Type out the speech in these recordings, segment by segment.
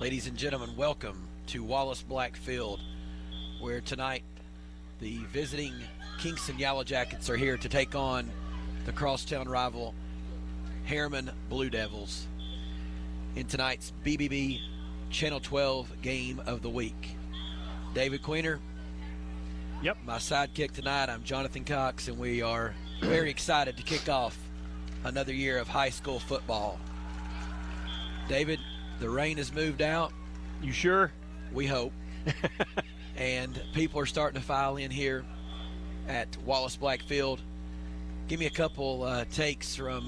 Ladies and gentlemen, welcome to Wallace Black Field, where tonight the visiting Kingston Yellow Jackets are here to take on the crosstown rival Harriman Blue Devils in tonight's BBB Channel 12 Game of the Week. David Queener. Yep. My sidekick tonight, I'm Jonathan Cox, and we are very excited to kick off another year of high school football. David, the rain has moved out. You sure? We hope. And people are starting to file in here at Wallace Black Field. Give me a couple takes from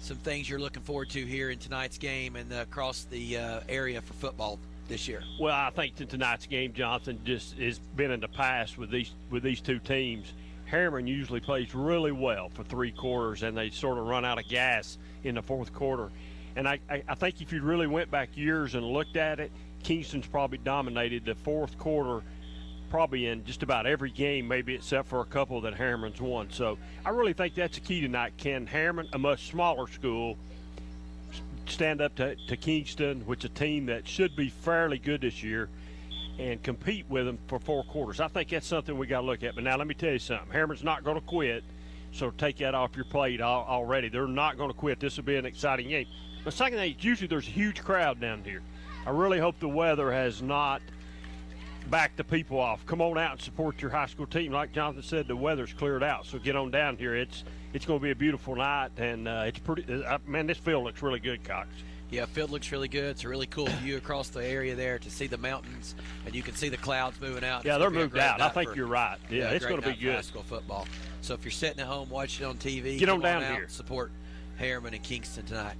some things you're looking forward to here in tonight's game and across the area for football this year. Well, I think that tonight's game, Johnson, just has been in the past with these two teams. Harriman usually plays really well for three quarters, and they sort of run out of gas in the fourth quarter. And I think if you really went back years and looked at it, Kingston's probably dominated the fourth quarter probably in just about every game, maybe except for a couple that Harriman's won. So I really think that's the key tonight. Can Harriman, a much smaller school, stand up to Kingston, which is a team that should be fairly good this year, and compete with them for four quarters? I think that's something we got to look at. But now let me tell you something. Harriman's not going to quit, so take that off your plate already. They're not going to quit. This will be an exciting game. The second thing, usually there's a huge crowd down here. I really hope the weather has not backed the people off. Come on out and support your high school team. Like Jonathan said, the weather's cleared out, so get on down here. It's going to be a beautiful night, and it's pretty. Man, this field looks really good, Cox. Yeah, field looks really good. It's a really cool view across the area there to see the mountains, and you can see the clouds moving out. Yeah, they're moved out. I think you're right. Yeah, it's going to be good. High school football. So if you're sitting at home watching it on TV, get on down here. Support Harriman and Kingston tonight.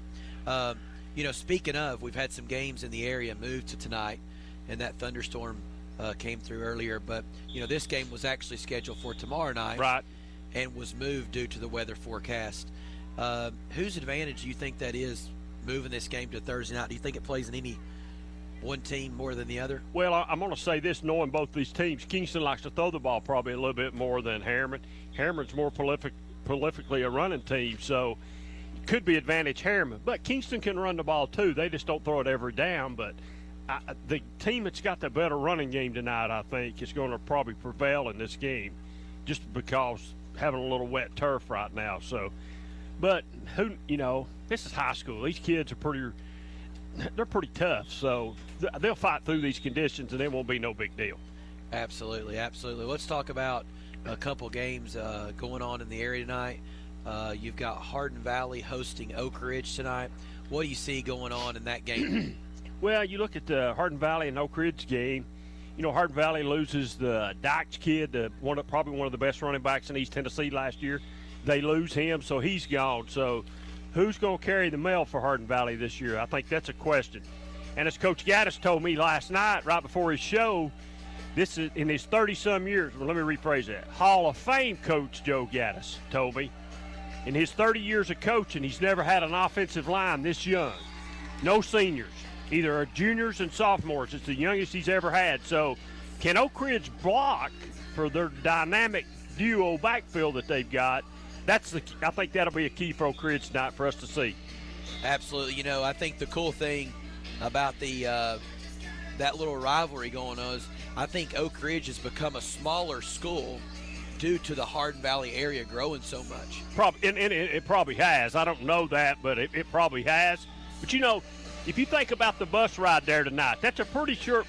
Speaking of, we've had some games in the area move to tonight, and that thunderstorm came through earlier. But, this game was actually scheduled for tomorrow night. Right. And was moved due to the weather forecast. Whose advantage do you think that is, moving this game to Thursday night? Do you think it plays in any one team more than the other? Well, I'm going to say this, knowing both these teams, Kingston likes to throw the ball probably a little bit more than Harriman. Harriman's more prolifically a running team, so could be advantage Harriman. But Kingston can run the ball too. They just don't throw it every down. But the team that's got the better running game tonight, I think, is going to probably prevail in this game, just because having a little wet turf right now. So, but this is high school. These kids are they're pretty tough. So they'll fight through these conditions, and it won't be no big deal. Absolutely, absolutely. Let's talk about a couple games going on in the area tonight. You've got Hardin Valley hosting Oak Ridge tonight. What do you see going on in that game? Well, you look at the Hardin Valley and Oak Ridge game. Hardin Valley loses the Dykes kid, probably one of the best running backs in East Tennessee last year. They lose him, so he's gone. So who's going to carry the mail for Hardin Valley this year? I think that's a question. And as Coach Gaddis told me last night, right before his show, this is in his 30-some years. Well, let me rephrase that. Hall of Fame coach Joe Gaddis told me, in his 30 years of coaching, he's never had an offensive line this young. No seniors, either juniors and sophomores. It's the youngest he's ever had. So can Oak Ridge block for their dynamic duo backfield that they've got? I think that'll be a key for Oak Ridge tonight for us to see. Absolutely. I think the cool thing about that little rivalry going on is I think Oak Ridge has become a smaller school due to the Hardin Valley area growing so much. It probably has. I don't know that, but it probably has. But, if you think about the bus ride there tonight, that's a pretty short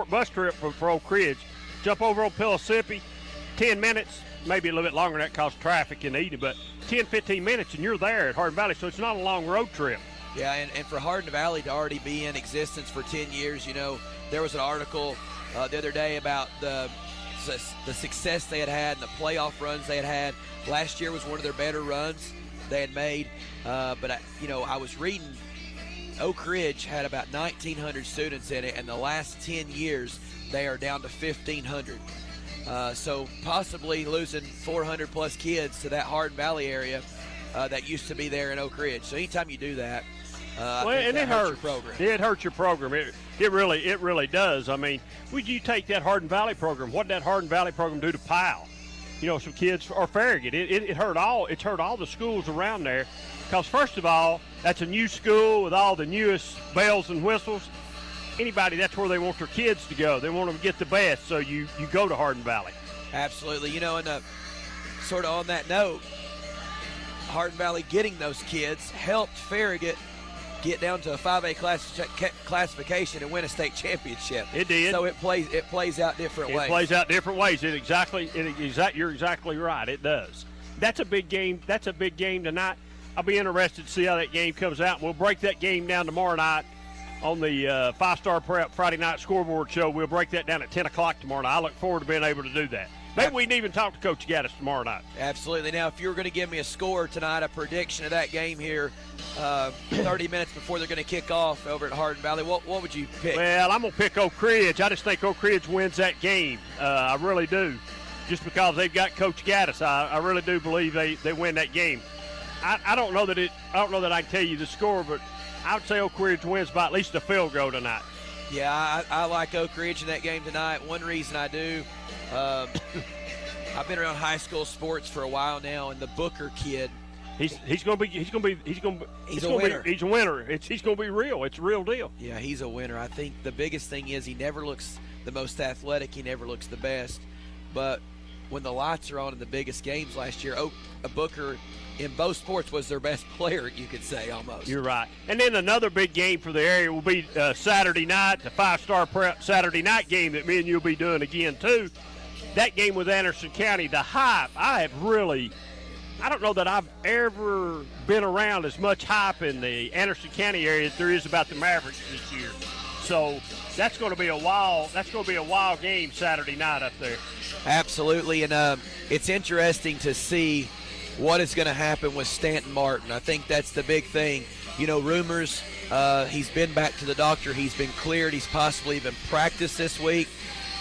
bus trip for Oak Ridge. Jump over on Pellissippi, 10 minutes, maybe a little bit longer than that because traffic in Eden, but 10, 15 minutes, and you're there at Hardin Valley, so it's not a long road trip. Yeah, and for Hardin Valley to already be in existence for 10 years, there was an article the other day about the success they had and the playoff runs they had. Last year was one of their better runs they had made. But I was reading Oak Ridge had about 1,900 students in it, and the last 10 years they are down to 1,500. So possibly losing 400-plus kids to that Hardin Valley area that used to be there in Oak Ridge. So anytime you do that, and it hurts your program. It hurts your program. It really does. I mean, would you take that Hardin Valley program? What did that Hardin Valley program do to Powell? Some kids are Farragut. It hurt all. It's hurt all the schools around there, because first of all, that's a new school with all the newest bells and whistles. Anybody, that's where they want their kids to go. They want them to get the best, so you go to Hardin Valley. Absolutely. And sort of on that note, Hardin Valley getting those kids helped Farragut get down to a 5A classification and win a state championship. It did. So it plays out different ways. It plays out different ways. You're exactly right. It does. That's a big game. That's a big game tonight. I'll be interested to see how that game comes out. We'll break that game down tomorrow night on the 5-Star Prep Friday Night Scoreboard Show. We'll break that down at 10 o'clock tomorrow night. I look forward to being able to do that. Maybe we can even talk to Coach Gaddis tomorrow night. Absolutely. Now, if you were going to give me a score tonight, a prediction of that game here, 30 minutes before they're going to kick off over at Hardin Valley, what would you pick? Well, I'm going to pick Oak Ridge. I just think Oak Ridge wins that game. I really do. Just because they've got Coach Gaddis, I really do believe they win that game. I don't know that I can tell you the score, but I would say Oak Ridge wins by at least a field goal tonight. Yeah, I like Oak Ridge in that game tonight. One reason I do, I've been around high school sports for a while now, and the Booker kid, he's a winner. He's going to be real. It's a real deal. Yeah, he's a winner. I think the biggest thing is he never looks the most athletic. He never looks the best. But when the lights are on in the biggest games last year, Booker in both sports was their best player, you could say, almost. You're right. And then another big game for the area will be Saturday night, the 5-Star Prep Saturday night game that me and you will be doing again, too. That game with Anderson County, the hype, I don't know that I've ever been around as much hype in the Anderson County area as there is about the Mavericks this year. So that's going to be a wild game Saturday night up there. Absolutely, and it's interesting to see what is going to happen with Stanton Martin. I think that's the big thing. Rumors, he's been back to the doctor. He's been cleared. He's possibly even practiced this week.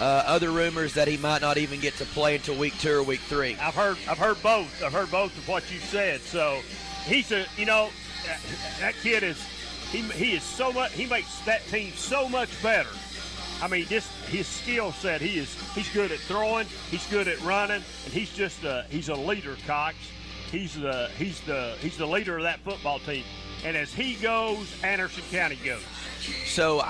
Other rumors that he might not even get to play until week 2 or week 3. I've heard both. I've heard both of what you said. So he's that kid is he is so much. He makes that team so much better. I mean, just his skill set. He's good at throwing. He's good at running, and he's a leader, Cox. He's the leader of that football team. And as he goes, Anderson County goes. So,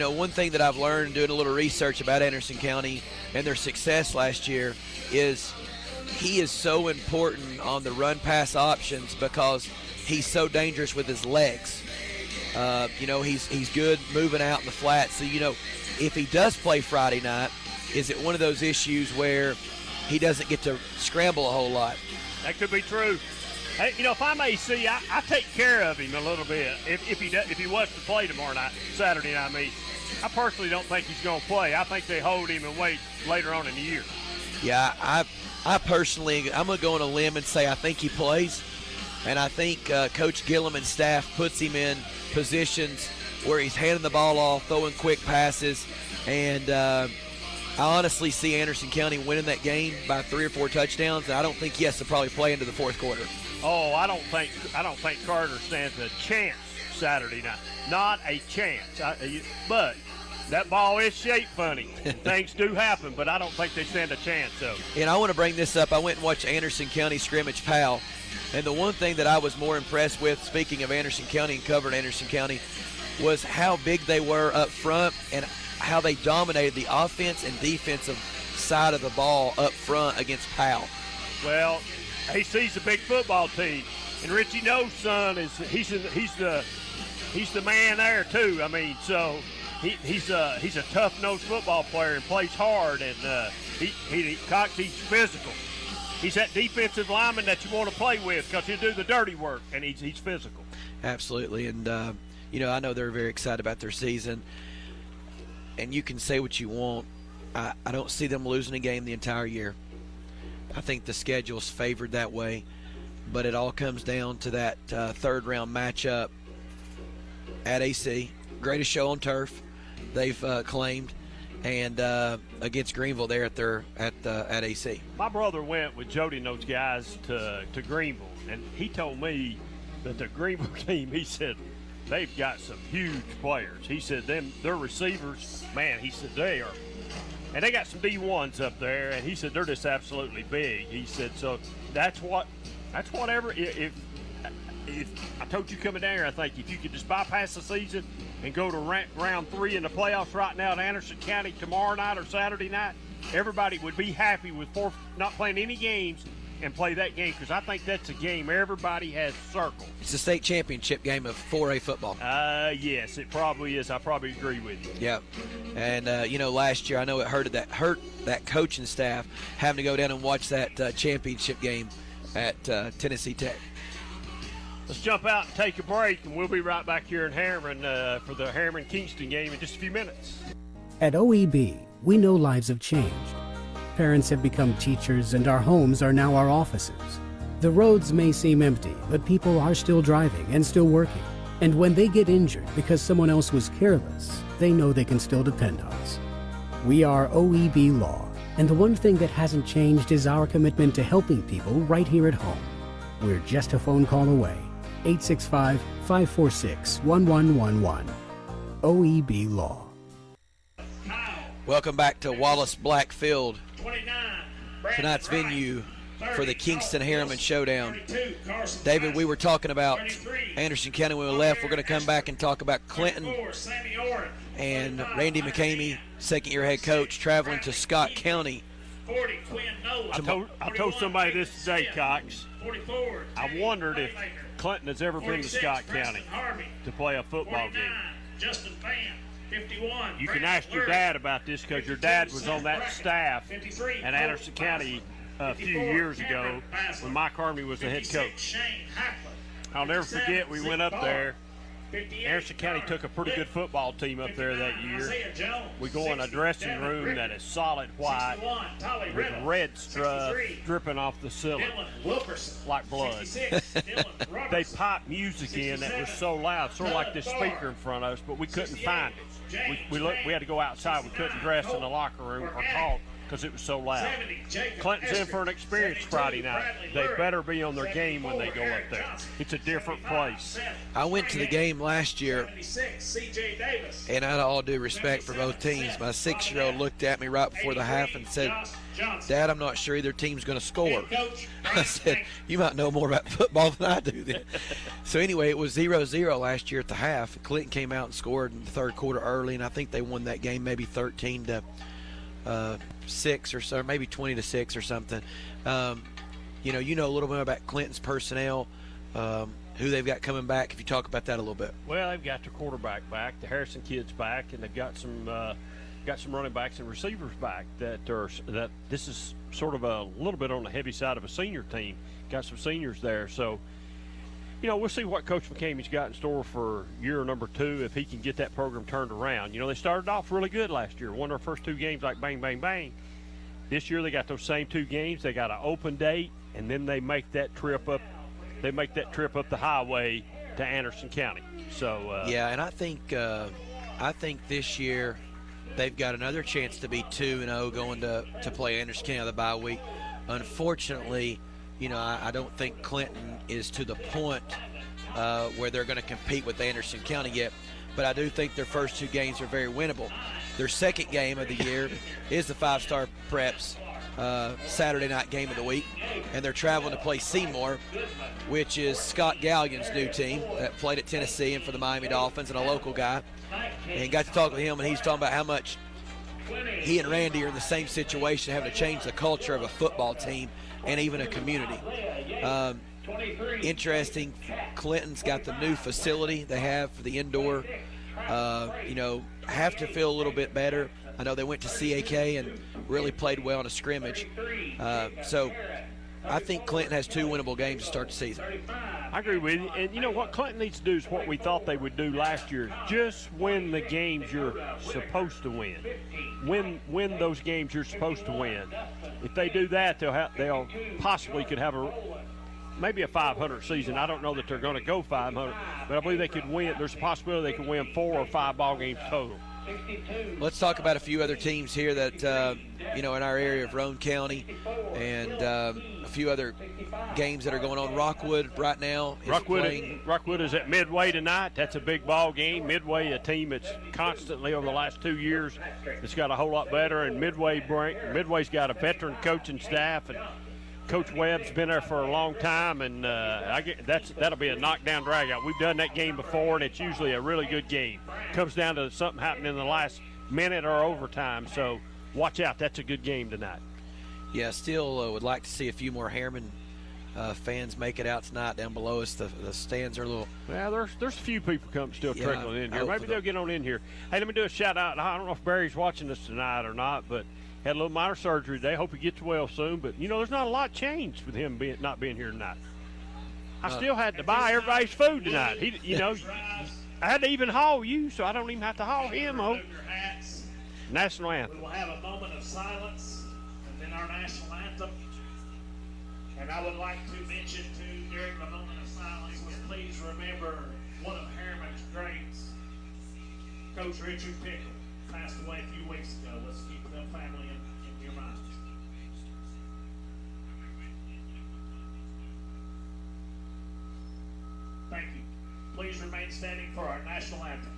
one thing that I've learned doing a little research about Anderson County and their success last year is he is so important on the run-pass options because he's so dangerous with his legs. He's good moving out in the flat. So, if he does play Friday night, is it one of those issues where he doesn't get to scramble a whole lot? That could be true. Hey, if I'm AC, I take care of him a little bit. If he was to play tomorrow night, Saturday night, I personally don't think he's going to play. I think they hold him and wait later on in the year. Yeah, I personally, I'm going to go on a limb and say I think he plays. And I think Coach Gillum and staff puts him in positions where he's handing the ball off, throwing quick passes. And I honestly see Anderson County winning that game by 3 or 4 touchdowns. And I don't think he has to probably play into the fourth quarter. Oh, I don't think Carter stands a chance Saturday night. Not a chance. But that ball is shaped funny. Things do happen, but I don't think they stand a chance. So. And I want to bring this up. I went and watched Anderson County scrimmage Powell. And the one thing that I was more impressed with, speaking of Anderson County and covering Anderson County, was how big they were up front and how they dominated the offense and defensive side of the ball up front against Powell. Well, AC's a big football team, and Richie No's son he's the man there too. I mean, so he's a tough-nosed football player and plays hard, and he's physical. He's that defensive lineman that you want to play with because he'll do the dirty work, and he's physical. Absolutely. And, I know they're very excited about their season. And you can say what you want. I don't see them losing a game the entire year. I think the schedule's favored that way. But it all comes down to that third-round matchup at AC. Greatest show on turf, they've claimed. And against Greenville there at AC. My brother went with Jody and those guys to Greenville, and he told me that the Greenville team, he said, they've got some huge players. He said their receivers, man, he said they are. And they got some D1s up there, and he said they're just absolutely big. He said, so that's whatever. If I told you coming down here, I think if you could just bypass the season and go to round 3 in the playoffs right now at Anderson County tomorrow night or Saturday night, everybody would be happy with not playing any games and play that game, because I think that's a game everybody has circled. It's the state championship game of 4A football. Yes, it probably is. I probably agree with you. Yeah. And, last year I know it hurt that coaching staff having to go down and watch that championship game at Tennessee Tech. Let's jump out and take a break, and we'll be right back here in Harriman for the Harriman-Kingston game in just a few minutes. At OEB, we know lives have changed. Parents have become teachers, and our homes are now our offices. The roads may seem empty, but people are still driving and still working. And when they get injured because someone else was careless, they know they can still depend on us. We are OEB Law, and the one thing that hasn't changed is our commitment to helping people right here at home. We're just a phone call away. 865-546-1111. OEB Law. Welcome back to Wallace Black Field. Tonight's venue for the Kingston Harriman Showdown. David, we were talking about Anderson County when we left. We're going to come back and talk about Clinton and Randy McCamey, second-year head coach, traveling to Scott County. I told somebody this today, Cox. I wondered if Clinton has ever been to Scott County to play a football game. You can ask your dad about this, because your dad was on that staff at Anderson County a few years ago when Mike Harmony was the head coach. I'll never forget, we went up there. Anderson County took a pretty good football team up there that year. We go in a dressing room that is solid white with red stuff dripping off the ceiling like blood. They piped music in that was so loud, sort of like this speaker in front of us, but we couldn't find it. We had to go outside. We couldn't dress in the locker room or talk because it was so loud. Clinton's in for an experience Friday night. They better be on their game when they go up there. It's a different place. I went to the game last year, and out of all due respect for both teams, my 6-year-old looked at me right before the half and said, "Dad, I'm not sure either team's going to score." I said, "You might know more about football than I do then." So anyway, it was 0-0 last year at the half. Clinton came out and scored in the third quarter early, and I think they won that game maybe 13-6 or so, maybe 20-6 or something. You know a little bit about Clinton's personnel, who they've got coming back. If you talk about that a little bit. Well, they've got their quarterback back, the Harrison kids back, and they've got some running backs and receivers back that this is sort of a little bit on the heavy side of a senior team. Got some seniors there, so we'll see what Coach McCamey's got in store for year number 2 if he can get that program turned around. They started off really good last year, won their first 2 games like bang, bang, bang. This year they got those same 2 games. They got an open date, and then they make that trip up. They make that trip up the highway to Anderson County. So yeah, and I think this year they've got another chance to be 2-0 going to play Anderson County on the bye week. Unfortunately, I don't think Clinton is to the point where they're going to compete with Anderson County yet, but I do think their first 2 games are very winnable. Their second game of the year is the 5-Star Preps Saturday night game of the week, and they're traveling to play Seymour, which is Scott Galligan's new team that played at Tennessee and for the Miami Dolphins, and a local guy. And got to talk with him, and he's talking about how much he and Randy are in the same situation, having to change the culture of a football team and even a community. Interesting, Clinton's got the new facility they have for the indoor. Have to feel a little bit better. I know they went to CAK and really played well in a scrimmage. So I think Clinton has 2 winnable games to start the season. I agree with you. And you know what Clinton needs to do is what we thought they would do last year. Just win the games you're supposed to win. Win those games you're supposed to win. If they do that, they'll possibly could have maybe a 500 season. I don't know that they're going to go 500, but I believe they could win. There's a possibility they could win 4 or 5 ball games total. Let's talk about a few other teams here that, in our area of Roane County, and a few other games that are going on. Rockwood right now is Rockwood is at Midway tonight. That's a big ball game. Midway, a team that's constantly over the last 2 years, it's got a whole lot better. And Midway's got a veteran coaching staff, and Coach Webb's been there for a long time, and that'll be a knockdown dragout. We've done that game before, and it's usually a really good game. Comes down to something happening in the last minute or overtime, so watch out. That's a good game tonight. Yeah, still would like to see a few more Harriman fans make it out tonight down below us. The stands are a little. Well, there's a few people still trickling in here. Maybe they'll get on in here. Hey, let me do a shout out. I don't know if Barry's watching us tonight or not, but had a little minor surgery today. Hope he gets well soon. But there's not a lot changed with him not being here tonight. I still had to buy everybody's food tonight. I had to even haul you, so I don't even have to haul him. National anthem. We will have a moment of silence and then our national anthem. And I would like to mention too, during the moment of silence, please remember one of Harriman's greats, Coach Richard Pickle, passed away a few weeks ago. Let's keep the family in your minds. Thank you. Please remain standing for our national anthem.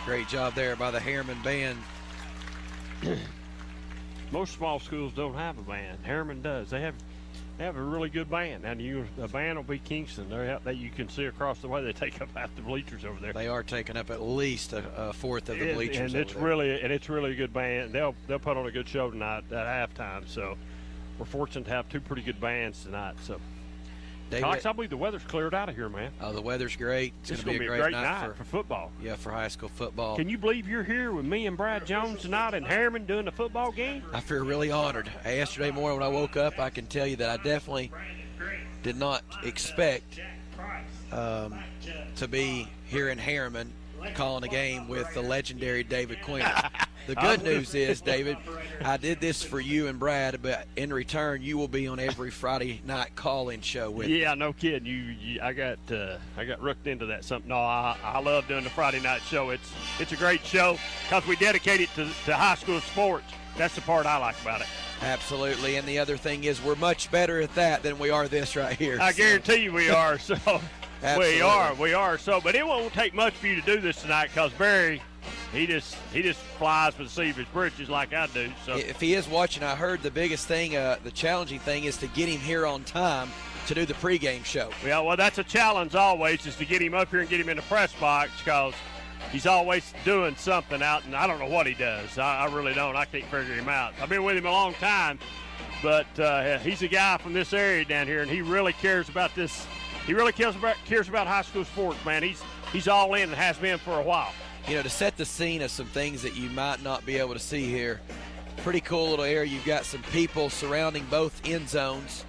Great job there by the Harriman band. Most small schools don't have a band. Harriman does. They have a really good band. And the band will be Kingston. That you can see across the way. They take up half the bleachers over there. They are taking up at least a fourth of the bleachers. And it's really a good band. They'll put on a good show tonight at halftime. So we're fortunate to have two pretty good bands tonight. So. Cox, I believe the weather's cleared out of here, man. Oh, the weather's great. It's going to be a great night for football. Yeah, for high school football. Can you believe you're here with me and Brad Jones tonight in Harriman doing the football game? I feel really honored. Yesterday morning when I woke up, I can tell you that I definitely did not expect to be here in Harriman calling a game with the legendary David Quinn. The good news is, David, I did this for you and Brad, but in return, you will be on every Friday night call-in show with me. Yeah, no kidding. I got rooked into that. No, I love doing the Friday night show. It's a great show because we dedicate it to high school sports. That's the part I like about it. Absolutely, and the other thing is we're much better at that than we are this right here. I guarantee you we are. So we are. So, but it won't take much for you to do this tonight because Barry. He just flies for the seat of his britches like I do. So if he is watching, I heard the biggest thing, the challenging thing is to get him here on time to do the pregame show. Yeah, well, that's a challenge always, is to get him up here and get him in the press box because he's always doing something out, and I don't know what he does. I really don't. I can't figure him out. I've been with him a long time, but he's a guy from this area down here, and he really cares about this. He really cares about high school sports, man. He's all in and has been for a while. To set the scene of some things that you might not be able to see here, pretty cool little area. You've got some people surrounding both end zones,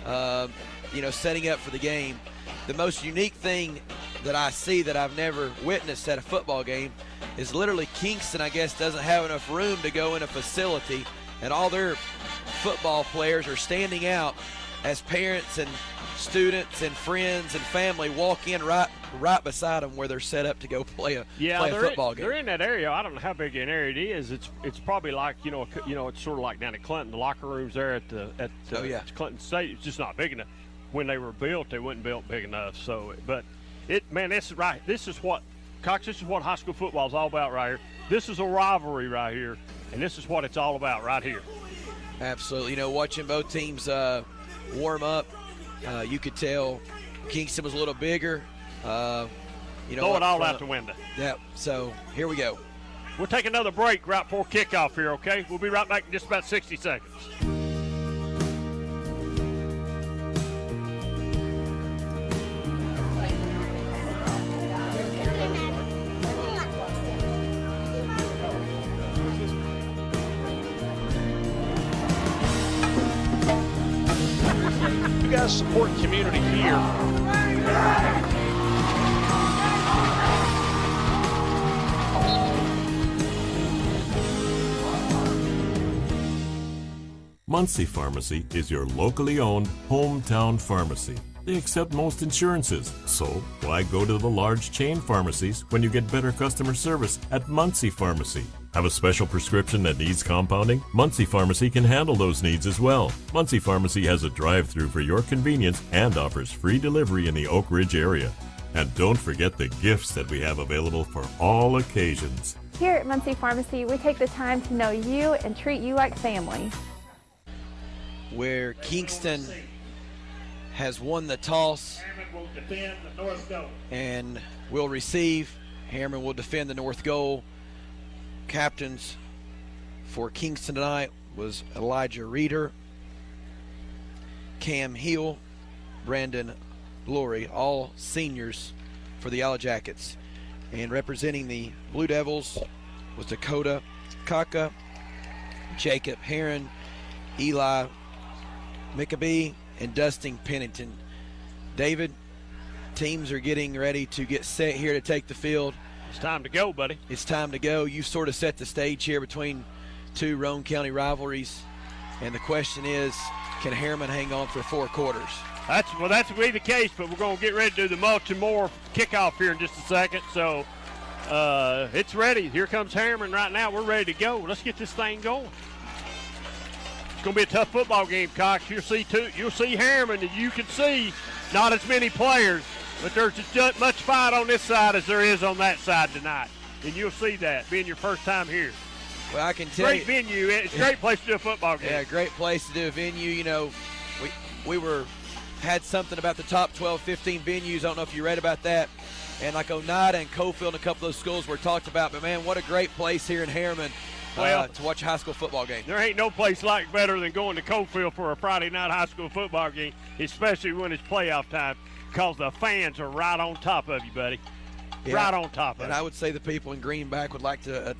setting up for the game. The most unique thing that I see that I've never witnessed at a football game is literally Kingston, I guess, doesn't have enough room to go in a facility, and all their football players are standing out as parents and students and friends and family walk in right beside them where they're set up to go play a football game. They're in that area. I don't know how big an area it is. It's probably like it's sort of like down at Clinton. The locker rooms there at Clinton State. It's just not big enough. When they were built, they weren't built big enough. So, but this is right. This is what Cox. This is what high school football is all about right here. This is a rivalry right here, and this is what it's all about right here. Absolutely. Watching both teams warm up, you could tell Kingston was a little bigger. Throw it all out the window. Yeah, so here we go. We'll take another break right before kickoff here, okay? We'll be right back in just about 60 seconds. You guys support community here. Muncie Pharmacy is your locally owned hometown pharmacy. They accept most insurances, so why go to the large chain pharmacies when you get better customer service at Muncie Pharmacy? Have a special prescription that needs compounding? Muncie Pharmacy can handle those needs as well. Muncie Pharmacy has a drive-thru for your convenience and offers free delivery in the Oak Ridge area. And don't forget the gifts that we have available for all occasions. Here at Muncie Pharmacy, we take the time to know you and treat you like family. Where Kingston has won the toss and will receive. Harriman will defend the north goal. Captains for Kingston tonight was Elijah Reeder, Cam Hill, Brandon Lurie, all seniors for the Yellow Jackets. And representing the Blue Devils was Dakota Kaka, Jacob Heron, Eli McAbee, and Dustin Pennington. David, teams are getting ready to get set here to take the field. It's time to go, buddy. It's time to go. You sort of set the stage here between two Roane County rivalries. And the question is, can Harriman hang on for 4 quarters? That's will be the case, but we're going to get ready to do the Baltimore kickoff here in just a second. So it's ready. Here comes Harriman right now. We're ready to go. Let's get this thing going. It's going to be a tough football game, Cox. You'll see Harriman, and you can see not as many players, but there's as much fight on this side as there is on that side tonight. And you'll see that being your first time here. Well, I can tell you. Great venue. It's a great place to do a football game. Yeah, great place to do a venue. We had something about the top 12, 15 venues. I don't know if you read about that. And like Oneida and Cofield and a couple of those schools were talked about. But, man, what a great place here in Harriman to watch a high school football game. There ain't no place like better than going to Cofield for a Friday night high school football game, especially when it's playoff time, because the fans are right on top of you, buddy. Yeah. Right on top of you. And I would say the people in Greenback would like to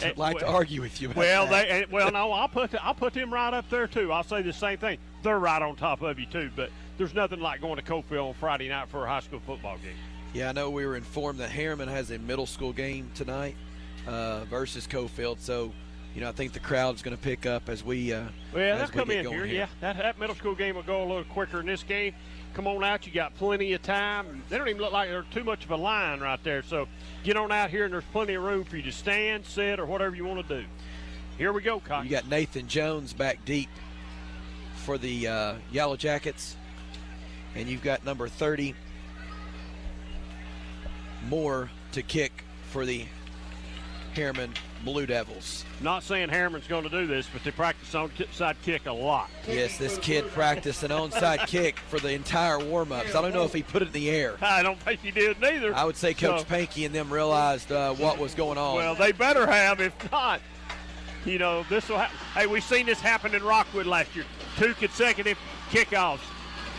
argue with you about that. No, I'll put them right up there too. I'll say the same thing. They're right on top of you too. But there's nothing like going to Cofield on Friday night for a high school football game. Yeah, I know we were informed that Harriman has a middle school game tonight versus Cofield. So, I think the crowd's going to pick up as we they'll come in here. Yeah, that middle school game will go a little quicker than this game. Come on out. You got plenty of time. They don't even look like there's too much of a line right there. So get on out here, and there's plenty of room for you to stand, sit, or whatever you want to do. Here we go, Cox. You got Nathan Jones back deep for the Yellow Jackets. And you've got number 30, Moore, to kick for the Harriman Blue Devils. Not saying Harriman's going to do this, but they practice onside kick a lot. Yes, this kid practiced an onside kick for the entire warm-ups. I don't know if he put it in the air. I don't think he did neither. I would say Coach Pankey and them realized what was going on. Well, they better have. If not, this will happen. Hey, we've seen this happen in Rockwood last year. 2 consecutive kickoffs.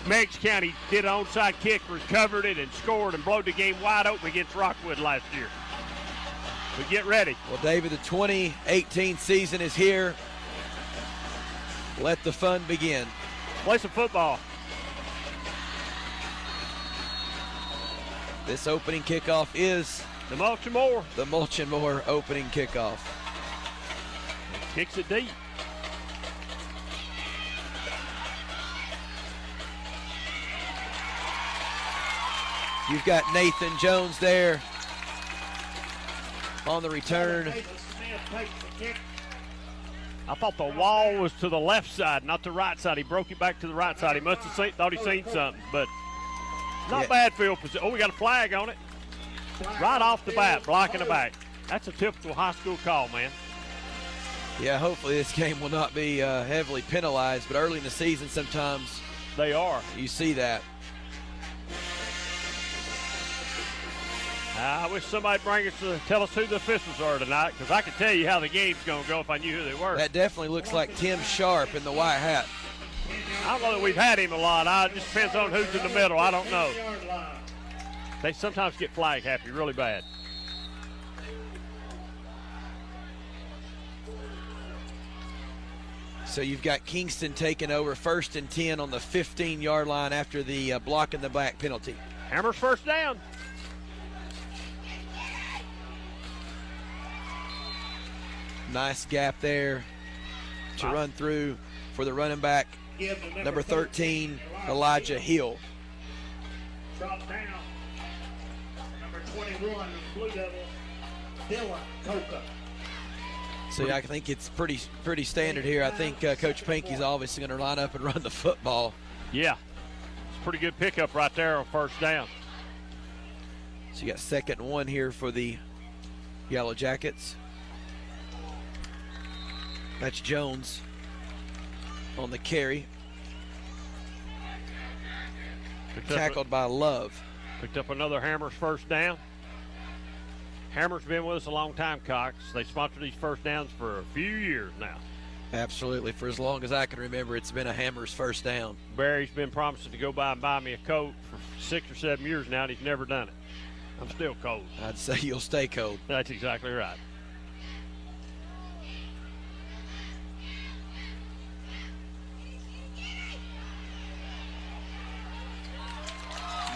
Meigs County did an onside kick, recovered it, and scored and blew the game wide open against Rockwood last year. But get ready. Well, David, the 2018 season is here. Let the fun begin. Play some football. This opening kickoff is The Mulch-and-More. the Mulch-and-More opening kickoff. Kicks it deep. You've got Nathan Jones there on the return. Nathan Smith takes the kick. I thought the wall was to the left side, not the right side. He broke it back to the right side. He must have thought he seen something, but not Yeah. bad field position. Oh, we got a flag on it. Right off the bat, blocking the back. That's a typical high school call, man. Yeah, hopefully this game will not be heavily penalized, but early in the season sometimes They are. you see that. I wish somebody'd bring us to tell us who the officials are tonight, because I could tell you how the game's going to go if I knew who they were. That definitely looks like Tim Sharp in the white hat. I don't know that we've had him a lot. It just depends on who's in the middle. I don't know. They sometimes get flag happy really bad. So you've got Kingston taking over 1st and 10 on the 15-yard line after the block in the back penalty. Hammer's first down. Nice gap there to run through for the running back, Give the number 13, Elijah Hill. Drop down. Number 21, Blue Devil, Dylan Coca. So yeah, I think it's pretty standard here. I think Coach Pinky's obviously going to line up and run the football. Yeah. It's a pretty good pickup right there on first down. So you got 2nd and 1 here for the Yellow Jackets. That's Jones on the carry. Tackled by Love. Picked up another Hammer's first down. Hammer's been with us a long time, Cox. They sponsor these first downs for a few years now. Absolutely. For as long as I can remember, it's been a Hammer's first down. Barry's been promising to go by and buy me a coat for 6 or 7 years now, and he's never done it. I'm still cold. I'd say you'll stay cold. That's exactly right.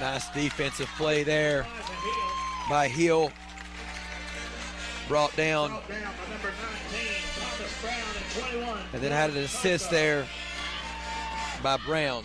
Nice defensive play there by Hill. Brought down. Brought down by number 19, Thomas Brown, and 21. And then had an assist there by Brown.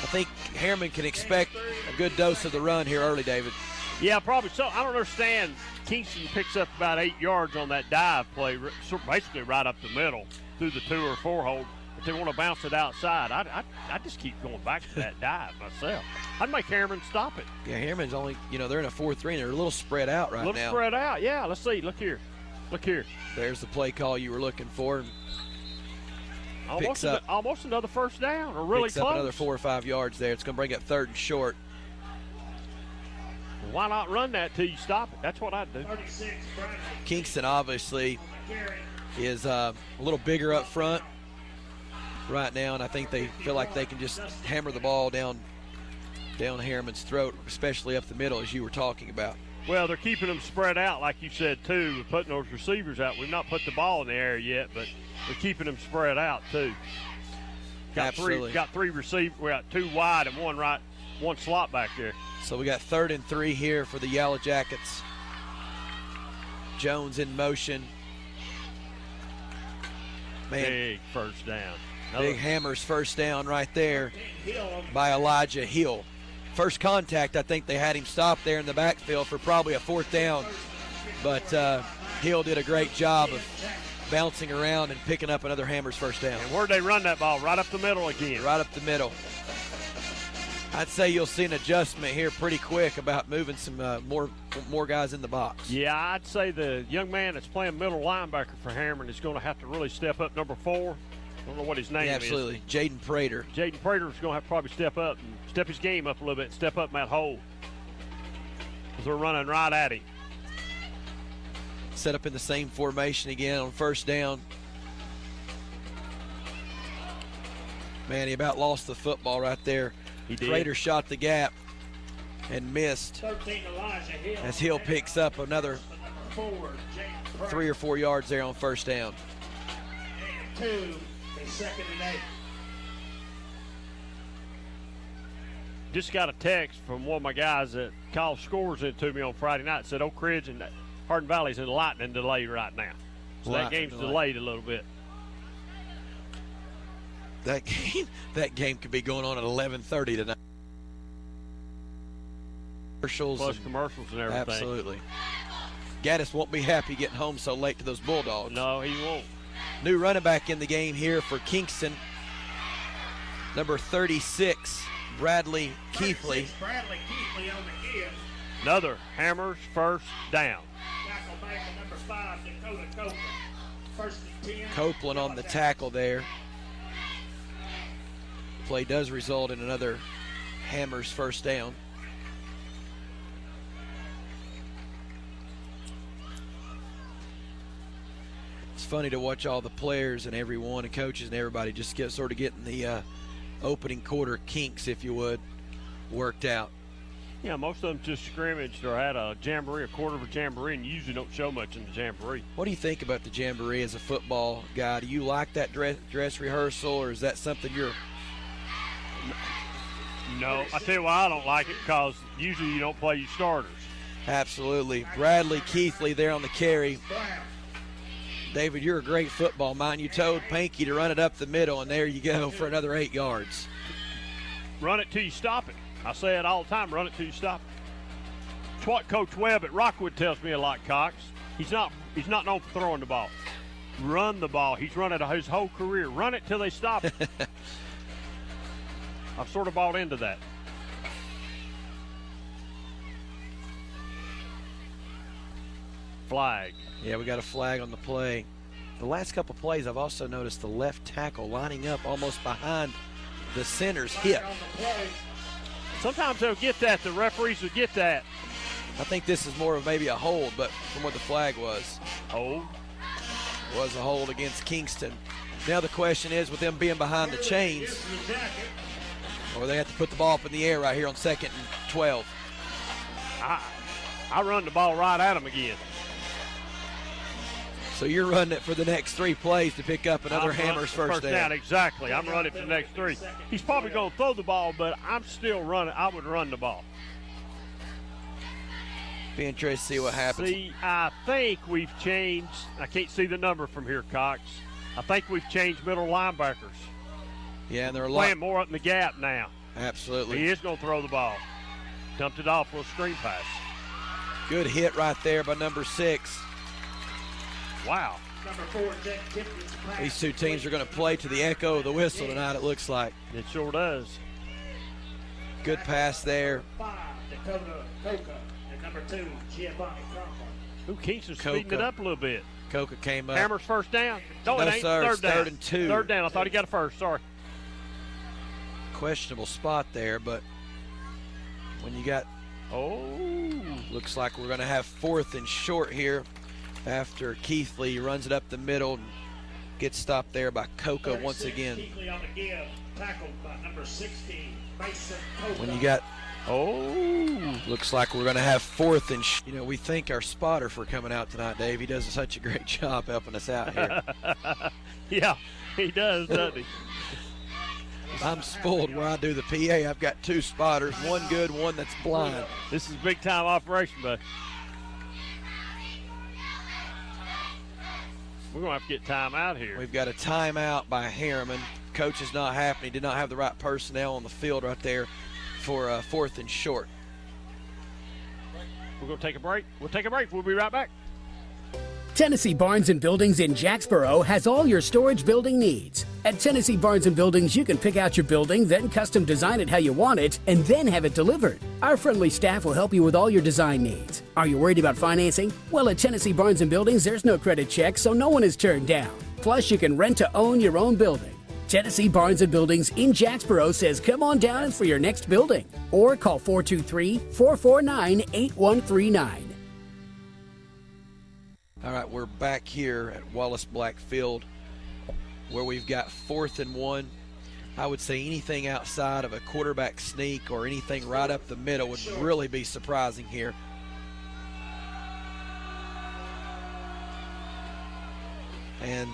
I think Harriman can expect a good dose of the run here early, David. Yeah, probably so. I don't understand. Kingston picks up about 8 yards on that dive play, basically right up the middle through the 2 or 4 hole. But they want to bounce it outside. I just keep going back to that dive myself. I'd make Harriman stop it. Yeah, Harriman's only, they're in a 4-3 and they're a little spread out right now. A little spread out, yeah. Let's see. Look here. Look here. There's the play call you were looking for. Almost another first down, or really picks close. Up another 4 or 5 yards there. It's going to bring up 3rd and short. Why not run that till you stop it? That's what I'd do. 36, Bradley. Kingston obviously Carry. is a little bigger up front right now, and I think they feel like they can just hammer the ball down Harriman's throat, especially up the middle, as you were talking about. Well, they're keeping them spread out, like you said, too. We're putting those receivers out. We've not put the ball in the air yet, but we're keeping them spread out, too. Absolutely. Got 3 receivers. We got 2 wide and one slot back there. So we got 3rd and 3 here for the Yellow Jackets. Jones in motion. Man, Big first down. big Hammer's first down right there by Elijah Hill. First contact, I think they had him stop there in the backfield for probably a 4th down. But Hill did a great job of bouncing around and picking up another Hammer's first down. And where'd they run that ball? Right up the middle again. Right up the middle. I'd say you'll see an adjustment here pretty quick about moving some more guys in the box. Yeah, I'd say the young man that's playing middle linebacker for Harriman is going to have to really step up. Number 4, I don't know what his name Yeah, absolutely. Jaden Prater. Jaden Prater is going to have to probably step up and step his game up a little bit and step up in that hole, because they're running right at him. Set up in the same formation again on first down. Man, he about lost the football right there. He did. Prater shot the gap and missed 13, Elijah Hill. as Hill picks up another 3 or 4 yards there on first down. And 2, a 2nd and 8. just got a text from one of my guys that called scores into me on Friday night. Said Oak Ridge and Hardin Valley's in lightning delay right now. So that game's delayed a little bit. That game could be going on at 11:30 tonight. Plus commercials and everything. Absolutely. Gaddis won't be happy getting home so late to those Bulldogs. No, he won't. New running back in the game here for Kingston, number 36, Bradley Keithley. Bradley Keithley on the give. Another Hammers first down. Tackle back to number 5, Dakota Copeland. First and 10. Copeland on the tackle there. Play does result in another Hammers first down. It's funny to watch all the players and everyone and coaches and everybody just sort of getting the opening quarter kinks, if you would, worked out. Yeah, most of them just scrimmaged or had a jamboree, a quarter of a jamboree, and usually don't show much in the jamboree. What do you think about the jamboree as a football guy? Do you like that dress rehearsal, or is that something you're... No, I tell you why I don't like it, because usually you don't play your starters. Absolutely. Bradley Keithley there on the carry. David, you're a great football mind. You told Panky to run it up the middle, and there you go for another 8 yards. Run it till you stop it. I say it all the time, run it till you stop it. It's what Coach Webb at Rockwood tells me a lot, Cox. He's not known for throwing the ball. Run the ball. He's run it his whole career. Run it till they stop it. I've sort of bought into that. Flag. Yeah, we got a flag on the play. The last couple plays, I've also noticed the left tackle lining up almost behind the center's hip. Sometimes they'll get that. The referees will get that. I think this is more of maybe a hold, but from what the flag was. Hold. Was a hold against Kingston. Now the question is, with them being behind the chains, or they have to put the ball up in the air right here on 2nd and 12. I run the ball right at him again. So you're running it for the next 3 plays to pick up another Hammers first down. Exactly. I'm running for the next 3. He's probably going to throw the ball, but I'm still running. I would run the ball. Be interested to see what happens. See, I think we've changed. I can't see the number from here, Cox. I think we've changed middle linebackers. Yeah, and they're playing more up in the gap now. Absolutely. He is going to throw the ball. Dumped it off with a screen pass. Good hit right there by number 6. Wow. These two teams are going to play to the echo of the whistle tonight, it looks like. It sure does. Good pass there. 5, Dakota Coca, and number 2, Giovanni Crumble. Kingston's speeding it up a little bit. Coca came up. Hammers first down. No, it ain't. Sir, Third down. 3rd and 2. Third down. I thought he got a first. Sorry. Questionable spot there, but when you got... Looks like we're going to have 4th and short here after Keithley runs it up the middle and gets stopped there by Coca once again. Keithley on the give, tackled by number 16, Mason Coca. When you got... looks like we're going to have 4th and... we thank our spotter for coming out tonight, Dave. He does such a great job helping us out here. Yeah, he does, doesn't he? I'm spoiled where I do the PA. I've got 2 spotters, one good, one that's blind. This is a big-time operation, bud. We're going to have to get time out here. We've got a timeout by Harriman. Coach is not happy. He did not have the right personnel on the field right there for 4th and short. We're going to take a break. We'll take a break. We'll be right back. Tennessee Barnes & Buildings in Jacksboro has all your storage building needs. At Tennessee Barnes & Buildings, you can pick out your building, then custom design it how you want it, and then have it delivered. Our friendly staff will help you with all your design needs. Are you worried about financing? Well, at Tennessee Barnes & Buildings, there's no credit check, so no one is turned down. Plus, you can rent to own your own building. Tennessee Barnes & Buildings in Jacksboro says come on down for your next building. Or call 423-449-8139. All right, we're back here at Wallace Black Field where we've got 4th and 1. I would say anything outside of a quarterback sneak or anything right up the middle would really be surprising here. And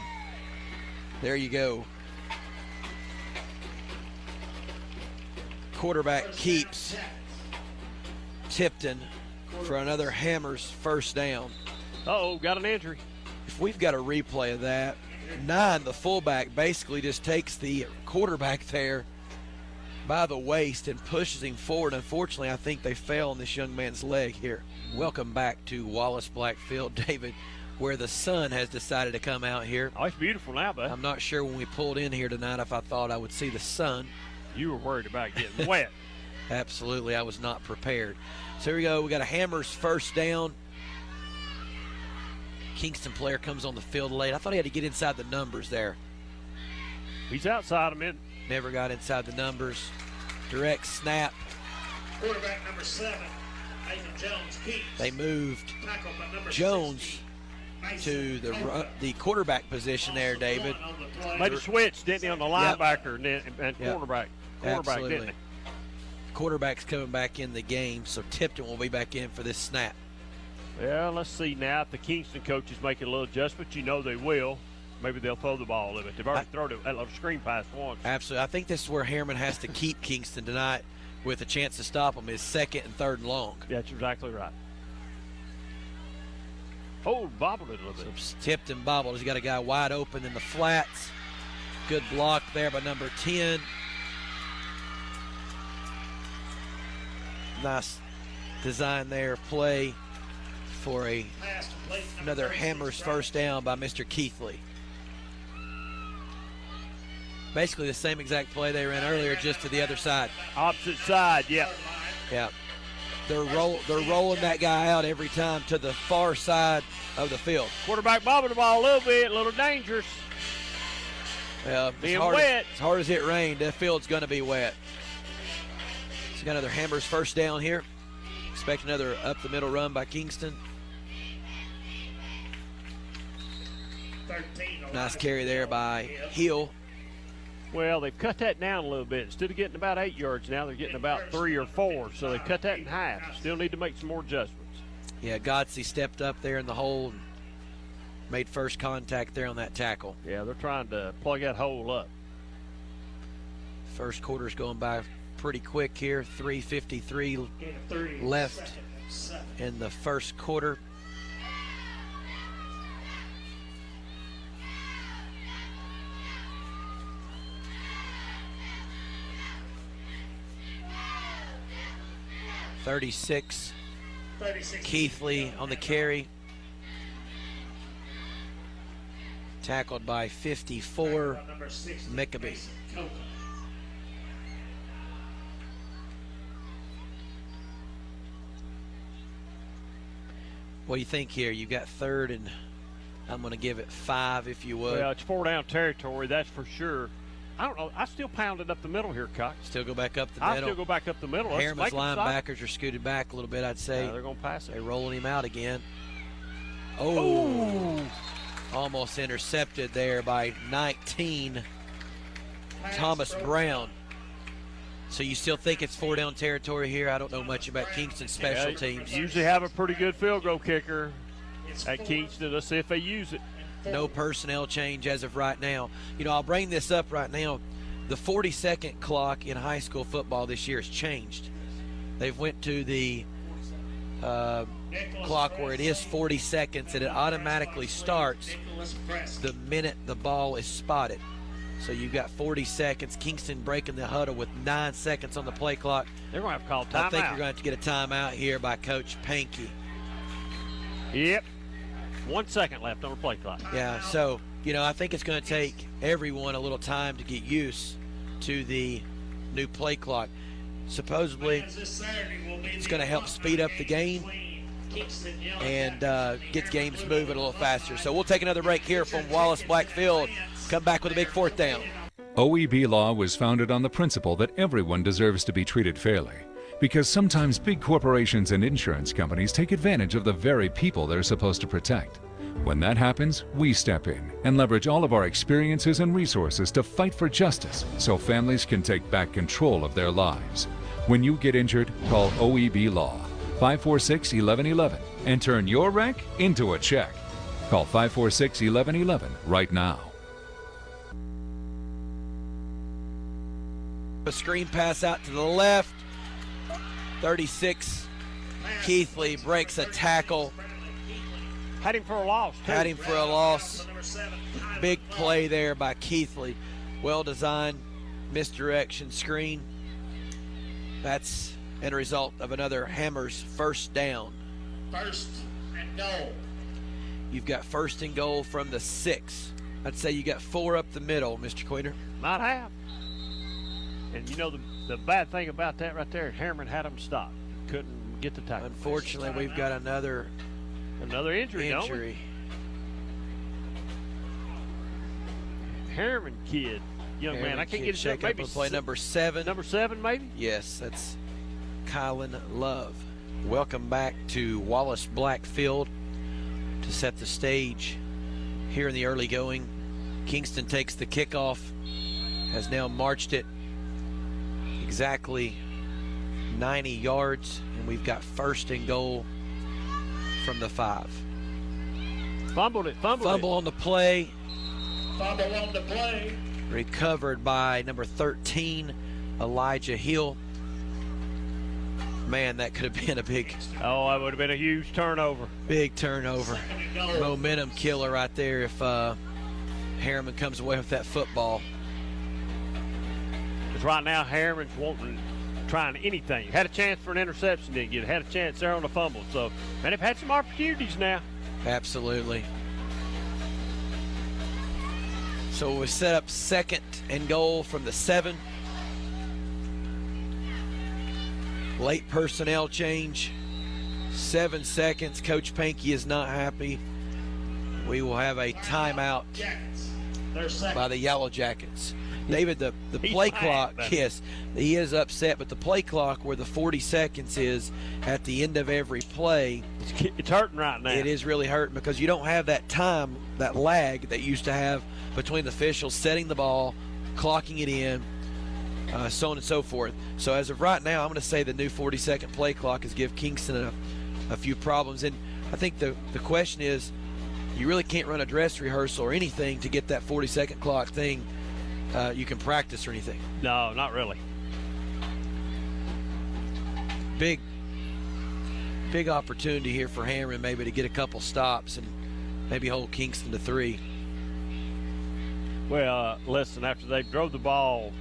there you go. quarterback keeps Tipton for another Hammers first down. Uh-oh, got an injury. If we've got a replay of that, 9, the fullback, basically just takes the quarterback there by the waist and pushes him forward. Unfortunately, I think they fell on this young man's leg here. Welcome back to Wallace Blackfield, David, where the sun has decided to come out here. Oh, it's beautiful now, bud. I'm not sure when we pulled in here tonight if I thought I would see the sun. You were worried about getting wet. Absolutely, I was not prepared. So here we go. We got a Hammers first down. Kingston player comes on the field late. I thought he had to get inside the numbers there. He's outside him. Never got inside the numbers. Direct snap. Quarterback number 7, Nathan Jones keeps. They moved Tackled by number Jones 60, to the quarterback position there, David. Made a switch, didn't he, on the linebacker and quarterback. Absolutely. Didn't he? Quarterback's coming back in the game, so Tipton will be back in for this snap. Well, let's see now if the Kingston coaches make a little adjustment. You know they will. Maybe they'll throw the ball a little bit. They've already thrown that little screen pass once. Absolutely. I think this is where Harriman has to keep Kingston tonight with a chance to stop them is 2nd and 3rd and long. That's exactly right. Oh, bobbled it a little bit. So Tipton bobbled. He's got a guy wide open in the flats. Good block there by number 10. Nice design there, play for another Hammers first down by Mr. Keithley. Basically the same exact play they ran earlier, just to the other side. Opposite side, yeah. Yeah. They're rolling that guy out every time to the far side of the field. Quarterback bobbled the ball a little bit, a little dangerous. Being wet. As hard as it rained, that field's going to be wet. So got another Hammers first down here. Expect another up the middle run by Kingston. Nice carry there by Hill. Well, they've cut that down a little bit. Instead of getting about 8 yards now, they're getting about 3 or 4. So they cut that in half. Still need to make some more adjustments. Yeah, Godsey stepped up there in the hole and made first contact there on that tackle. Yeah, they're trying to plug that hole up. First quarter's going by pretty quick here. 3:53 left in the first quarter. .36 Keithley on the carry. Tackled by 54 Mickabee. What do you think here? You've got 3rd and I'm going to give it 5 if you would. Well, it's 4-down territory, that's for sure. I don't know. I still pound it up the middle here, Cox. Still go back up the middle. I still go back up the middle. Harriman's linebackers are scooted back a little bit, I'd say. They're going to pass it. They're rolling him out again. Oh. Almost intercepted there by 19, Thomas Brown. So you still think it's 4-down territory here? I don't know much about Kingston special teams. Usually have a pretty good field goal kicker at Kingston. Let's see if they use it. No personnel change as of right now. You know, I'll bring this up right now. The 40-second clock in high school football this year has changed. They've went to the clock where it is 40 seconds and it automatically starts the minute the ball is spotted. So you've got 40 seconds. Kingston breaking the huddle with 9 seconds on the play clock. They're going to have to call timeout. I think you're going to have to get a timeout here by Coach Pankey. Yep. 1 second left on the play clock. Yeah, so, you know, I think it's going to take everyone a little time to get used to the new play clock. Supposedly, it's going to help speed up the game and get games moving a little faster. So we'll take another break here from Wallace Blackfield. Come back with a big 4th down. OEB Law was founded on the principle that everyone deserves to be treated fairly. Because sometimes big corporations and insurance companies take advantage of the very people they're supposed to protect. When that happens, we step in and leverage all of our experiences and resources to fight for justice so families can take back control of their lives. When you get injured, call OEB Law, 546-1111, and turn your wreck into a check. Call 546-1111 right now. a screen pass out to the left. 36, Keithley breaks a tackle. Had him for a loss, too. Had him for a loss. Big play there by Keithley. Well designed, misdirection screen. That's a result of another Hammers first down. First and goal. You've got first and goal from the 6. I'd say you got 4 up the middle, Mr. Queener. Might have. And you know the bad thing about that right there is Harriman had him stopped. Couldn't get the tackle. Unfortunately, we've got another injury. Don't we? Harriman kid, young man. I can't get his name. Maybe play number 7. Number 7, maybe. Yes, that's Kylan Love. Welcome back to Wallace Black Field to set the stage here in the early going. Kingston takes the kickoff, has now marched it exactly 90 yards, and we've got first and goal from the 5. Fumbled it. Fumble on the play. Fumble on the play. Recovered by number 13, Elijah Hill. Man, that could have been a big... Oh, that would have been a huge turnover. Big turnover. Momentum killer right there if Harriman comes away with that football. Because right now, Harriman's trying anything. Had a chance for an interception, didn't get it. Had a chance there on the fumble. So, and they've had some opportunities now. Absolutely. So we set up second and goal from the 7. Late personnel change. 7 seconds. Coach Pankey is not happy. We will have a timeout by the Yellow Jackets. David, the play clock, yes, he is upset, but the play clock where the 40 seconds is at the end of every play. It's hurting right now. It is really hurting because you don't have that time, that lag that you used to have between the officials setting the ball, clocking it in, so on and so forth. So as of right now, I'm going to say the new 40-second play clock has given Kingston a few problems. And I think the question is, you really can't run a dress rehearsal or anything to get that 40-second clock thing. You can practice or anything. No, not really. Big opportunity here for Harriman maybe to get a couple stops and maybe hold Kingston to 3. Well, listen, after they drove the ball,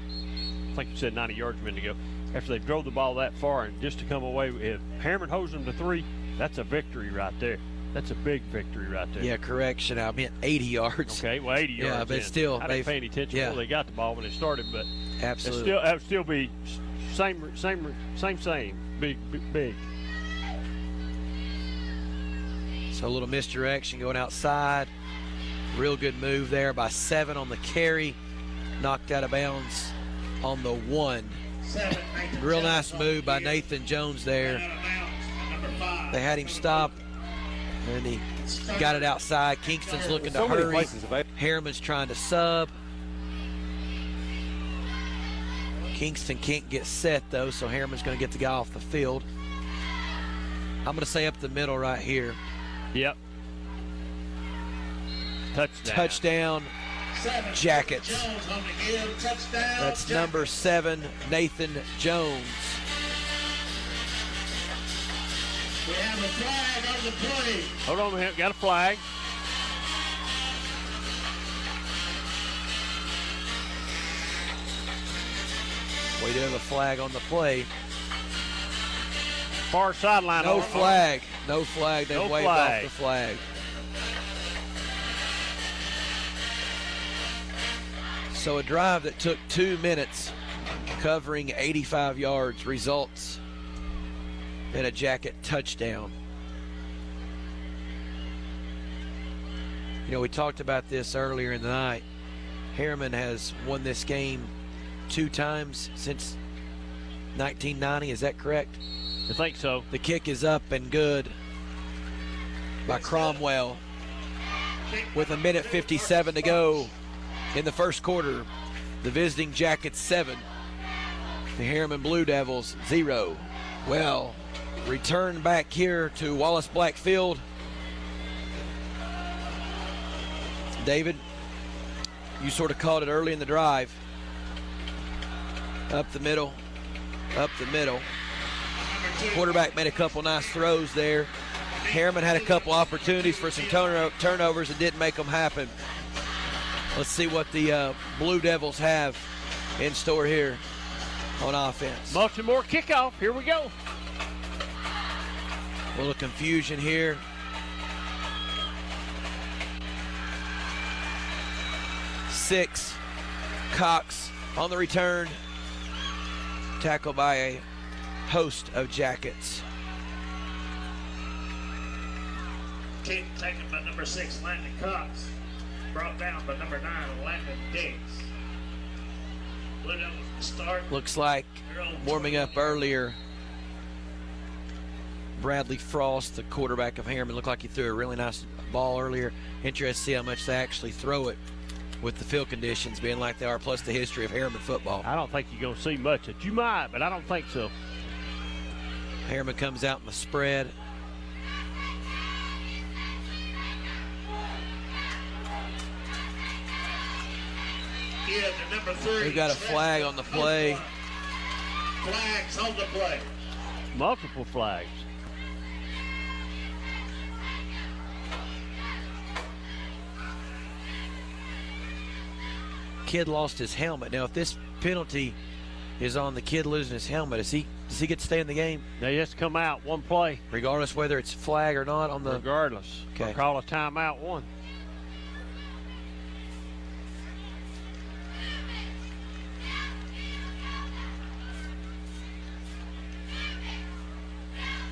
I think you said 90 yards a minute ago, after they drove the ball that far and just to come away, if Harriman holds them to 3, that's a victory right there. That's a big victory right there. Yeah, correction. I meant 80 yards. Okay, well, 80 yards. Yeah, but still, I didn't pay any attention before they got the ball when it started, but absolutely, that would still be same. Big. So a little misdirection going outside. Real good move there by 7 on the carry. Knocked out of bounds on the 1. Real nice move by Nathan Jones there. They had him stop, and he got it outside. Kingston's looking to hurry. Harriman's trying to sub. Kingston can't get set, though, so Harriman's going to get the guy off the field. I'm going to say up the middle right here. Yep. Touchdown, Jackets. That's number 7, Nathan Jones. We have a flag on the play. Hold on a minute, got a flag. We do have a flag on the play. Far sideline. No flag. No flag. They waved off the flag. So a drive that took 2 minutes, covering 85 yards, results in a Jacket touchdown. You know, we talked about this earlier in the night. Harriman has won this game 2 times since 1990. Is that correct? I think so. The kick is up and good by Cromwell with 1:57 to go in the first quarter. The visiting Jackets 7, the Harriman Blue Devils 0. Well, return back here to Wallace Black Field. David, you sort of called it early in the drive. Up the middle. Quarterback made a couple nice throws there. Harriman had a couple opportunities for some turnovers and didn't make them happen. Let's see what the Blue Devils have in store here on offense. Baltimore kickoff. Here we go. A little confusion here. Six. Cox on the return. Tackled by a host of Jackets. Taken by number 6, Landon Cox. Brought down by number 9, Landon Diggs. Blue Devils will start. Looks like warming up earlier. Bradley Frost, the quarterback of Harriman, looked like he threw a really nice ball earlier. Interested to see how much they actually throw it with the field conditions being like they are, plus the history of Harriman football. I don't think you're going to see much. You might, but I don't think so. Harriman comes out in the spread. Yeah, the number 3. We've got a flag on the play. Flags on the play. Multiple flags. Kid lost his helmet. Now, if this penalty is on the kid losing his helmet, does he get to stay in the game? Now, he has to come out one play. Regardless whether it's flag or not on the... Regardless. Okay. Or call a timeout one.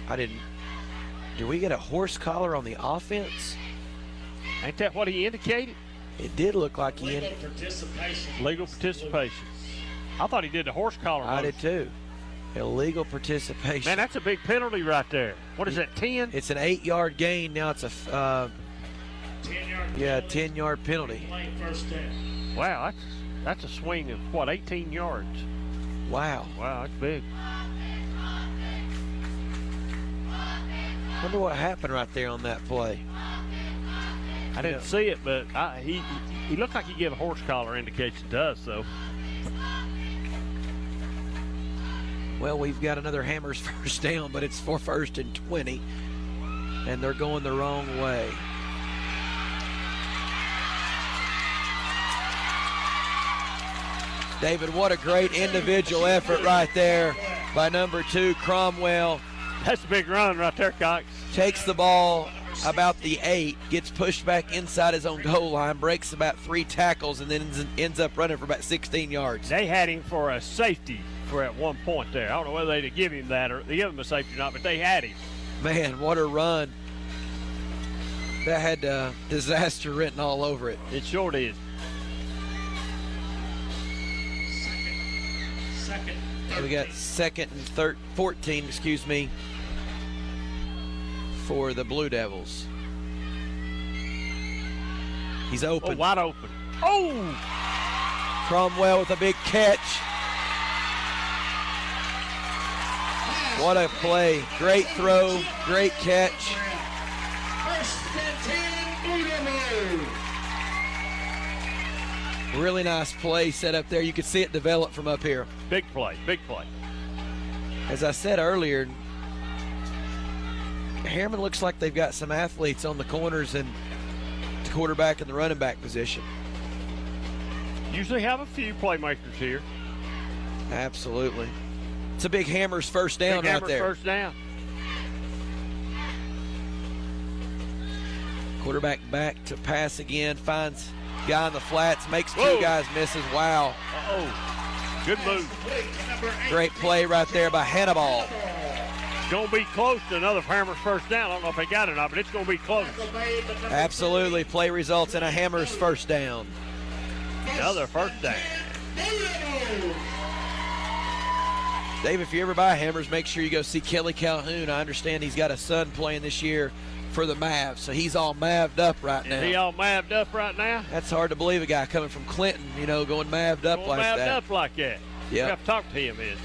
Did we get a horse collar on the offense? Ain't that what he indicated? It did look like he Legal participation. Legal participation. I thought he did the horse collar. I did too. Illegal participation. Man, that's a big penalty right there. What is that, 10? It's an 8-yard gain. Now it's a 10-yard penalty. First down. Wow, that's a swing of, what, 18 yards? Wow. Wow, that's big. Wonder what happened right there on that play. I didn't see it, but he looked like he gave a horse collar indication to us, though. Well, we've got another Hammers first down, but it's for 1st and 20, and they're going the wrong way. David, what a great individual effort right there by number 2, Cromwell. That's a big run right there, Cox. Takes the ball about the 8, gets pushed back inside his own goal line, breaks about 3 tackles, and then ends up running for about 16 yards. They had him for a safety for at one point there. I don't know whether they'd give him that or they give him a safety or not, but they had him. Man, what a run. That had disaster written all over it. It sure did. We got 2nd and 14, for the Blue Devils. He's open. Oh, wide open. Oh! Cromwell with a big catch. What a play. Great throw, great catch. Really nice play set up there. You could see it develop from up here. Big play, big play. As I said earlier, Harriman looks like they've got some athletes on the corners and the quarterback and the running back position. Usually have a few playmakers here. Absolutely. It's a big Hammers first down big right Hammers there. First down. Quarterback back to pass again, finds guy in the flats, makes 2 guys misses. Wow. Uh-oh. Good move. Great play right there by Hannibal. It's going to be close to another Hammers first down. I don't know if they got it or not, but it's going to be close. Absolutely. Play results in a Hammers first down. Another first down. Dave, if you ever buy Hammers, make sure you go see Kelly Calhoun. I understand he's got a son playing this year for the Mavs, so he's all maved up right now. Is he all maved up right now? That's hard to believe, a guy coming from Clinton, going maved up like that. Maved up like that. Yeah. You have to talk to him, Ed.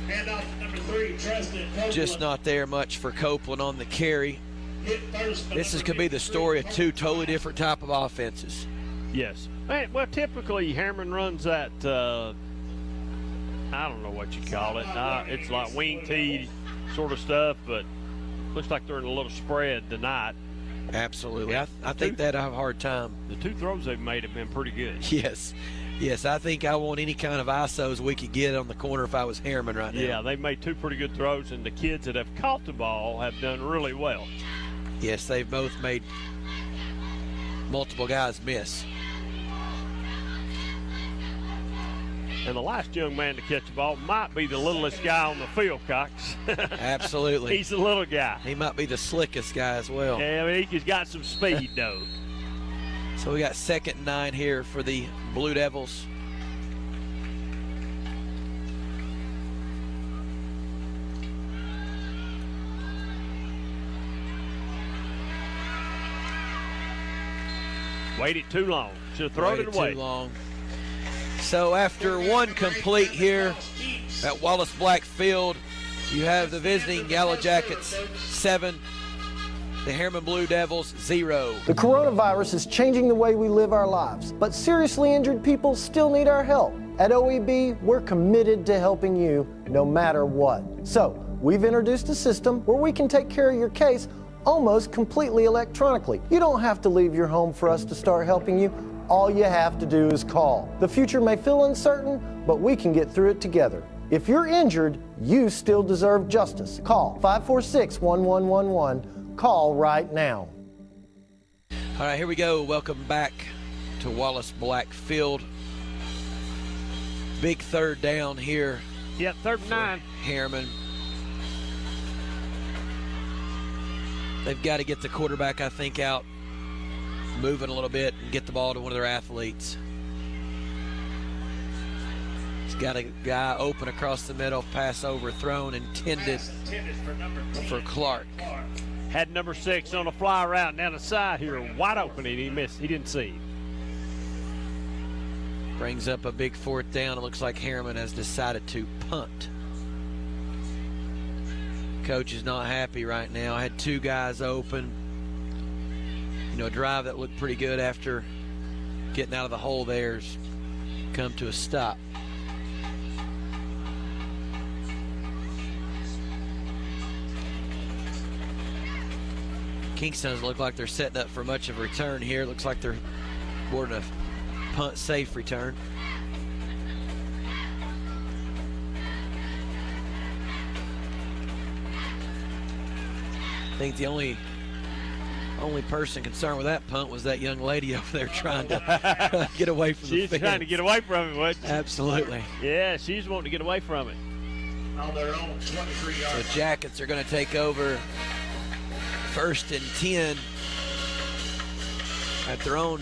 Handoff to number 3, Tristan Copeland. Just not there much for Copeland on the carry. This could be the story of two totally different type of offenses. Yes. Well, typically Harriman runs that, I don't know what you call it. It's like wing tee sort of stuff, but looks like they're in a little spread tonight. Absolutely. I think they'd have a hard time. The two throws they've made have been pretty good. Yes. Yes, I think I want any kind of ISOs we could get on the corner if I was Harriman right now. Yeah, they've made two pretty good throws, and the kids that have caught the ball have done really well. Yes, they've both made multiple guys miss. And the last young man to catch the ball might be the littlest guy on the field, Cox. Absolutely. He's a little guy. He might be the slickest guy as well. Yeah, I mean, he's got some speed, though. So we got 2nd and 9 here for the Blue Devils. Waited too long. Should have thrown it away. Too long. So after one complete here at Wallace Black Field, you have the visiting Yellow Jackets 7, the Harriman Blue Devils 0. The coronavirus is changing the way we live our lives, but seriously injured people still need our help. At OEB, we're committed to helping you no matter what. So, we've introduced a system where we can take care of your case almost completely electronically. You don't have to leave your home for us to start helping you. All you have to do is call. The future may feel uncertain, but we can get through it together. If you're injured, you still deserve justice. Call 546-1111. Call right now. All right, here we go. Welcome back to Wallace Black Field. Big 3rd down here. Yep, 3rd and 9. Harriman. They've got to get the quarterback, I think, out, moving a little bit, and get the ball to one of their athletes. He's got a guy open across the middle, pass overthrown, intended for Clark. Had number 6 on a fly route down the side here, wide open, and he missed. He didn't see. Brings up a big 4th down. It looks like Harriman has decided to punt. Coach is not happy right now. I had 2 guys open. You know, a drive that looked pretty good after getting out of the hole there's come to a stop. Kingston doesn't look like they're setting up for much of a return here. Looks like they're boarding a punt safe return. I think the only person concerned with that punt was that young lady over there trying to get away from the fence. She's trying to get away from it, wasn't she? Absolutely. Yeah, she's wanting to get away from it. On their own 23-yard. So Jackets are going to take over 1st and 10 at their own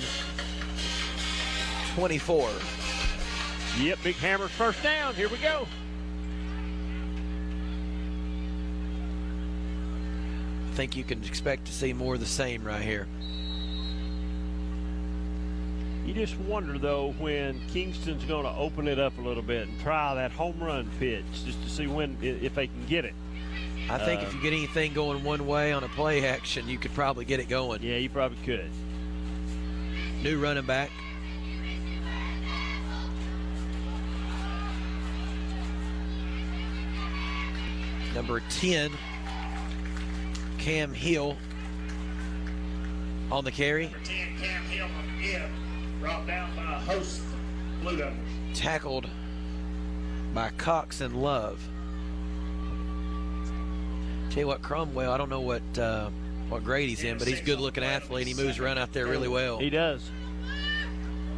24. Yep, Big Hammer's 1st down. Here we go. I think you can expect to see more of the same right here. You just wonder, though, when Kingston's going to open it up a little bit and try that home run pitch just to see if they can get it. I think if you get anything going one way on a play action, you could probably get it going. Yeah, you probably could. New running back. Number 10, Cam Hill on the carry. Number 10, Cam Hill again, brought down by a host of Blue Devils. Tackled by Cox and Love. Tell you what, Cromwell, I don't know what grade he's in, but he's a good-looking athlete. He moves around out there really well. He does.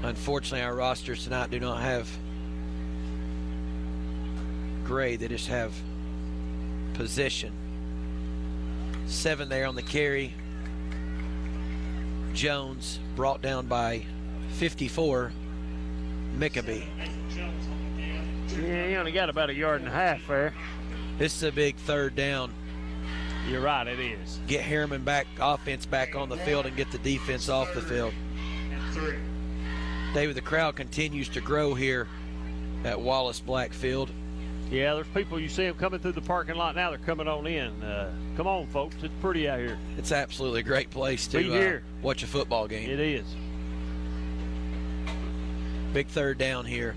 Unfortunately, our rosters tonight do not have grade. They just have position. 7 there on the carry. Jones brought down by 54, Mickabee. Yeah, he only got about 1.5 yards there. This is a big 3rd down. You're right, it is. Get Harriman back, offense back on the field, and get the defense off the field. David, the crowd continues to grow here at Wallace Black Field. Yeah, there's people, you see them coming through the parking lot now. They're coming on in. Come on, folks. It's pretty out here. It's absolutely a great place to watch a football game. It is. Big third down here.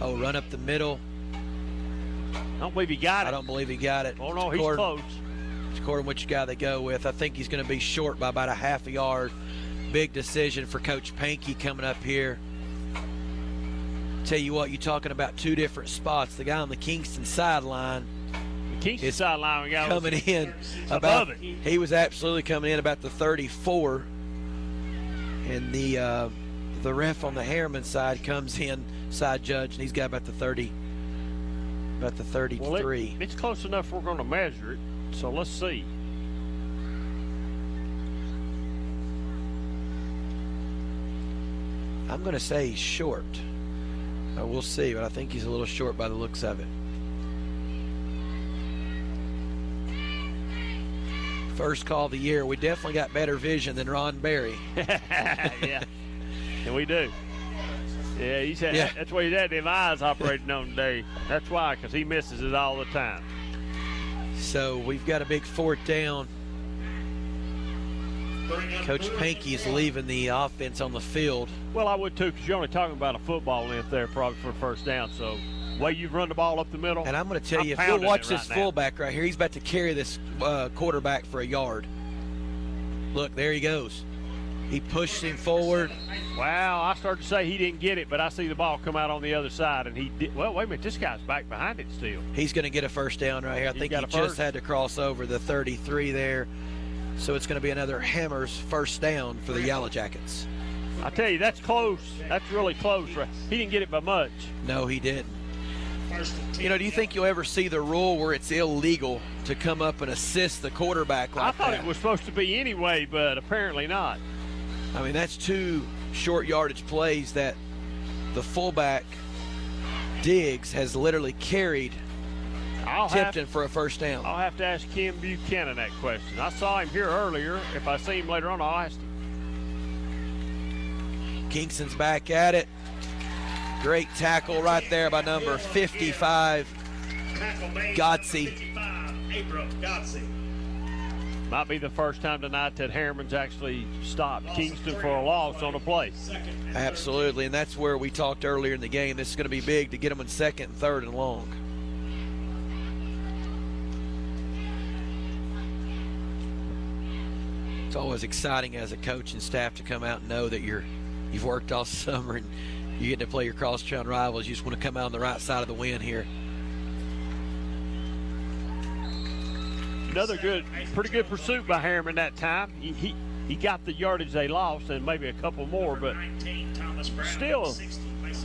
Oh, run up the middle. I don't believe he got it. I don't believe he got it. Oh, no, he's close. It's according to which guy they go with. I think he's going to be short by about a half a yard. Big decision for Coach Pankey coming up here. Tell you what, you're talking about two different spots. The guy on the Kingston sideline is coming in about it. He was absolutely coming in about the 34, and the ref on the Harriman side comes in, side judge, and he's got about the 30, about the 33. Well, it's close enough we're going to measure it, so let's see. I'm going to say he's short. We'll see, but I think he's a little short by the looks of it. First call of the year. We definitely got better vision than Ron Berry. Yeah, and we do. Yeah, that's why he's had them eyes operating on today. That's why, because he misses it all the time. So we've got a big fourth down. Coach Pankey is leaving the offense on the field. Well, I would too, because you're only talking about a football length there probably for a first down. So, the way you've run the ball up the middle. And I'm going to tell you, if you'll watch this fullback right here, he's about to carry this quarterback for a yard. Look, there he goes. He pushed him forward. Wow, I started to say he didn't get it, but I see the ball come out on the other side, and he did. Well, wait a minute, this guy's back behind it still. He's going to get a first down right here. I think he just had to cross over the 33 there. So it's going to be another Hammers first down for the Yellow Jackets. I tell you, that's close. That's really close. He didn't get it by much. No, he didn't. You know, do you think you'll ever see the rule where it's illegal to come up and assist the quarterback like that? I thought it was supposed to be anyway, but apparently not. I mean, that's two short yardage plays that the fullback, Diggs, has literally carried Tipton for a first down. I'll have to ask Kim Buchanan that question. I saw him here earlier. If I see him later on, I'll ask him. Kingston's back at it. Great tackle right there by number 55, Godsey. Might be the first time tonight that Harriman's actually stopped Kingston for a loss on a play. Absolutely, and that's where we talked earlier in the game. This is going to be big to get them in second and third and long. It's always exciting as a coach and staff to come out and know that you've worked all summer and you get to play your cross-town rivals. You just want to come out on the right side of the win here. Another pretty good pursuit by Harriman that time. He got the yardage they lost and maybe a couple more, but still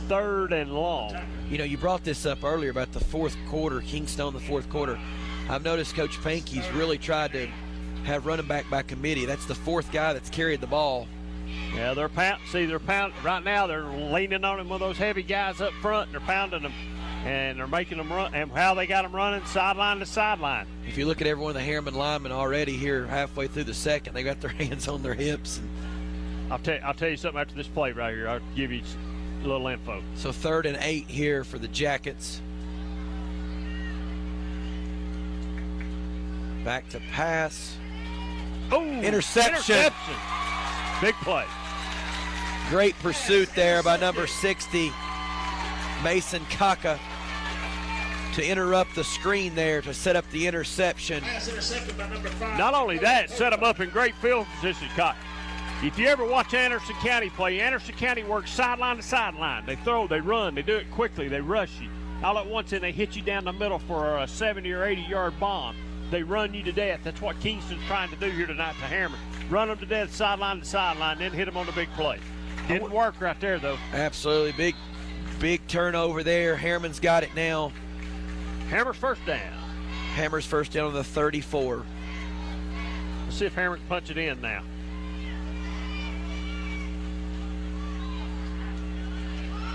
third and long. You know, you brought this up earlier about the fourth quarter, Kingston in the fourth quarter. I've noticed Coach Pankey's really tried to have running back by committee. That's the fourth guy that's carried the ball. Yeah, they're pounding. Right now they're leaning on him with those heavy guys up front, and they're pounding them, and they're making them run. And how they got them running sideline to sideline. If you look at every one of the Harriman linemen already here halfway through the second, they got their hands on their hips. And I'll tell you something after this play right here. I'll give you a little info. So 3rd and 8 here for the Jackets. Back to pass. Oh, interception. Big play. Great pursuit there by number 60, Mason Kaka, to interrupt the screen there to set up the interception. Not only that, set them up in great field position, Kaka. If you ever watch Anderson County play, Anderson County works sideline to sideline. They throw, they run, they do it quickly, they rush you. All at once, and they hit you down the middle for a 70 or 80-yard bomb. They run you to death. That's what Kingston's trying to do here tonight to Harriman. Run them to death sideline to sideline, then hit them on the big play. Didn't work right there, though. Absolutely. Big turnover there. Harriman's got it now. Hammer's first down. Hammer's first down on the 34. Let's see if Harriman can punch it in now.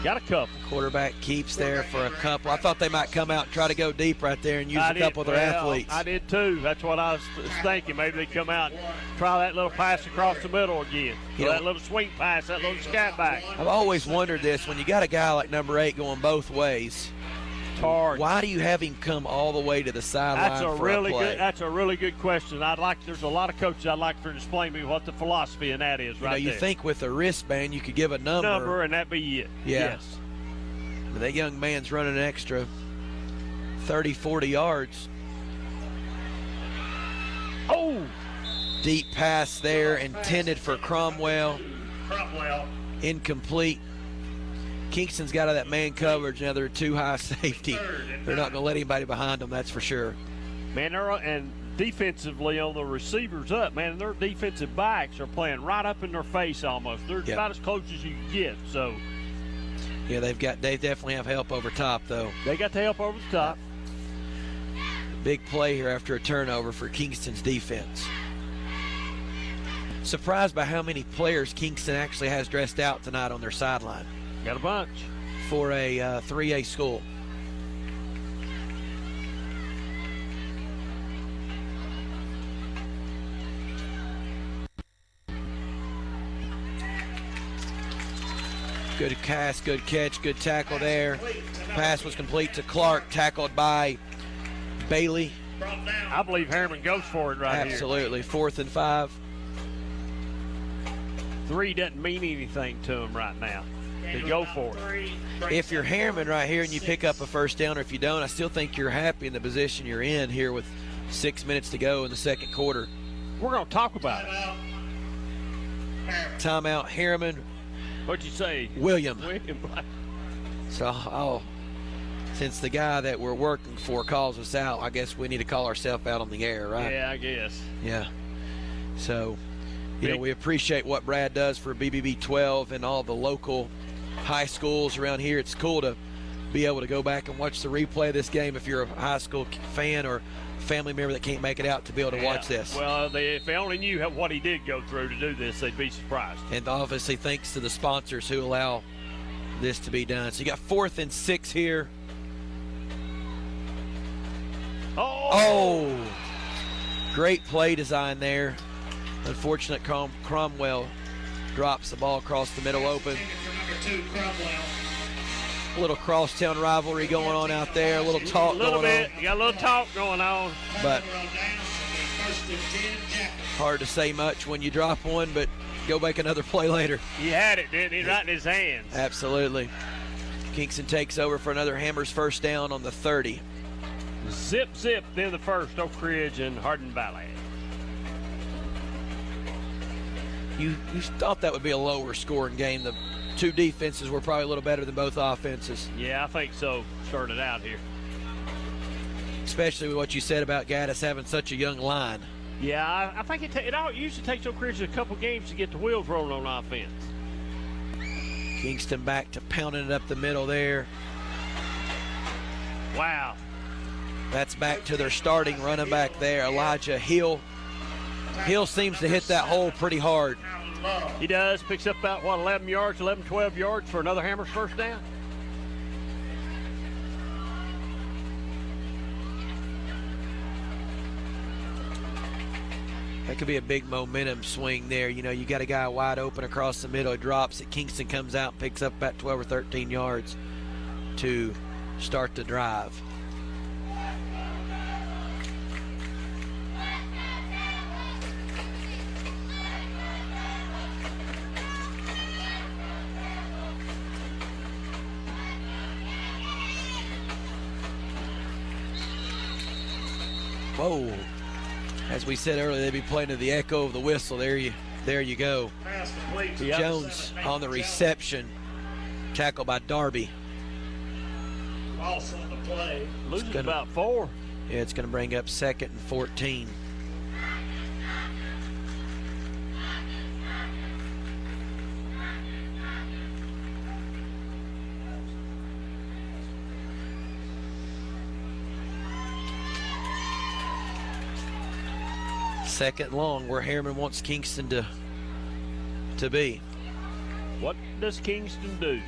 Got a couple. Quarterback keeps there for a couple. I thought they might come out and try to go deep right there and use a couple of their athletes. I did too. That's what I was thinking. Maybe they come out and try that little pass across the middle again. That little swing pass, that little scat back. I've always wondered this. When you got a guy like number 8 going both ways, charge. Why do you have him come all the way to the sideline That's a for really a play? good. That's a really good question. There's a lot of coaches I'd like for to explain to me what the philosophy in that is. You think with a wristband you could give a number and that'd be it. Yeah. Yes. But that young man's running an extra 30, 40 yards. Oh! Deep pass there, intended for Cromwell. Cromwell. Incomplete. Kingston's got out of that man coverage. Now they're too high safety. They're not going to let anybody behind them, that's for sure. Man, and defensively on the receivers up, man, their defensive backs are playing right up in their face almost. They're about as close as you can get. So, yeah, they definitely have help over top, though. They got the help over the top. Big play here after a turnover for Kingston's defense. Surprised by how many players Kingston actually has dressed out tonight on their sideline. Got a bunch. For a 3A school. Good cast, good catch, good tackle there. Pass was complete to Clark, tackled by Bailey. I believe Harriman goes for it right here. Absolutely. 4th and 5. 3 doesn't mean anything to him right now. To go for it. If you're Harriman right here and you pick up a first down, or if you don't, I still think you're happy in the position you're in here with 6 minutes to go in the second quarter. We're going to talk about it. Timeout, Harriman. What'd you say? William. So, since the guy that we're working for calls us out, I guess we need to call ourselves out on the air, right? Yeah, I guess. Yeah. So, we appreciate what Brad does for BBB 12 and all the local high schools around here. It's cool to be able to go back and watch the replay of this game if you're a high school fan or family member that can't make it out to be able to watch this. Well, if they only knew what he did go through to do this, they'd be surprised. And obviously thanks to the sponsors who allow this to be done. So you got 4th and 6 here. Oh! Great play design there. Unfortunate Cromwell drops the ball across the middle open. A little crosstown rivalry going on out there. A little talk going on. A little bit. You got a little talk going on. But hard to say much when you drop one, but go make another play later. He had it, didn't he? Right in his hands. Absolutely. Kingston takes over for another Hammers first down on the 30. Zip, then the first, Oak Ridge and Hardin Valley. You thought that would be a lower scoring game. The two defenses were probably a little better than both offenses. Yeah, I think so. Started out here. Especially with what you said about Gaddis having such a young line. Yeah, I think it usually takes Oak Ridge a couple games to get the wheels rolling on offense. Kingston back to pounding it up the middle there. Wow. That's back to their starting running back there, Elijah Hill. Hill seems to hit that hole pretty hard. He does. Picks up about, 11 yards, 11, 12 yards for another Hammers first down. That could be a big momentum swing there. You got a guy wide open across the middle. It drops it. Kingston comes out and picks up about 12 or 13 yards to start the drive. Whoa. As we said earlier, they'd be playing to the echo of the whistle. There you go. Jones on the reception. Tackle by Darby. Also on the play. Loses about 4. Yeah, it's going to bring up 2nd and 14. Second long, where Harriman wants Kingston to be. What does Kingston do?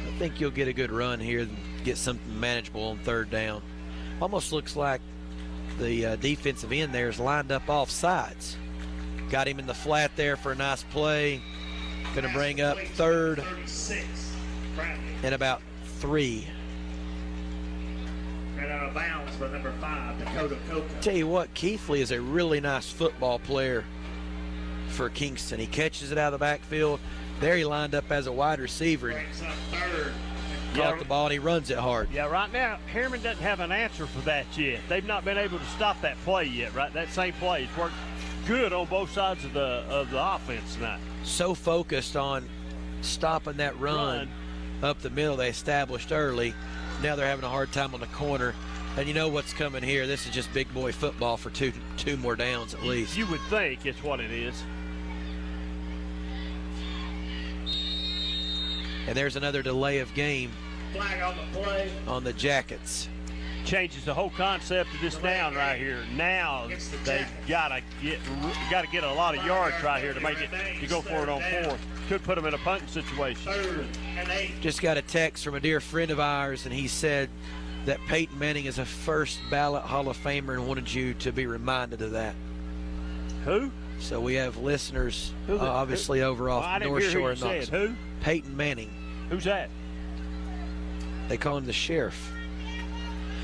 I think you'll get a good run here and get something manageable on 3rd down. Almost looks like the defensive end there is lined up off sides. Got him in the flat there for a nice play. Going to bring up 3rd and about 3. of bounds for number 5, Dakota Coca. Tell you what, Keithley is a really nice football player for Kingston. He catches it out of the backfield. There he lined up as a wide receiver and Brings up third. caught the ball, and he runs it hard. Yeah, right now, Harriman doesn't have an answer for that yet. They've not been able to stop that play yet, right? That same play. It's worked good on both sides of the offense tonight. So focused on stopping that run up the middle they established early. Now they're having a hard time on the corner. And you know what's coming here. This is just big boy football for two more downs at least. You would think it's what it is. And there's another delay of game Flag on the play. on the Jackets. Changes the whole concept of this down right here. Now they've got to get a lot of yards right here to make it to go for it on fourth. Could put them in a punting situation. 3rd and 8. Just got a text from a dear friend of ours, and he said that Peyton Manning is a first ballot Hall of Famer and wanted you to be reminded of that. Who? So we have listeners, Who the- obviously over off I didn't North hear who Shore you and said. Knoxville. Who? Peyton Manning. Who's that? They call him the sheriff.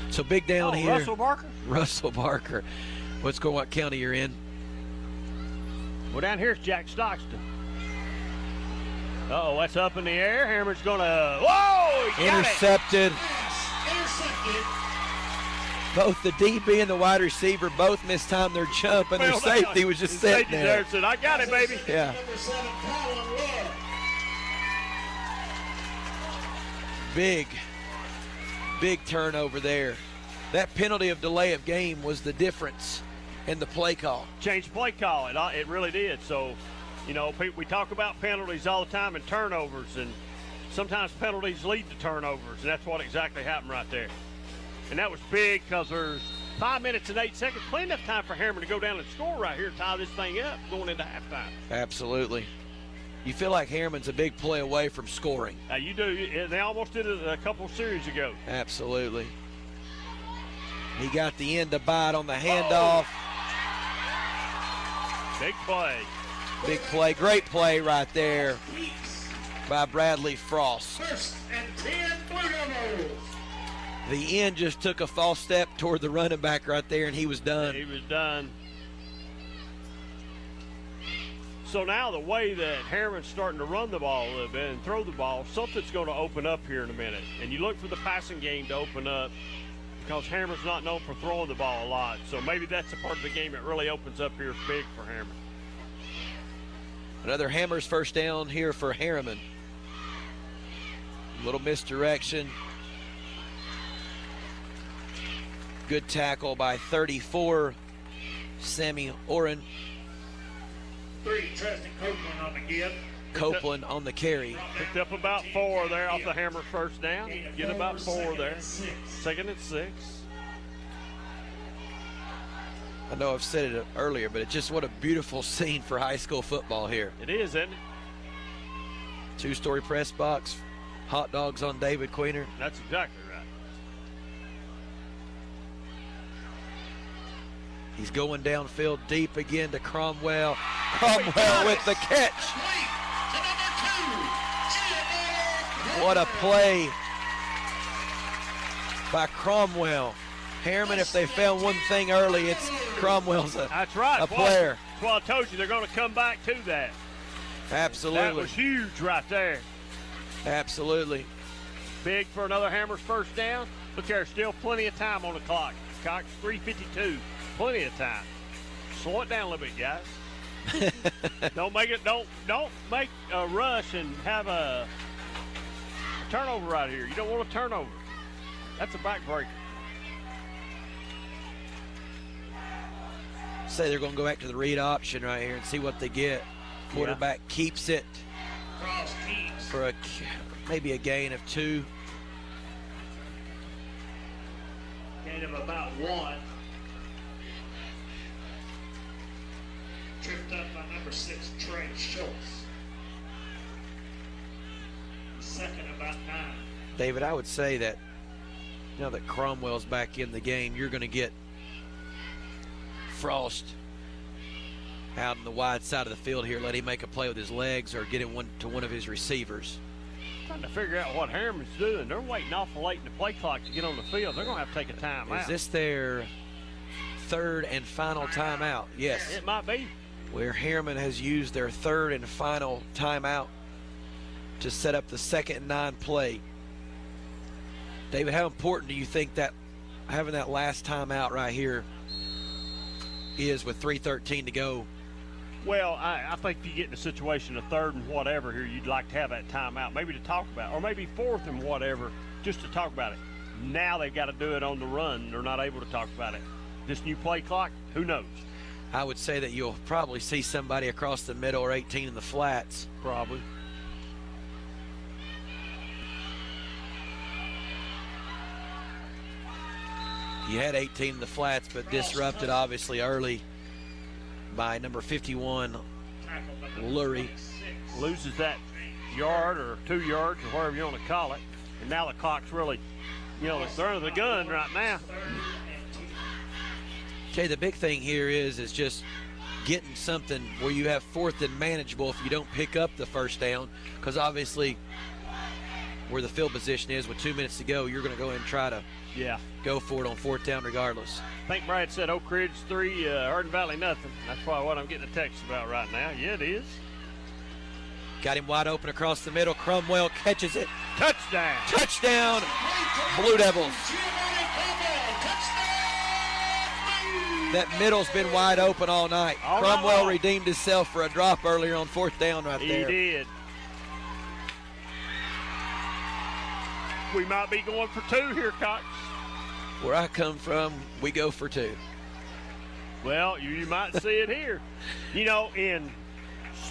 So big down here. Russell Barker? Russell Barker. Let's go what county you're in. Well, down here's Jack Stockton. Uh-oh, that's up in the air. Harriman's going to, whoa, he got it. Intercepted. Intercepted. Both the DB and the wide receiver both mistimed their jump, and their Fell down. safety was just The sitting safety there. said, I got it, baby. Yeah. Number 7, Colin Love. Big turnover there. That penalty of delay of game was the difference in the play call. Changed play call. It really did. So, you know, we talk about penalties all the time and turnovers, and sometimes penalties lead to turnovers, and that's what exactly happened right there. And that was big because there's 5 minutes and 8 seconds, plenty enough time for Harriman to go down and score right here, tie this thing up going into halftime. Absolutely. You feel like Harriman's a big play away from scoring. You do. They almost did it a couple series ago. Absolutely. He got the end to bite on the handoff. Big play. Big play. Great play right there by Bradley Frost. 1st and 10, Blue Devils. The end just took a false step toward the running back right there, and he was done. He was done. So now the way that Harriman's starting to run the ball a little bit and throw the ball, something's going to open up here in a minute. And you look for the passing game to open up because Harriman's not known for throwing the ball a lot. So maybe that's the part of the game that really opens up here big for Harriman. Another Hammers first down here for Harriman. Little misdirection. Good tackle by 34, Sammy Oren. 3, Tristan Copeland on the give. Copeland on the carry. Picked up about 4 there off the Hammer first down. Get about 4 there. 2nd and 6. I know I've said it earlier, but it's just what a beautiful scene for high school football here. It is, isn't it? 2-story press box, hot dogs on David Queener. That's exactly right. He's going downfield deep again to Cromwell. Cromwell with the catch. What a play by Cromwell. Harriman, if they found one thing early, it's Cromwell's That's right. a player. That's what I told you. They're going to come back to that. Absolutely. That was huge right there. Absolutely. Big for another Hammers first down. Look, there's still plenty of time on the clock. Clock's 3:52. Plenty of time. Slow it down a little bit, guys. Don't make a rush and have a turnover right here. You don't want a turnover. That's a backbreaker. Say they're going to go back to the read option right here and see what they get. Quarterback keeps it Cross keeps. for maybe a gain of 2. Gain of about 1. Tripped up by number 6, Trey Schultz. 2nd about 9. David, I would say that now that Cromwell's back in the game, you're going to get Frost out on the wide side of the field here. Let him make a play with his legs or get it to one of his receivers. Trying to figure out what Harriman's doing. They're waiting awful late in the play clock to get on the field. They're going to have to take a timeout. Is this their third and final timeout? Yes. It might be. Where Harriman has used their third and final timeout to set up the 2nd and 9 play. David, how important do you think that having that last timeout right here is with 3:13 to go? Well, I think if you get in a situation of 3rd and whatever here, you'd like to have that timeout, maybe to talk about it, or maybe 4th and whatever, just to talk about it. Now they've got to do it on the run. They're not able to talk about it. This new play clock, who knows? I would say that you'll probably see somebody across the middle or 18 in the flats. Probably. You had 18 in the flats, but disrupted obviously early by number 51, Lurie. Loses that yard or 2 yards or whatever you want to call it. And now the clock's really, they're under the gun right now. Jay, the big thing here is just getting something where you have 4th and manageable if you don't pick up the first down, because obviously where the field position is with 2 minutes to go, you're going to go ahead and try to go for it on 4th down regardless. I think Brad said Oak Ridge 3, Hardin Valley nothing. That's probably what I'm getting a text about right now. Yeah, it is. Got him wide open across the middle. Crumwell catches it. Touchdown. Touchdown, Blue Devils. That middle's been wide open all night. Crumwell redeemed himself for a drop earlier on 4th down right there. He did. We might be going for 2 here, Cox. Where I come from, we go for 2. Well, you might see it here. In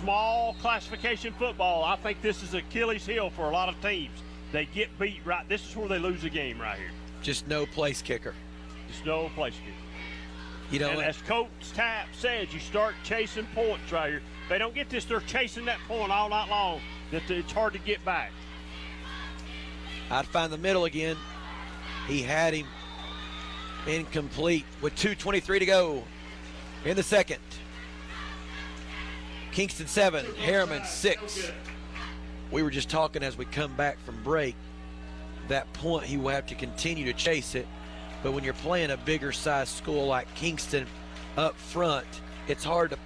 small classification football, I think this is Achilles heel for a lot of teams. They get beat right. This is where they lose the game right here. Just no place kicker. Just no place kicker. And as Coach Tapp says, you start chasing points right here. If they don't get this, they're chasing that point all night long. That it's hard to get back. I'd find the middle again. He had him incomplete with 2:23 to go in the second. Kingston 7, Harriman 6. We were just talking as we come back from break. That point, he will have to continue to chase it. But when you're playing a bigger size school like Kingston up front, it's hard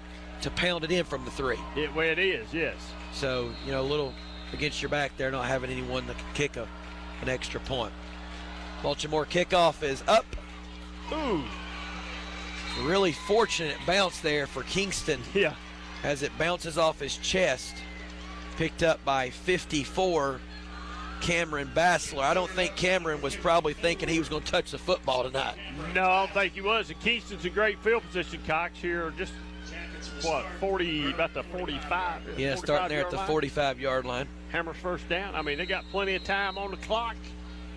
to pound it in from the 3. It is, yes. So, a little against your back there, not having anyone that can kick an extra point. Baltimore kickoff is up. Ooh. Really fortunate bounce there for Kingston. Yeah. As it bounces off his chest. Picked up by 54, Cameron Bassler. I don't think Cameron was probably thinking he was going to touch the football tonight. No, I don't think he was. And Kingston's in great field position, Cox, here. Just, 40, about the 45. Yeah, starting there at the 45-yard line. Hammer's first down. I mean, they got plenty of time on the clock.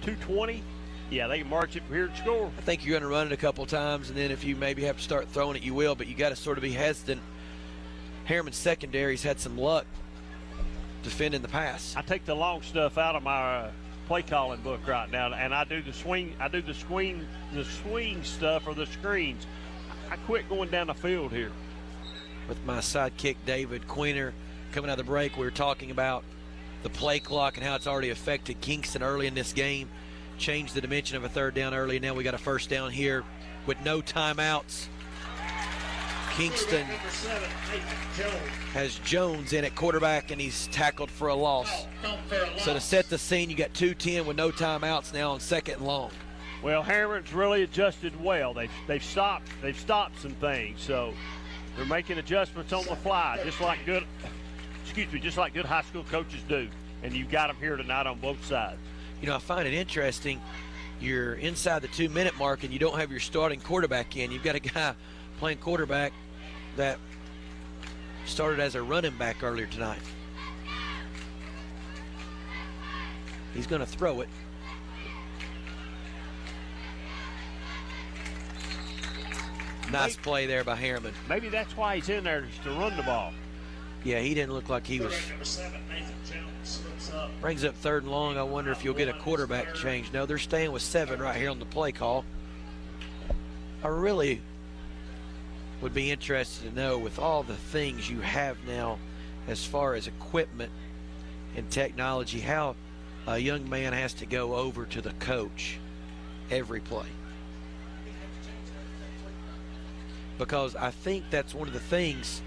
2:20. Yeah, they can march it from here and score. I think you're going to run it a couple times, and then if you maybe have to start throwing it, you will, but you got to sort of be hesitant. Harriman's secondary's had some luck defending the pass. I take the long stuff out of my play calling book right now, and I do the swing. I do the swing stuff or the screens. I quit going down the field here. With my sidekick David Queener coming out of the break, we were talking about the play clock and how it's already affected Kingston early in this game. Changed the dimension of a 3rd down early, and now we got a 1st down here with no timeouts. Kingston has Jones in at quarterback, and he's tackled for a loss. So to set the scene, you got 2:10 with no timeouts now on 2nd and long. Well, Harriman's really adjusted well. They've stopped some things, so they're making adjustments on the fly, just like good high school coaches do. And you've got them here tonight on both sides. I find it interesting. You're inside the 2-minute mark, and you don't have your starting quarterback in. You've got a guy playing quarterback that started as a running back earlier tonight. He's going to throw it. Nice play there by Harriman. Maybe that's why he's in there, just to run the ball. Yeah, he didn't look like he was. Brings up 3rd and long. I wonder if you'll get a quarterback change. No, they're staying with 7 right here on the play call. I really would be interested to know, with all the things you have now as far as equipment and technology, how a young man has to go over to the coach every play. Because I think that's one of the things,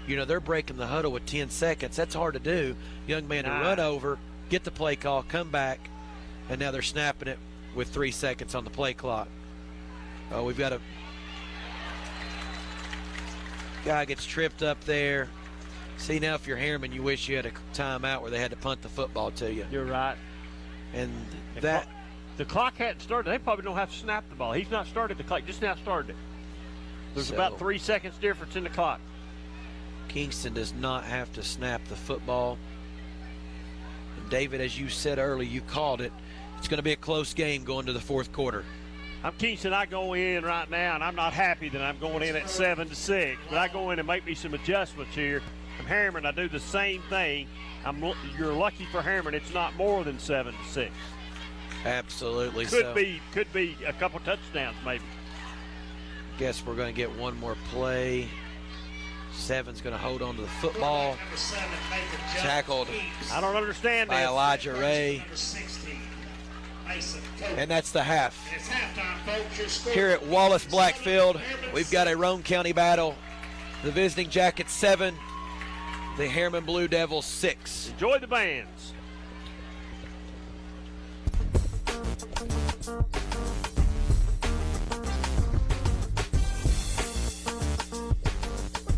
you know, they're breaking the huddle with 10 seconds. That's hard to do. Young man to run over, get the play call, come back, and now they're snapping it with 3 seconds on the play clock. Oh, we've got a guy gets tripped up there. See, now if you're Harriman, you wish you had a timeout where they had to punt the football to you. You're right. And the clock hadn't started. They probably don't have to snap the ball. He's not started the clock, just now started it. There's about 3 seconds difference in the clock. Kingston does not have to snap the football. And David, as you said earlier, you called it. It's going to be a close game going to the fourth quarter. I'm Kingston. I go in right now, and I'm not happy that I'm going in at 7-6, but I go in and make me some adjustments here. I'm Harriman. I do the same thing. You're lucky for Harriman. It's not more than 7-6. Absolutely. Could be a couple touchdowns maybe. Guess we're going to get one more play. Seven's going to hold on to the football. Tackled. I don't understand by this. Elijah Ray. And that's the half. Here at Wallace Blackfield, we've got a Roane County battle. The visiting Jackets 7, the Harriman Blue Devils 6. Enjoy the bands.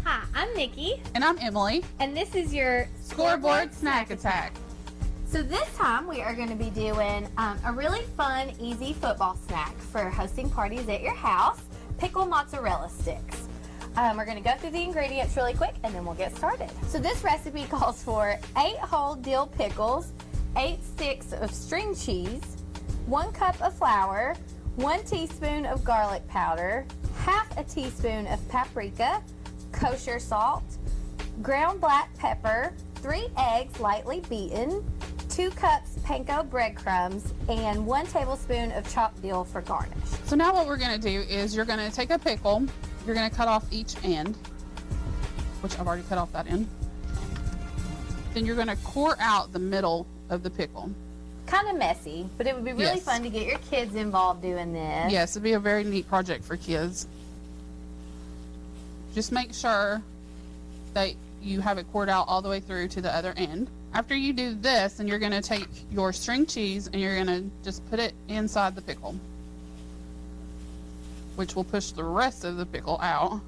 Hi, I'm Nikki. And I'm Emily. And this is your Scoreboard Snack Attack. So this time we are going to be doing a really fun, easy football snack for hosting parties at your house, pickle mozzarella sticks. We're going to go through the ingredients really quick and then we'll get started. So this recipe calls for 8 whole dill pickles, 8 sticks of string cheese, 1 cup of flour, 1 teaspoon of garlic powder, half a teaspoon of paprika, kosher salt, ground black pepper, 3 eggs lightly beaten, 2 cups panko breadcrumbs, and 1 tablespoon of chopped dill for garnish. So now what we're going to do is you're going to take a pickle, you're going to cut off each end, which I've already cut off that end. Then you're going to core out the middle of the pickle. Kind of messy, but it would be really fun to get your kids involved doing this. Yes, it'd be a very neat project for kids. Just make sure that you have it cored out all the way through to the other end. After you do this, then you're going to take your string cheese and you're going to just put it inside the pickle, which will push the rest of the pickle out.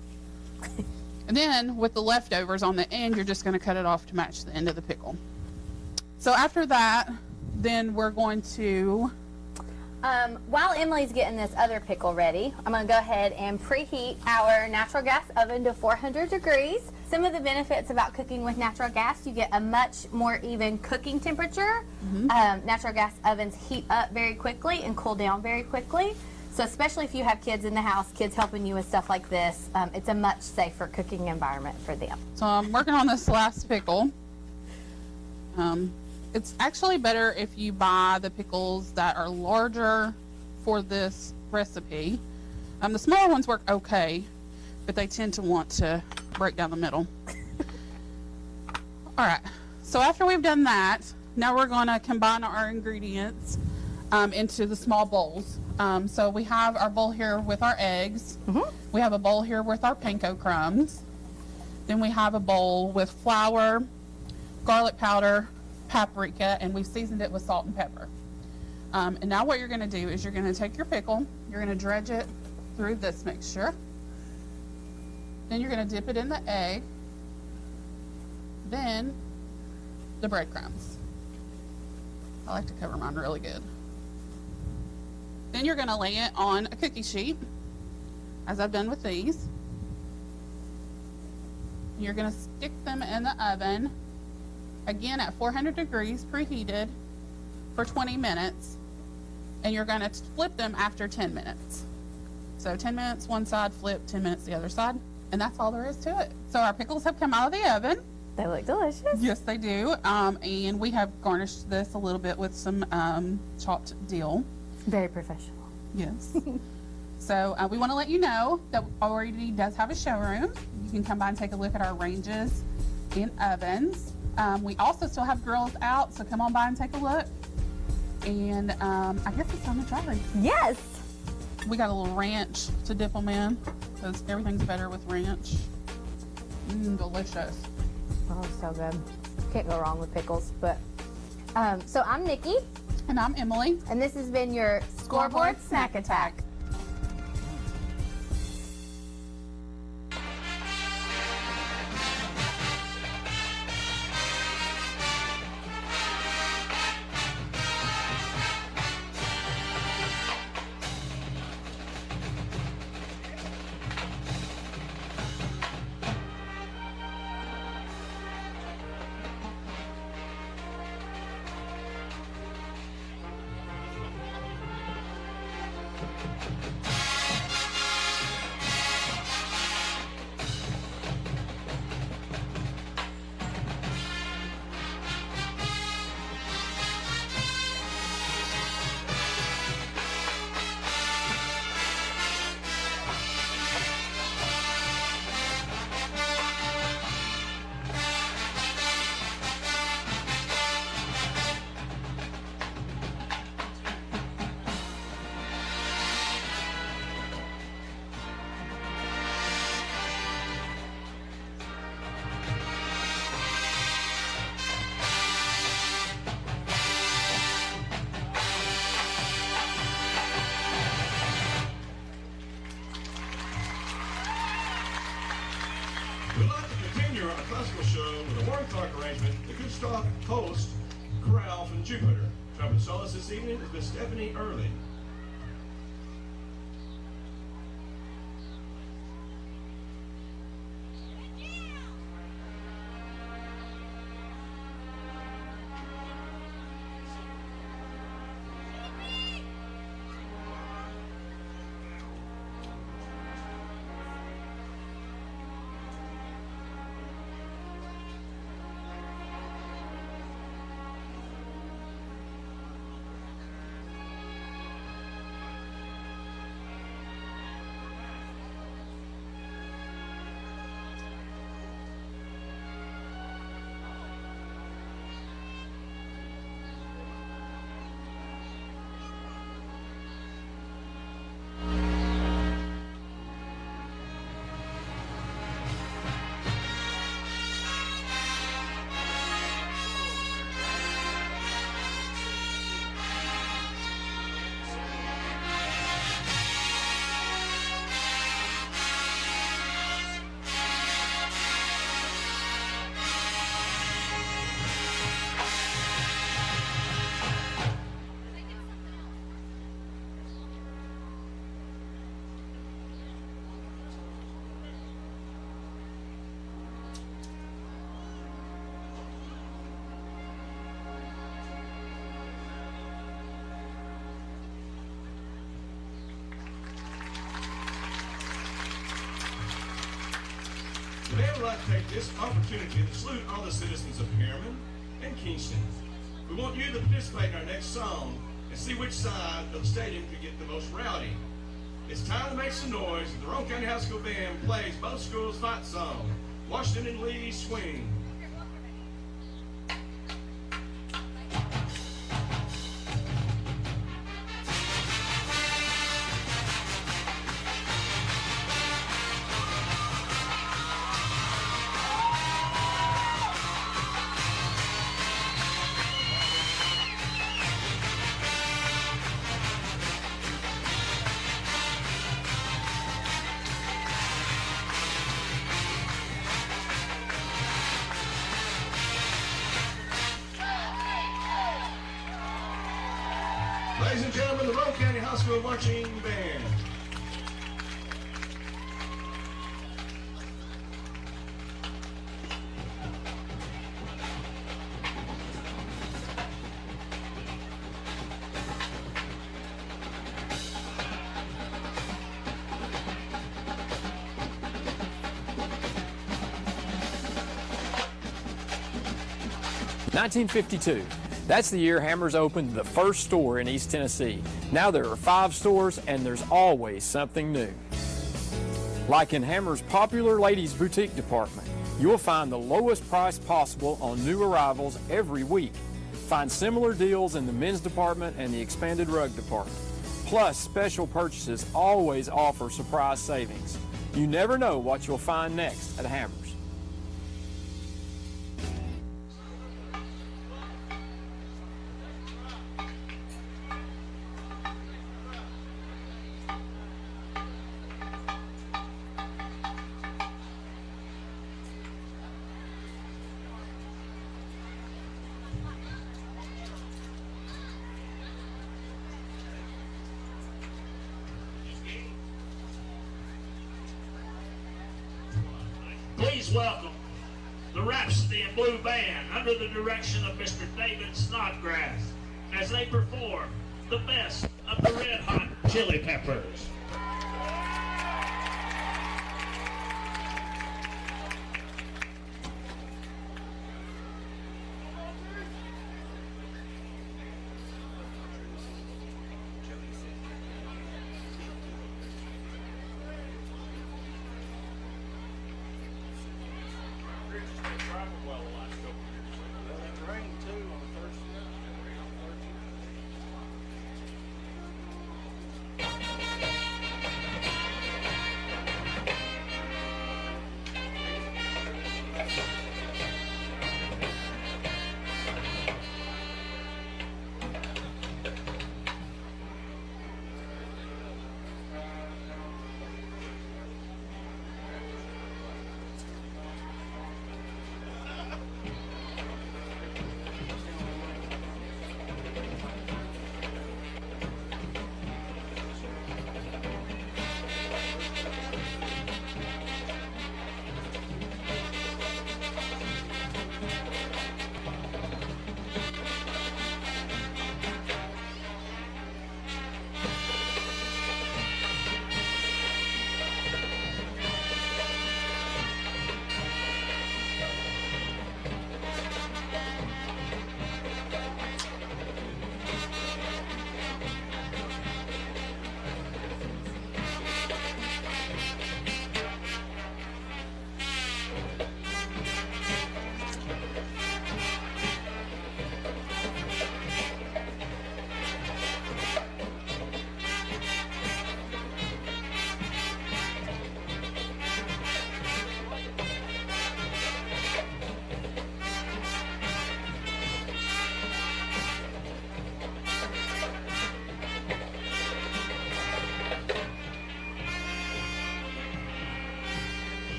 And then with the leftovers on the end, you're just going to cut it off to match the end of the pickle. So after that, then we're going to... While Emily's getting this other pickle ready, I'm going to go ahead and preheat our natural gas oven to 400 degrees. Some of the benefits about cooking with natural gas, you get a much more even cooking temperature. Natural gas ovens heat up very quickly and cool down very quickly. So especially if you have kids in the house, kids helping you with stuff like this, it's a much safer cooking environment for them. So I'm working on this last pickle. It's actually better if you buy the pickles that are larger for this recipe. The smaller ones work okay, but they tend to want to break down the middle. All right, so after we've done that, now we're going to combine our ingredients into the small bowls. So we have our bowl here with our eggs. We have a bowl here with our panko crumbs. Then we have a bowl with flour, garlic powder, paprika, and we've seasoned it with salt and pepper. And now what you're going to do is you're going to take your pickle, you're going to dredge it through this mixture. Then you're going to dip it in the egg. Then the breadcrumbs. I like to cover mine really good. Then you're going to lay it on a cookie sheet, as I've done with these. You're going to stick them in the oven, again at 400 degrees, preheated, for 20 minutes. And you're going to flip them after 10 minutes. So 10 minutes one side, flip, 10 minutes the other side. And that's all there is to it. So our pickles have come out of the oven. They look delicious. Yes, they do. And we have garnished this a little bit with some chopped dill. Very professional. Yes. So we want to let you know that OEB does have a showroom. You can come by and take a look at our ranges and ovens. We also still have grills out, so come on by and take a look. And I guess it's time to try. Yes. We got a little ranch to dip them in, because everything's better with ranch. Delicious. Oh, so good. Can't go wrong with pickles. But so I'm Nikki. And I'm Emily. And this has been your Scoreboard Snack Attack. We'd like to continue our classical show with a word talk arrangement, the Good Stock host, Corral from Jupiter. Trumpet soloist this evening is Miss Stephanie Early. Today I would like to take this opportunity to salute all the citizens of Harriman and Kingston. We want you to participate in our next song and see which side of the stadium can get the most rowdy. It's time to make some noise as the Roane County High School Band plays both schools' fight song, Washington and Lee Swing. Ladies and gentlemen, the Roane County High School Marching Band. (1952). That's the year Hammers opened the first store in East Tennessee. Now there are 5 stores and there's always something new. Like in Hammers' popular ladies boutique department, You'll find the lowest price possible on new arrivals every week. Find similar deals in the men's department and the expanded rug department. Plus, special purchases always offer surprise savings. You never know what you'll find next at Hammers. Please welcome the Rhapsody in Blue Band under the direction of Mr. David Snodgrass as they perform the best of the Red Hot Chili Peppers.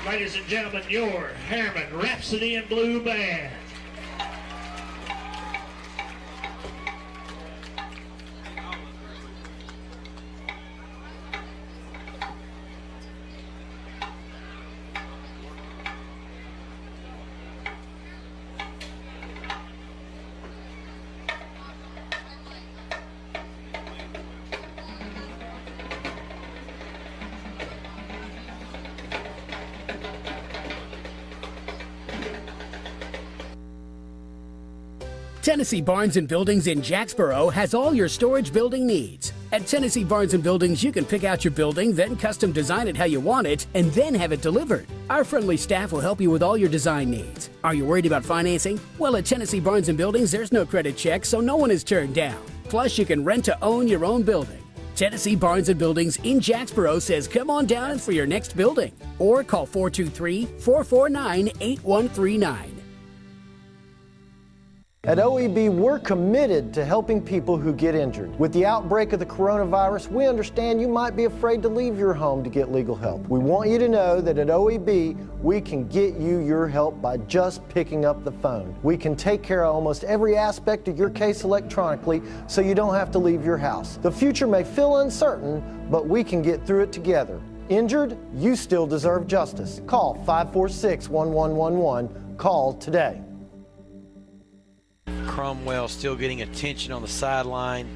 Ladies and gentlemen, your Harriman Rhapsody in Blue Band. Tennessee Barnes & Buildings in Jacksboro has all your storage building needs. At Tennessee Barnes & Buildings, you can pick out your building, then custom design it how you want it, and then have it delivered. Our friendly staff will help you with all your design needs. Are you worried about financing? Well, at Tennessee Barnes & Buildings, there's no credit check, so no one is turned down. Plus, you can rent to own your own building. Tennessee Barnes & Buildings in Jacksboro says come on down for your next building. Or call 423-449-8139. At OEB, we're committed to helping people who get injured. With the outbreak of the coronavirus, we understand you might be afraid to leave your home to get legal help. We want you to know that at OEB, we can get you your help by just picking up the phone. We can take care of almost every aspect of your case electronically, so you don't have to leave your house. The future may feel uncertain, but we can get through it together. Injured? You still deserve justice. Call 546-1111. Call today. Cromwell still getting attention on the sideline.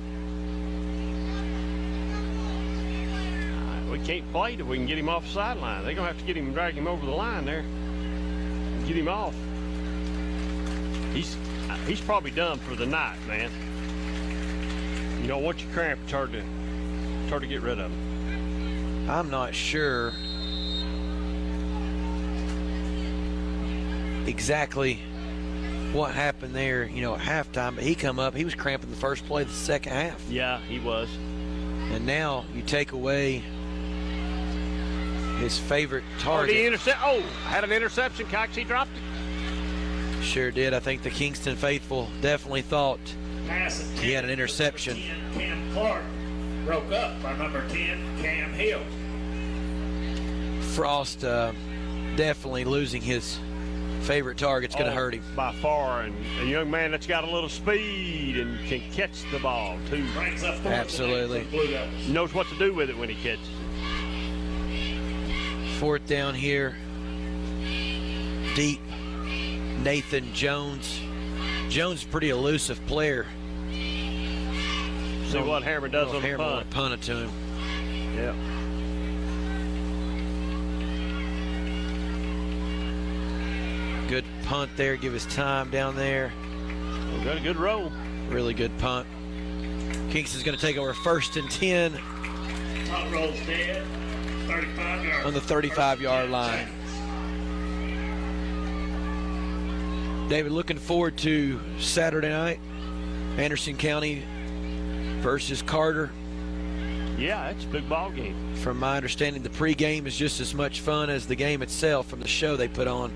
We can't play till we can get him off the sideline. They're going to have to get him and drag him over the line there. Get him off. He's probably done for the night, man. You know, once you cramp, it's hard to get rid of him. I'm not sure exactly what happened there, you know, at halftime, but he come up, he was cramping the first play of the second half. Yeah, he was. And now you take away his favorite target. Had an interception, Cox. He dropped it. Sure did. I think the Kingston faithful definitely thought he had an interception. Cam Clark broke up by number 10, Cam Hill. Frost definitely losing his favorite target's going to hurt him. By far, and a young man that's got a little speed and can catch the ball, too. Absolutely. Knows what to do with it when he catches it. Fourth down here. Deep. Nathan Jones. Jones is a pretty elusive player. See what Harriman does on the punt. Punt it to him. Yeah. Good punt there. Give us time down there. We've got a good roll. Really good punt. Kingston's going to take over 1st and 10. Punt roll's dead. 35 yards. On the 35-yard line. David, looking forward to Saturday night. Anderson County versus Carter. Yeah, it's a big ball game. From my understanding, the pregame is just as much fun as the game itself from the show they put on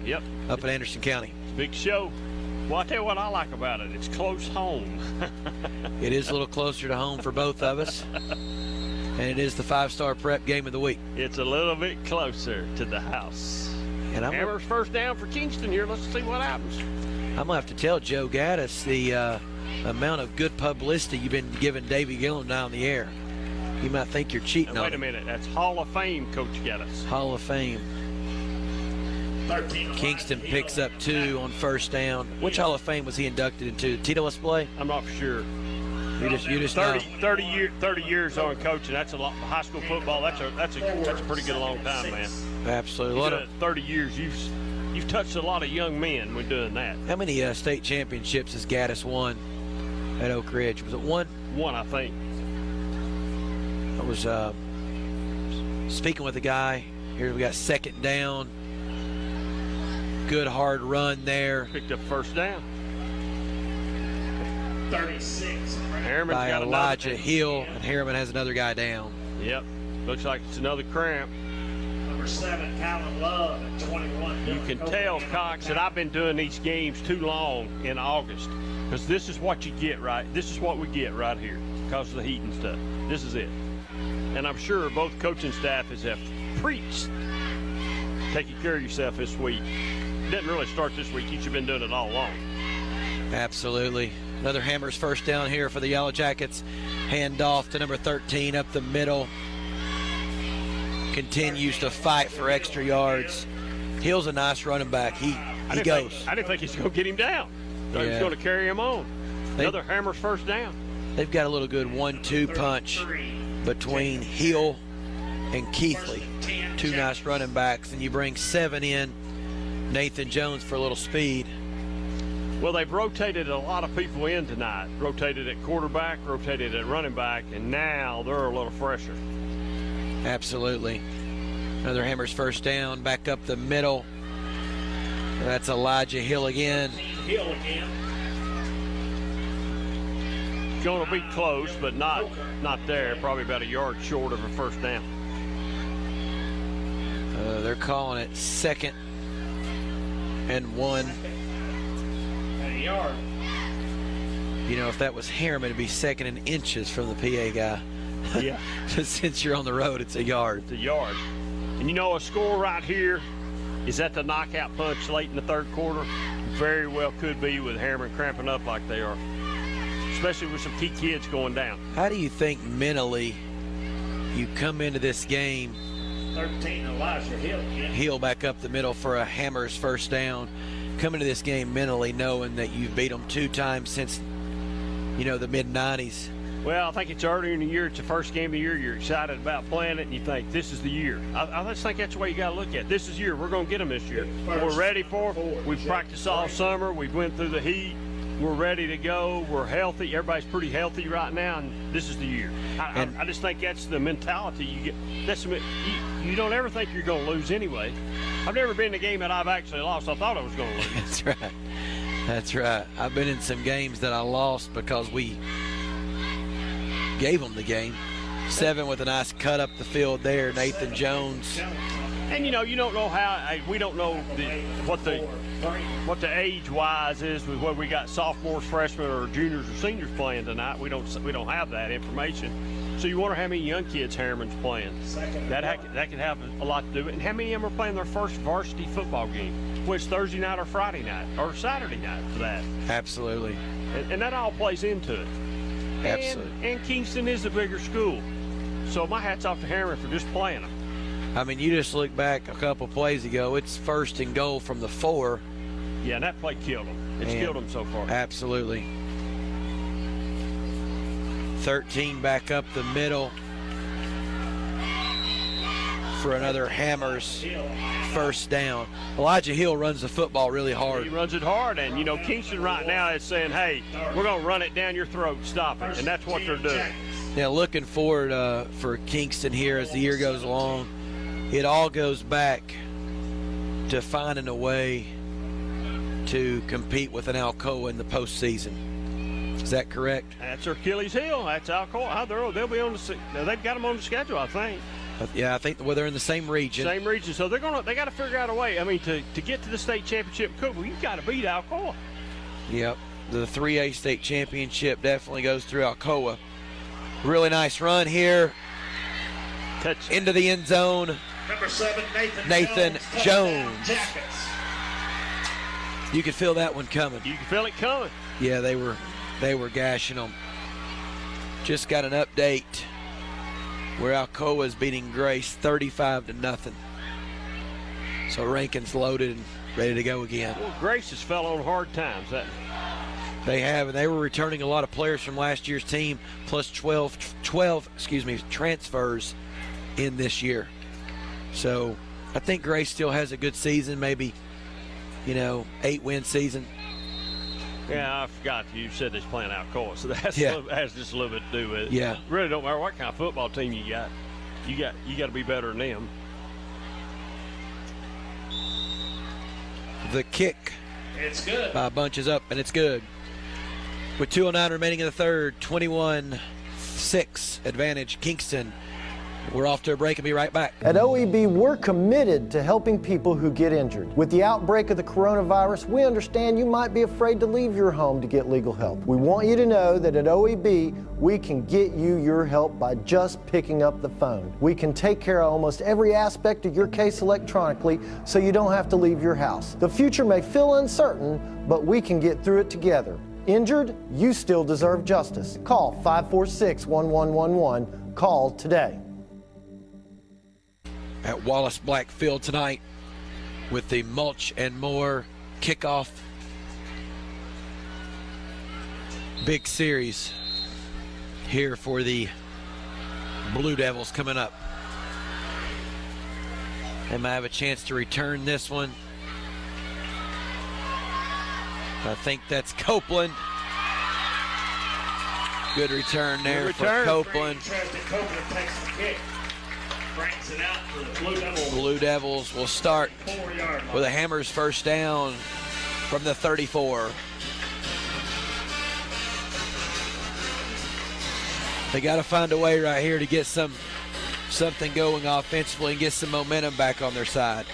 up in Anderson County. It's a big show. Well, I'll tell you what I like about it. It's close home. It is a little closer to home for both of us. And it is the 5-star prep game of the week. It's a little bit closer to the house. And Hammer's first down for Kingston here. Let's see what happens. I'm going to have to tell Joe Gaddis the amount of good publicity you've been giving Davey Gillen down the air. You might think you're cheating on him. Wait a minute. That's Hall of Fame, Coach Gaddis. Hall of Fame. Kingston picks up 2 on 1st down. Which Hall of Fame was he inducted into? Tito Esplay? I'm not for sure. You just 30 years on coaching. That's a lot. High school football. That's a pretty good long time, man. Absolutely. 30 years. You've touched a lot of young men when doing that. How many state championships has Gaddis won at Oak Ridge? Was it 1? 1, I think. I was speaking with a guy. Here we got 2nd down. Good hard run there. Picked up 1st down. 36. Harriman's by got Elijah Hill, and Harriman has another guy down. Yep. Looks like it's another cramp. Number 7, Calvin Love, at 21. You can tell, Cox, that I've been doing these games too long in August, because this is what you get, right? This is what we get right here because of the heat and stuff. This is it. And I'm sure both coaching staff have preached taking care of yourself this week. It didn't really start this week. You should have been doing it all along. Absolutely. Another Hammers first down here for the Yellow Jackets. Hand off to number 13 up the middle. Continues to fight for extra yards. Hill's a nice running back. He goes. I didn't think he's going to get him down. He was going to carry him on. Another Hammers first down. They've got a little good 1-2 punch between Hill and Keithley. Two nice running backs. And you bring 7 in, Nathan Jones for a little speed. Well, they've rotated a lot of people in tonight. Rotated at quarterback, rotated at running back, and now they're a little fresher. Absolutely. Another Hammers first down, back up the middle. That's Elijah Hill again. Hill again. Going to be close, but not there. Probably about a yard short of a first down. They're calling it 2nd and 1. And a yard. You know, if that was Harriman, it'd be 2nd and inches from the PA guy. Yeah. Since you're on the road, it's a yard. It's a yard. And you know, a score right here is that the knockout punch late in the third quarter. Very well could be with Harriman cramping up like they are, especially with some key kids going down. How do you think mentally you come into this game? 13, Elijah Hill again. Hill back up the middle for a Hammers first down. Come into this game mentally knowing that you've beat them 2 times since, you know, the mid-90s. Well, I think it's earlier in the year. It's the first game of the year. You're excited about playing it, and you think, this is the year. I just think that's the way you got to look at it. This is the year. We're going to get them this year. We're ready for it. We've practiced all summer. We've went through the heat. We're ready to go. We're healthy. Everybody's pretty healthy right now, and this is the year. I just think that's the mentality you get. You don't ever think you're going to lose anyway. I've never been in a game that I've actually lost. I thought I was going to lose. That's right. That's right. I've been in some games that I lost because we gave them the game. 7 with a nice cut up the field there. Nathan Jones. And you know, you don't know how. We don't know what the age-wise is with whether we got sophomores, freshmen, or juniors or seniors playing tonight. We don't have that information. So you wonder how many young kids Harriman's playing. That could have a lot to do with it. And how many of them are playing their first varsity football game, which Thursday night or Friday night or Saturday night for that. Absolutely. And that all plays into it. Absolutely. And Kingston is a bigger school. So my hat's off to Harriman for just playing them. I mean, you just look back a couple plays ago. It's 1st and goal from the 4. Yeah, and that play killed them. It's killed them so far. Absolutely. 13 back up the middle for another Hammers first down. Elijah Hill runs the football really hard. He runs it hard, and you know, Kingston right now is saying, hey, we're going to run it down your throat, stop it, and that's what they're doing. Now, looking forward for Kingston here as the year goes along, it all goes back to finding a way to compete with an Alcoa in the postseason. Is that correct? That's their Achilles heel. That's Alcoa. They'll be on the. They've got them on the schedule, I think. Yeah, I think they're in the same region. Same region, so they got to figure out a way. I mean, to get to the state championship, you've got to beat Alcoa. Yep, the 3A state championship definitely goes through Alcoa. Really nice run here. Touch into the end zone. Number 7, Nathan Jones. You could feel that one coming. You can feel it coming. Yeah, they were gashing them. Just got an update where Alcoa is beating Grace 35-0. So Rankin's loaded and ready to go again. Well, Grace has fell on hard times. They have, and they were returning a lot of players from last year's team, plus 12 transfers in this year. So I think Grace still has a good season, maybe, 8-win season. Yeah, I forgot you said they're playing Alcoa, so that's has just a little bit to do with it. Yeah. It really don't matter what kind of football team you got. You got to be better than them. The kick. It's good. Bunch is up, and it's good. With 2:09 remaining in the third, 21-6 advantage Kingston We're off to a break and be right back. At OEB, we're committed to helping people who get injured. With the outbreak of the coronavirus, we understand you might be afraid to leave your home to get legal help. We want you to know that at OEB, we can get you your help by just picking up the phone. We can take care of almost every aspect of your case electronically, so you don't have to leave your house. The future may feel uncertain, but we can get through it together. Injured? You still deserve justice. Call 546-1111. Call today. At Wallace Black Field tonight with the Mulch and More kickoff. Big series here for the Blue Devils coming up. They might have a chance to return this one. I think that's Copeland. Good return there for Copeland. Copeland takes the kick. Brings it out for the Blue Devils. Blue Devils will start 4-yard line. with a Hammers first down from the 34. They got to find a way right here to get something going offensively and get some momentum back on their side.